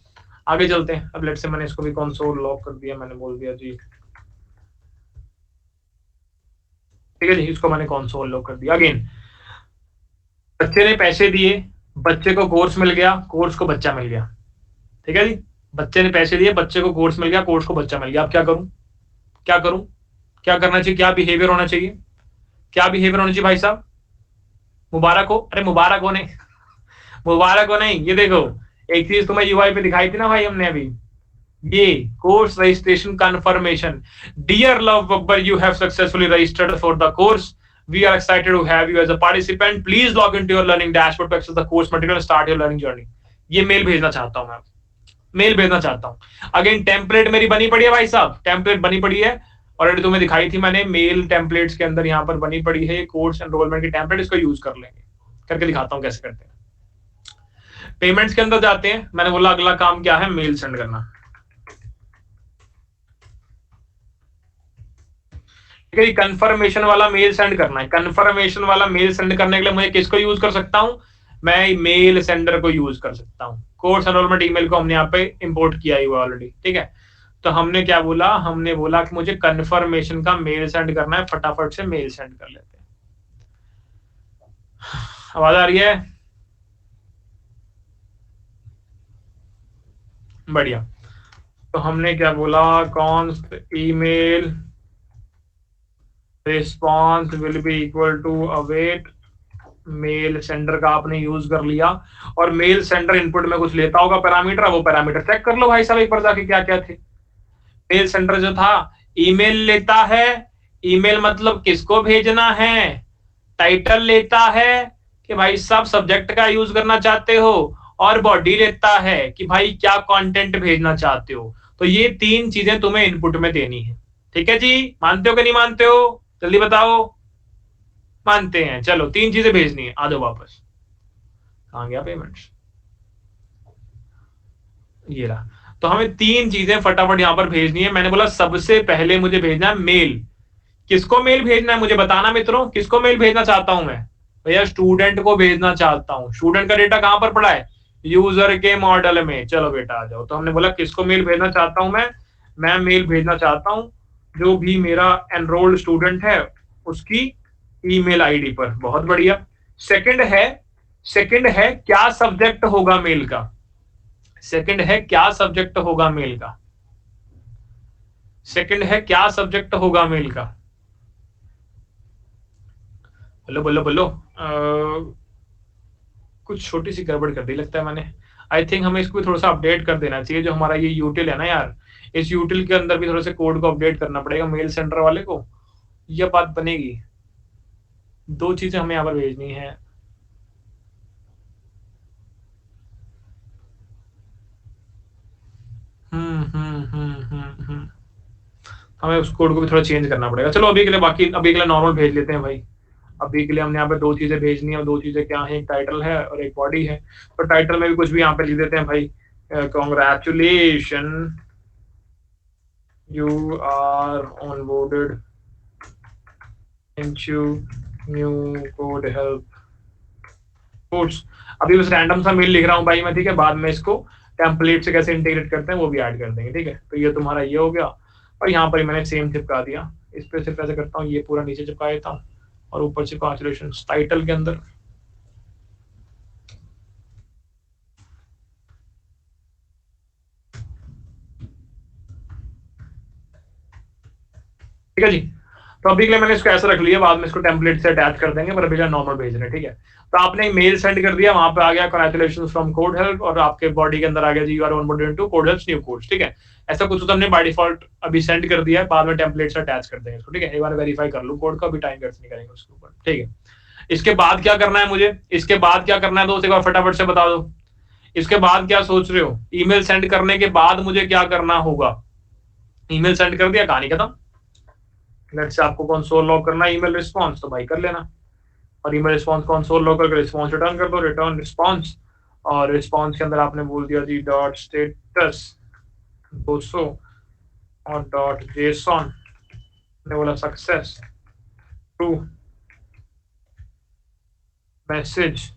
आगे चलते हैं। अब लेट से मैंने इसको भी कंसोल लॉक कर दिया, मैंने बोल दिया जी ठीक है जी, इसको मैंने कंसोल लॉग कर दिया। अगेन बच्चे ने पैसे दिए, बच्चे को कोर्स मिल गया, कोर्स को बच्चा मिल गया। ठीक है जी, बच्चे ने पैसे दिए, बच्चे को कोर्स मिल गया, कोर्स को बच्चा मिल गया। अब क्या करूं, क्या करूं, क्या करना चाहिए, क्या बिहेवियर होना चाहिए, क्या बिहेवियर होना चाहिए भाई साहब? मुबारक हो, अरे मुबारक हो नहीं मुबारक हो नहीं, ये देखो एक चीज तुम्हें यूआई पे दिखाई थी ना भाई हमने अभी, ये course registration confirmation. Dear Love Babbar, you have successfully registered for the course, we are excited to have you as a participant, please log into your learning dashboard to access the course material and start your learning journey। ये mail भेजना चाहता हूं मैं, mail भेजना चाहता हूं। Again template मेरी बनी पड़ी है भाई साहब, टेम्पलेट बनी पड़ी है, ऑलरेडी तुम्हें दिखाई थी मैंने, मेल टेम्पलेट्स के अंदर यहाँ पर बनी पड़ी है कोर्स एनरोलमेंट की टेम्पलेट, इसको यूज कर लेंगे, करके दिखाता हूं कैसे करते हैं। पेमेंट्स के अंदर जाते हैं, मैंने बोला अगला काम क्या है, मेल सेंड करना। ठीक है, कंफर्मेशन वाला मेल सेंड करना है। कंफर्मेशन वाला मेल सेंड करने के लिए मुझे किसको यूज कर सकता हूं, मैं मेल सेंडर को यूज कर सकता हूं। कोर्स एनरोलमेंट ईमेल को हमने यहाँ पे इंपोर्ट किया ही हुआ ऑलरेडी। ठीक है, तो हमने क्या बोला, हमने बोला कि मुझे कंफर्मेशन का मेल सेंड करना है, फटाफट से मेल सेंड कर लेते हैं। आवाज आ रही है? बढ़िया। तो हमने क्या बोला, const email response will be equal to await mail sender का आपने यूज कर लिया, और मेल सेंडर इनपुट में कुछ लेता होगा पैरामीटर, वो पैरामीटर चेक कर लो भाई साहब एक बार जाके क्या क्या थे। मेल सेंडर जो था ईमेल लेता है, ईमेल मतलब किसको भेजना है, टाइटल लेता है कि भाई साहब सब्जेक्ट का यूज करना चाहते हो, और बॉडी लेता है कि भाई क्या कंटेंट भेजना चाहते हो। तो ये तीन चीजें तुम्हें इनपुट में देनी है। ठीक है जी, मानते हो कि नहीं मानते हो, जल्दी बताओ। मानते हैं, चलो तीन चीजें भेजनी है, आ जाओ वापस। कहां गया पेमेंट्स, ये रहा। तो हमें तीन चीजें फटाफट यहां पर भेजनी है। मैंने बोला सबसे पहले मुझे भेजना है मेल। किसको मेल भेजना है मुझे बताना मित्रों, किसको मेल भेजना चाहता हूं मैं? भैया स्टूडेंट को भेजना चाहता हूं। स्टूडेंट का डेटा कहां पर पड़ा है, यूजर के मॉडल में। चलो बेटा आ जाओ। तो हमने बोला किसको मेल भेजना चाहता हूं मैं मेल भेजना चाहता हूं जो भी मेरा एनरोल्ड स्टूडेंट है उसकी ईमेल आईडी पर। बहुत बढ़िया। सेकंड है क्या सब्जेक्ट होगा मेल का, सेकंड है क्या सब्जेक्ट होगा मेल का, सेकंड है क्या सब्जेक्ट होगा मेल का। बोलो बोलो बोलो। कुछ छोटी सी गड़बड़ कर दी लगता है मैंने। आई थिंक हमें इसको थोड़ा सा अपडेट कर देना चाहिए, जो हमारा ये यूटिल है ना यार, इस यूटिल के अंदर भी थोड़ा सा कोड को अपडेट करना पड़ेगा मेल सेंटर वाले को, ये बात बनेगी। दो चीजें हमें यहाँ पर भेजनी है। हमें उस कोड को भी थोड़ा चेंज करना पड़ेगा। चलो अभी के लिए, बाकी अभी के लिए नॉर्मल भेज लेते हैं भाई। अभी के लिए हमने यहाँ पे दो चीजें भेजनी है, और दो चीजें क्या है, एक टाइटल है और एक बॉडी है। तो टाइटल में भी कुछ भी यहाँ पे लिख देते हैं भाई, congratulation you are onboarded into new code help course. अभी बस रैंडम सा मेल लिख रहा हूँ भाई मैं, ठीक है, बाद में इसको टेम्पलेट से कैसे इंटीग्रेट करते हैं वो भी ऐड कर देंगे। ठीक है, तो ये तुम्हारा ये हो गया, और यहाँ पर मैंने सेम चिपका दिया। इस पे सिर्फ ऐसे करता हूँ, ये पूरा नीचे चिपका देता हूँ, और ऊपर से कॉन्ग्रेचुलेशन टाइटल के अंदर। ठीक है जी, तो अभी के लिए मैंने इसको ऐसा रख लिया, बाद में इसको टेम्पलेट से अटैच कर देंगे, पर अभी नॉर्मल भेज रहे हैं। ठीक है, तो आपने मेल सेंड कर दिया, वहां पे आ गया कांग्रेचुलेशंस फ्रॉम कोड हेल्प, और आपके बॉडी के अंदर आ गया जी you are onboarded into code help new course. ठीक है, ऐसा कुछ तो हमने बाय डिफॉल्ट अभी सेंड कर दिया है, बाद में टेम्पलेट से अटैच कर देंगे इसको। ठीक है, एक बार वेरीफाई कर लो कोड का, अभी टाइम वेस्ट नहीं करेंगे उसके ऊपर। ठीक है, इसके बाद क्या करना है मुझे, इसके बाद क्या करना है दोस्त, एक बार फटाफट से बता दो। इसके बाद क्या सोच रहे हो, ईमेल सेंड करने के बाद मुझे क्या करना होगा? ईमेल सेंड कर दिया, कहानी खत्म। लेट्स से आपको कंसोल लॉग करना है ईमेल रिस्पांस, तो भाई कर लेना, और ईमेल रिस्पांस कंसोल लॉग करके रिस्पांस रिटर्न कर दो, रिटर्न रिस्पांस। और रिस्पांस के अंदर आपने बोल दिया जी डॉट स्टेटस 200 और डॉट जेसॉन, ने बोला सक्सेस ट्रू मैसेज।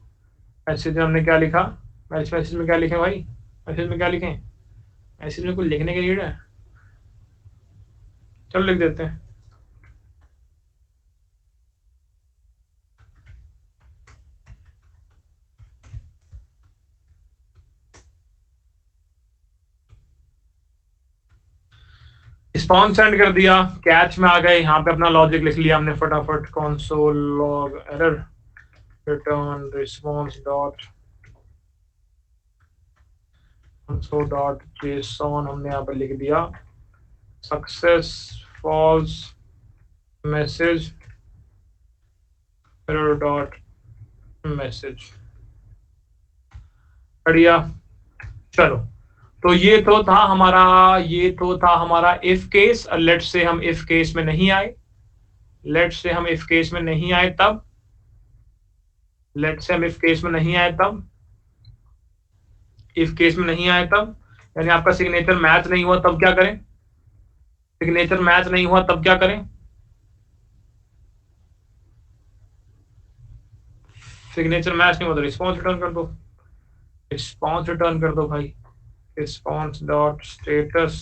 मैसेज में हमने क्या लिखा, मैसेज में क्या लिखे भाई, मैसेज में क्या लिखे, मैसेज में कुछ लिखने की नीड है, चलो लिख देते हैं। रिस्पॉन्स सेंड कर दिया, कैच में आ गए, यहाँ पे अपना लॉजिक लिख लिया हमने फटाफट, console log error return response dot console.json हमने यहाँ पे लिख दिया, success false message error dot message. बढ़िया, चलो तो ये तो था हमारा इफ केस। लेट से हम इफ केस में नहीं आए, लेट से हम इफ केस में नहीं आए तब, इफ केस में नहीं आए तब यानी आपका सिग्नेचर मैच नहीं हुआ तब क्या करें, सिग्नेचर मैच नहीं हुआ तब क्या करें, सिग्नेचर मैच नहीं हुआ तो रिस्पॉन्स रिटर्न कर दो, रिस्पॉन्स रिटर्न कर दो भाई, रिस्पॉन्स डॉट स्टेटस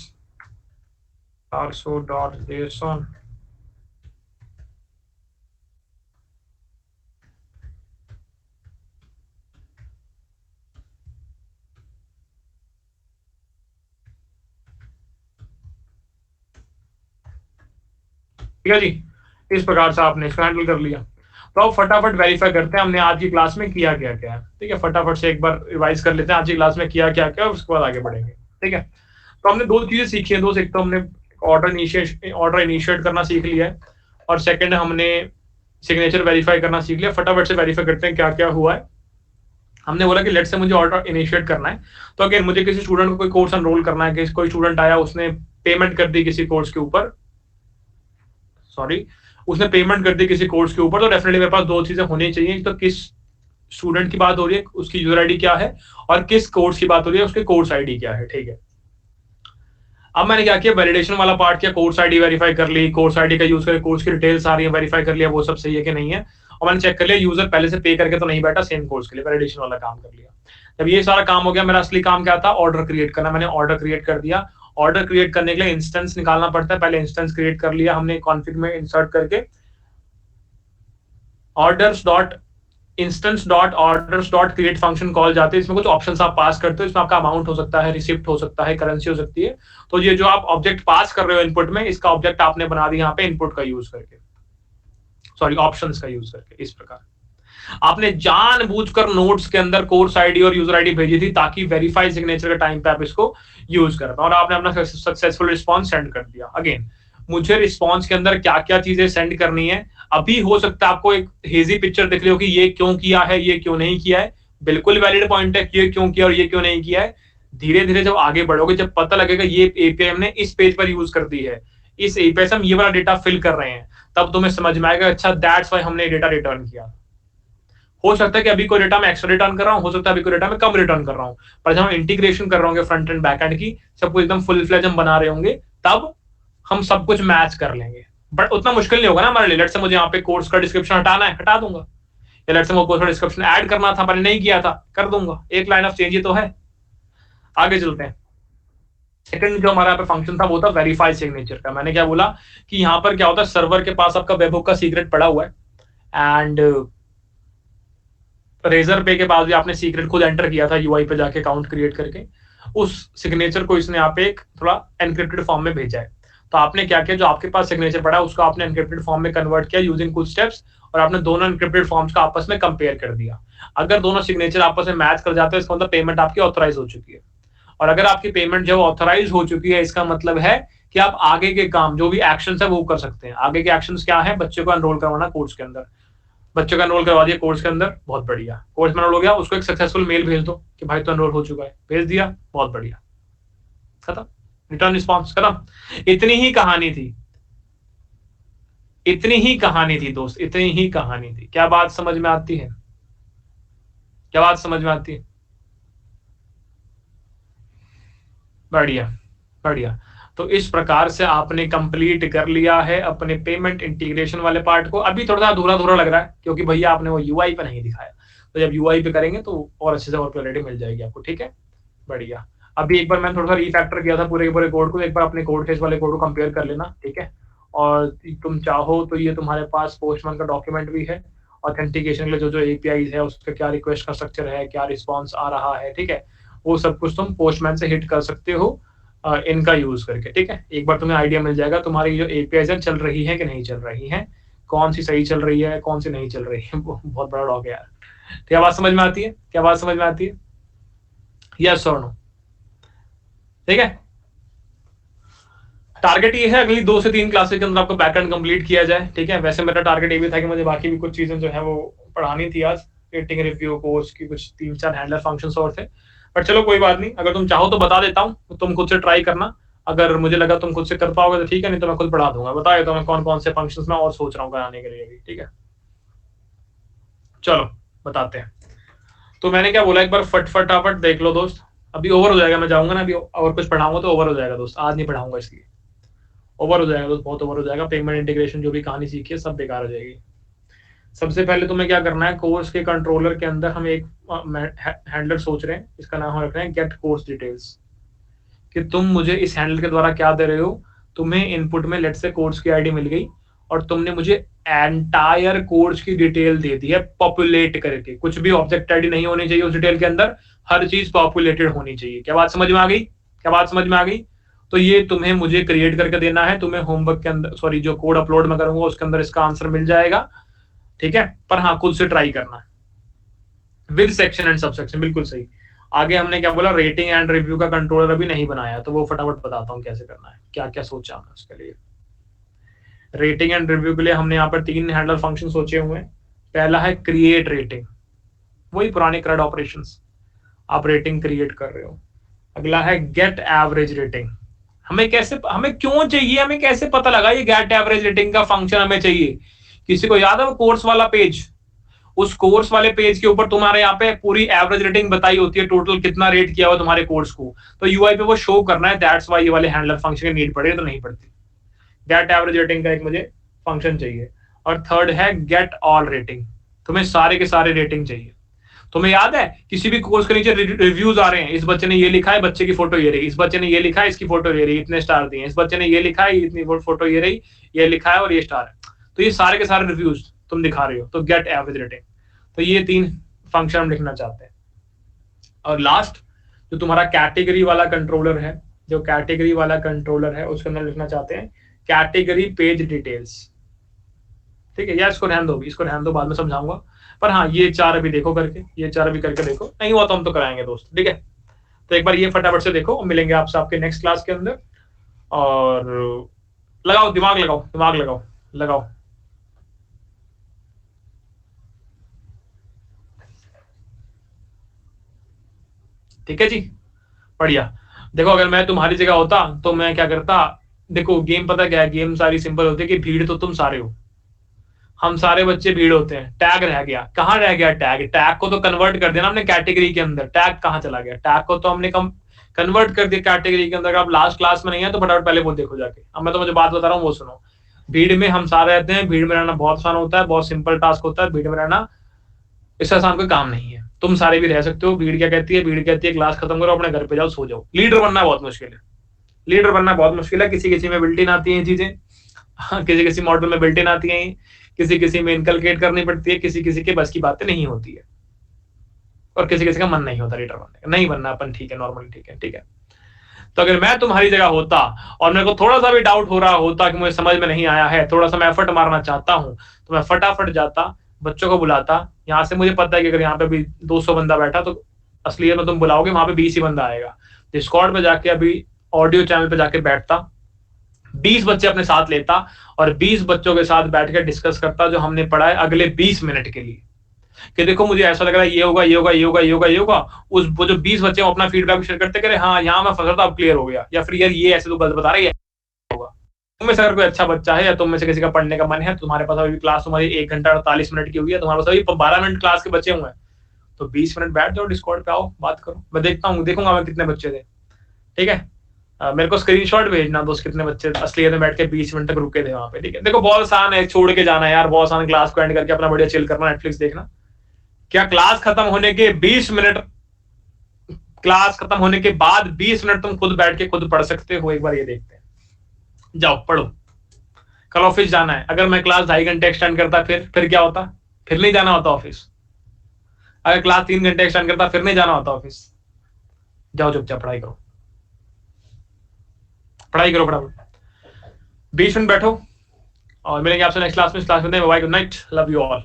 आरसो डॉट जेसन। ठीक है जी, इस प्रकार से आपने इसको हैंडल कर लिया। तो अब फटाफट वेरीफाई करते हैं हमने आज की क्लास में किया क्या क्या है। ठीक है, फटाफट से एक बार रिवाइज कर लेते हैं आज की क्लास में किया क्या क्या, उसके बाद आगे बढ़ेंगे। ठीक है, तो हमने दो चीजें सीखी है दोस्त, एक तो हमने ऑर्डर इनिशिएट करना सीख लिया है, और सेकंड हमने सिग्नेचर वेरीफाई करना सीख लिया। फटाफट से वेरीफाई करते हैं क्या क्या हुआ है। हमने बोला कि लेट से मुझे ऑर्डर इनिशिएट करना है, तो अगेन मुझे किसी स्टूडेंट को कोई कोर्स एनरोल करना है, कि कोई स्टूडेंट आया उसने पेमेंट कर दी किसी कोर्स के ऊपर, उसने पेमेंट कर दी किसी कोर्स के ऊपर, तो डेफिनेटली मेरे पास दो चीजें होनी चाहिए, तो किस स्टूडेंट की बात हो रही है उसकी यूजर आईडी क्या है, और किस कोर्स की बात हो रही है उसके कोर्स आईडी क्या है। ठीक है, अब मैंने क्या किया, वैलिडेशन वाला पार्ट किया, कोर्स आईडी वेरीफाई कर ली, कोर्स आईडी का यूज करके कोर्स की डिटेल्स आ रही है वेरीफाई कर लिया वो सब सही है कि नहीं है, और मैंने चेक कर लिया यूजर पहले से पे करके तो नहीं बैठा सेम कोर्स के लिए, वैलिडेशन वाला काम कर लिया। जब ये सारा काम हो गया, मेरा असली काम क्या था, ऑर्डर क्रिएट करना। मैंने ऑर्डर क्रिएट कर दिया। ऑर्डर क्रिएट करने के लिए इंस्टेंस निकालना पड़ता है, पहले इंस्टेंस क्रिएट कर लिया हमने कॉन्फिग में इंसर्ट करके, orders dot instance dot orders dot create function call जाते हैं। इसमें कुछ ऑप्शंस आप पास करते हो, इसमें आपका अमाउंट हो सकता है, रिसिप्ट हो सकता है, करेंसी हो सकती है। तो ये जो आप ऑब्जेक्ट पास कर रहे हो इनपुट में, इसका ऑब्जेक्ट आपने बना दिया यहाँ पे इनपुट का यूज करके, सॉरी ऑप्शंस का यूज करके। इस प्रकार आपने जानबूझकर नोट्स के अंदर कोर्स आईडी और यूजर आईडी भेजी थी ताकि वेरीफाई सिग्नेचर के टाइम पे आप इसको यूज कर पाओ, और आपने अपना सक्सेसफुल रिस्पॉन्स सेंड कर दिया। अगेन मुझे रिस्पॉन्स के अंदर क्या क्या चीजें सेंड करनी है, अभी हो सकता है आपको एक हेजी पिक्चर दिख रही हो कि ये क्यों किया है, ये क्यों नहीं किया है। बिल्कुल वैलिड पॉइंट है, ये क्यों किया और ये क्यों नहीं किया है। धीरे धीरे जब आगे बढ़ोगे, जब पता लगेगा ये एपीआई हमने इस पेज पर यूज कर दी है, इस एपीआई से हम ये वाला डेटा फिल कर रहे हैं, तब तुम्हें समझ में आएगा अच्छा दैट्स व्हाई हमने डेटा रिटर्न किया। हो सकता है कि अभी कोई डेटा मैं एक्स्ट्रा रिटर्न कर रहा हूँ, हो सकता है अभी कोई डेटा मैं कम रिटर्न कर रहा हूँ, पर जब हम इंटीग्रेशन कर रहे होंगे फ्रंट एंड बैक एंड की, सब कुछ एकदम फुल फ्लेज हम बना रहे होंगे, तब हम सब कुछ मैच कर लेंगे। बट उतना मुश्किल नहीं होगा ना हमारे लिए। लेट से मुझे यहाँ पे कोर्स का डिस्क्रिप्शन हटाना है, हटा दूंगा, या लेट से मुझे कोर्स का डिस्क्रिप्शन ऐड करना था मैंने नहीं किया था, कर दूंगा, एक लाइन ऑफ चेंज ही तो है। आगे चलते हैं। सेकंड जो हमारा फंक्शन था वो था वेरीफाई सिग्नेचर का। मैंने क्या बोला कि यहाँ पर क्या होता है, सर्वर के पास आपका वेबहुक का सीक्रेट पड़ा हुआ है, एंड रेजर पे के बाद भी आपने सीक्रेट खुद एंटर किया था यूआई पे जाके अकाउंट क्रिएट करके, उस सिग्नेचर को इसने यहाँ पे एक थोड़ा एनक्रिप्टेड फॉर्म में भेजा है। तो आपने क्या किया, जो आपके पास सिग्नेचर पड़ा है उसको आपने एनक्रिप्टेड फॉर्म में कन्वर्ट किया यूजिंग कुछ स्टेप्स, और आपने दोनों एनक्रिप्टेड फॉर्म्स का आपस में कंपेयर कर दिया। अगर दोनों सिग्नेचर आपस में मैच कर जाते हैं, इसका मतलब पेमेंट आपकी ऑथराइज हो चुकी है। और अगर आपकी पेमेंट जब ऑथराइज हो चुकी है, इसका मतलब है कि आप आगे के काम जो भी एक्शन है वो कर सकते हैं। आगे के एक्शन क्या है, बच्चे को एनरोल करवाना कोर्स के अंदर, बच्चे का एनरोल करवा दिया कोर्स के अंदर, बहुत बढ़िया, कोर्स में एनरोल हो गया, उसको एक सक्सेसफुल मेल भेज दो कि भाई तो एनरोल हो चुका है, भेज दिया, बहुत बढ़िया, खत्म, रिटर्न रिस्पॉन्स खत्म। इतनी ही कहानी थी, इतनी ही कहानी थी दोस्त, इतनी ही कहानी थी। क्या बात समझ में आती है, क्या बात समझ में आती है? बढ़िया बढ़िया। तो इस प्रकार से आपने कंप्लीट कर लिया है अपने पेमेंट इंटीग्रेशन वाले पार्ट को। अभी थोड़ा सा अधूरा अधूरा लग रहा है क्योंकि भैया आपने वो यूआई पे नहीं दिखाया, तो जब यूआई पे करेंगे तो और अच्छे से और क्लैरिटी मिल जाएगी आपको। ठीक है, बढ़िया। अभी एक बार मैंने थोड़ा सा रीफैक्टर किया था पूरे के पूरे कोड को, एक बार अपने कोड फेस वाले कोड को कंपेयर कर लेना, ठीक है। और तुम चाहो तो ये तुम्हारे पास पोस्टमैन का डॉक्यूमेंट भी है, ऑथेंटिकेशन के लिए जो जो एपीआई है उसका क्या रिक्वेस्ट का स्ट्रक्चर है, क्या रिस्पॉन्स आ रहा है, ठीक है, वो सब कुछ तुम पोस्टमैन से हिट कर सकते हो। इनका यूज करके। ठीक है, एक बार तुम्हें आइडिया मिल जाएगा तुम्हारी जो एपीआई चल रही है कि नहीं चल रही है, कौन सी सही चल रही है, कौन सी नहीं चल रही है। बहुत बड़ा डॉग है यार। क्या बात समझ में आती है? क्या बात समझ में आती है? यस और नो? ठीक है, टारगेट ये है अगली 2 से 3 क्लासेस के अंदर आपको बैकएंड कंप्लीट किया जाए। ठीक है, वैसे मेरा टारगेट ये भी था कि मुझे बाकी भी कुछ चीजें जो है वो पढ़ानी थी आज, रेटिंग रिव्यू कोर्स की कुछ 3-4 हैंडलर फंक्शंस और थे, पर चलो कोई बात नहीं, अगर तुम चाहो तो बता देता हूँ, तुम खुद से ट्राई करना। अगर मुझे लगा तुम खुद से कर पाओगे तो ठीक है, नहीं तो मैं खुद पढ़ा दूंगा। बता देता हूँ कौन कौन से फंक्शंस में और सोच रहा हूँ कराने के लिए भी। ठीक है, चलो बताते हैं। तो मैंने क्या बोला, एक बार फटाफट देख लो दोस्त। अभी ओवर हो जाएगा, मैं जाऊंगा ना अभी और कुछ पढ़ाऊंगा तो ओवर हो जाएगा दोस्त, आज नहीं पढ़ाऊंगा इसलिए। ओवर हो जाएगा दोस्त, बहुत ओवर हो जाएगा। पेमेंट इंटीग्रेशन जो भी कहानी सीखी है सब बेकार हो जाएगी। सबसे पहले तुम्हें क्या करना है, कोर्स के कंट्रोलर के अंदर हम एक हैंडलर सोच रहे हैं, इसका नाम हम रख रहे हैं गेट कोर्स डिटेल्स। कि तुम मुझे इस हैंडल के द्वारा क्या दे रहे हो, तुम्हें इनपुट में लेट से कोर्स की आईडी मिल गई और तुमने मुझे एंटायर कोर्स की डिटेल दे दी है पॉपुलेट करके। कुछ भी ऑब्जेक्ट आईडी नहीं होनी चाहिए उस डिटेल के अंदर, हर चीज पॉपुलेटेड होनी चाहिए। क्या बात समझ में आ गई? क्या बात समझ में आ गई? तो ये तुम्हें मुझे क्रिएट करके देना है। तुम्हें होमवर्क के अंदर, सॉरी, जो कोड अपलोड मैं करूंगा उसके अंदर इसका आंसर मिल जाएगा। ठीक है, पर हाँ खुद से ट्राई करना with section and sub section. बिल्कुल सही। आगे हमने क्या बोला, रेटिंग एंड रिव्यू का कंट्रोलर अभी नहीं बनाया, तो वो फटाफट बताता हूँ कैसे करना है, क्या क्या सोचा हमने उसके लिए। रेटिंग एंड रिव्यू के लिए हमने यहाँ पर 3 हैंडलर फंक्शन सोचे हुए हैं। पहला है क्रिएट रेटिंग, वही पुराने CRUD ऑपरेशंस, आप रेटिंग क्रिएट कर रहे हो। अगला है गेट एवरेज रेटिंग। हमें कैसे, हमें क्यों चाहिए, हमें कैसे पता लगा ये गेट एवरेज रेटिंग का फंक्शन हमें चाहिए? किसी को याद है वो कोर्स वाला पेज? उस कोर्स वाले पेज के ऊपर तुम्हारे यहाँ पे पूरी एवरेज रेटिंग बताई होती है, टोटल कितना रेट किया हुआ तुम्हारे कोर्स को, तो यूआई पे वो शो करना है। दैट्स वाई ये वाले हैंडलर फंक्शन की नीड पड़े तो नहीं पड़ती। गेट एवरेज रेटिंग का एक मुझे फंक्शन चाहिए। और थर्ड है गेट ऑल रेटिंग, तुम्हें सारे के सारे रेटिंग चाहिए। तुम्हें याद है किसी भी कोर्स के नीचे रिव्यूज आ रहे हैं, इस बच्चे ने ये लिखा है, बच्चे की फोटो ये रही, इस बच्चे ने ये लिखा है, इसकी फोटो ये रही, इतने स्टार दिए, इस बच्चे ने ये लिखा है, इतनी फोटो ये रही, ये लिखा है और ये स्टार है। तो ये सारे के सारे रिव्यूज तुम दिखा रहे हो, तो गेट एवरेज रेटिंग। तो ये 3 फंक्शन हम लिखना चाहते हैं। और लास्ट जो तुम्हारा कैटेगरी वाला कंट्रोलर है, जो कैटेगरी वाला कंट्रोलर है उसके अंदर लिखना चाहते हैं कैटेगरी पेज डिटेल्स। ठीक है, या इसको रहने दो, इसको रहने दो, बाद में समझाऊंगा। पर हाँ ये 4 अभी देखो करके, ये 4 अभी करके देखो, नहीं हुआ तो हम तो कराएंगे दोस्त। ठीक है, तो एक बार ये फटाफट से देखो, मिलेंगे आपसे आपके नेक्स्ट क्लास के अंदर। और लगाओ दिमाग, लगाओ दिमाग, लगाओ लगाओ। ठीक है जी, बढ़िया। देखो अगर मैं तुम्हारी जगह होता तो मैं क्या करता। देखो गेम पता क्या है, गेम सारी सिंपल होती है कि भीड़ तो तुम सारे हो, हम सारे बच्चे भीड़ होते हैं। टैग रह गया, कहाँ रह गया टैग? टैग को तो कन्वर्ट कर दिया हमने कैटेगरी के अंदर, टैग कहाँ चला गया? टैग को तो हमने कन्वर्ट कर दिया कैटेगरी के अंदर। आप लास्ट क्लास में नहीं है तो फटाफट पहले वो देखो जाके। अब मैं तो मुझे बात बता रहा हूँ वो सुनो। भीड़ में हम सारे रहते हैं, भीड़ में रहना बहुत आसान होता है, बहुत सिंपल टास्क होता है भीड़ में रहना, इससे आसान कोई काम नहीं है। तुम सारे भी रह सकते हो। भीड़ क्या कहती है? भीड़ कहती है क्लास खत्म करो, अपने घर पे जाओ, सो जाओ। लीडर बनना बहुत मुश्किल है, लीडर बनना बहुत मुश्किल है। किसी किसी में बिल्ट इन आती है चीजें, किसी किसी मॉडल में बिल्ट इन आती है, किसी किसी में इनकलकेट करनी पड़ती है, किसी किसी के बस की बातें नहीं होती है, और किसी किसी का मन नहीं होता लीडर बनने का। नहीं बनना अपन, ठीक है, नॉर्मली ठीक है, ठीक है। तो अगर मैं तुम्हारी जगह होता और मेरे को थोड़ा सा भी डाउट हो रहा होता कि मुझे समझ में नहीं आया है, थोड़ा सा मैं एफर्ट मारना चाहता हूं, तो मैं फटाफट जाता, बच्चों को बुलाता। यहाँ से मुझे पता है कि अगर यहाँ पे भी 200 बंदा बैठा तो असलियत में तुम बुलाओगे वहां पे 20 ही बंदा आएगा। डिस्कॉर्ड पे जाके अभी ऑडियो चैनल पे जाके बैठता, 20 बच्चे अपने साथ लेता और 20 बच्चों के साथ बैठ कर डिस्कस करता जो हमने पढ़ा है अगले 20 मिनट के लिए। कि देखो मुझे ऐसा लग रहा है ये होगा, ये होगा, ये होगा, ये होगा, ये होगा। उस वो जो 20 बच्चे अपना फीडबैक शेयर करते करे, हाँ यहाँ मैं फंसा था, अब क्लियर हो गया, या फिर यार ये ऐसे तो गलत बता रही है होगा। तुम में से अगर कोई अच्छा बच्चा है या तुम में से किसी का पढ़ने का मन है, तुम्हारे पास अभी क्लास तुम्हारी 1 घंटा 48 मिनट की हुई है, तुम्हारे पास अभी 12 मिनट क्लास के बचे हुए हैं, तो 20 मिनट बैठ जाओ, डिस्कॉर्ड पे आओ, बात करो। मैं देखता हूँ, देखूंगा मैं कितने बच्चे थे। ठीक है, मेरे को स्क्रीनशॉट भेजना दोस्त, कितने बच्चे असलियत में बैठ के 20 मिनट तक रुके थे वहां पे। ठीक है, देखो बहुत आसान है, छोड़ के जाना यार, बहुत आसान, क्लास को एंड करके अपना बढ़िया चिल करना, नेटफ्लिक्स देखना। क्या क्लास खत्म होने के 20 मिनट, क्लास खत्म होने के बाद 20 मिनट तुम खुद बैठ के खुद पढ़ सकते हो? एक बार ये देखते हैं, जाओ पढ़ो। कल ऑफिस जाना है, अगर मैं क्लास 2.5 घंटे एक्सटेंड करता फिर क्या होता? फिर नहीं जाना होता ऑफिस। अगर क्लास 3 घंटे एक्सटेंड करता फिर नहीं जाना होता ऑफिस। जाओ चुपचाप पढ़ाई करो। पढ़ाई करो फटाफट, 20 मिनट बैठो और मिलेंगे आपसे नेक्स्ट क्लास में। Bye, good night, love you all.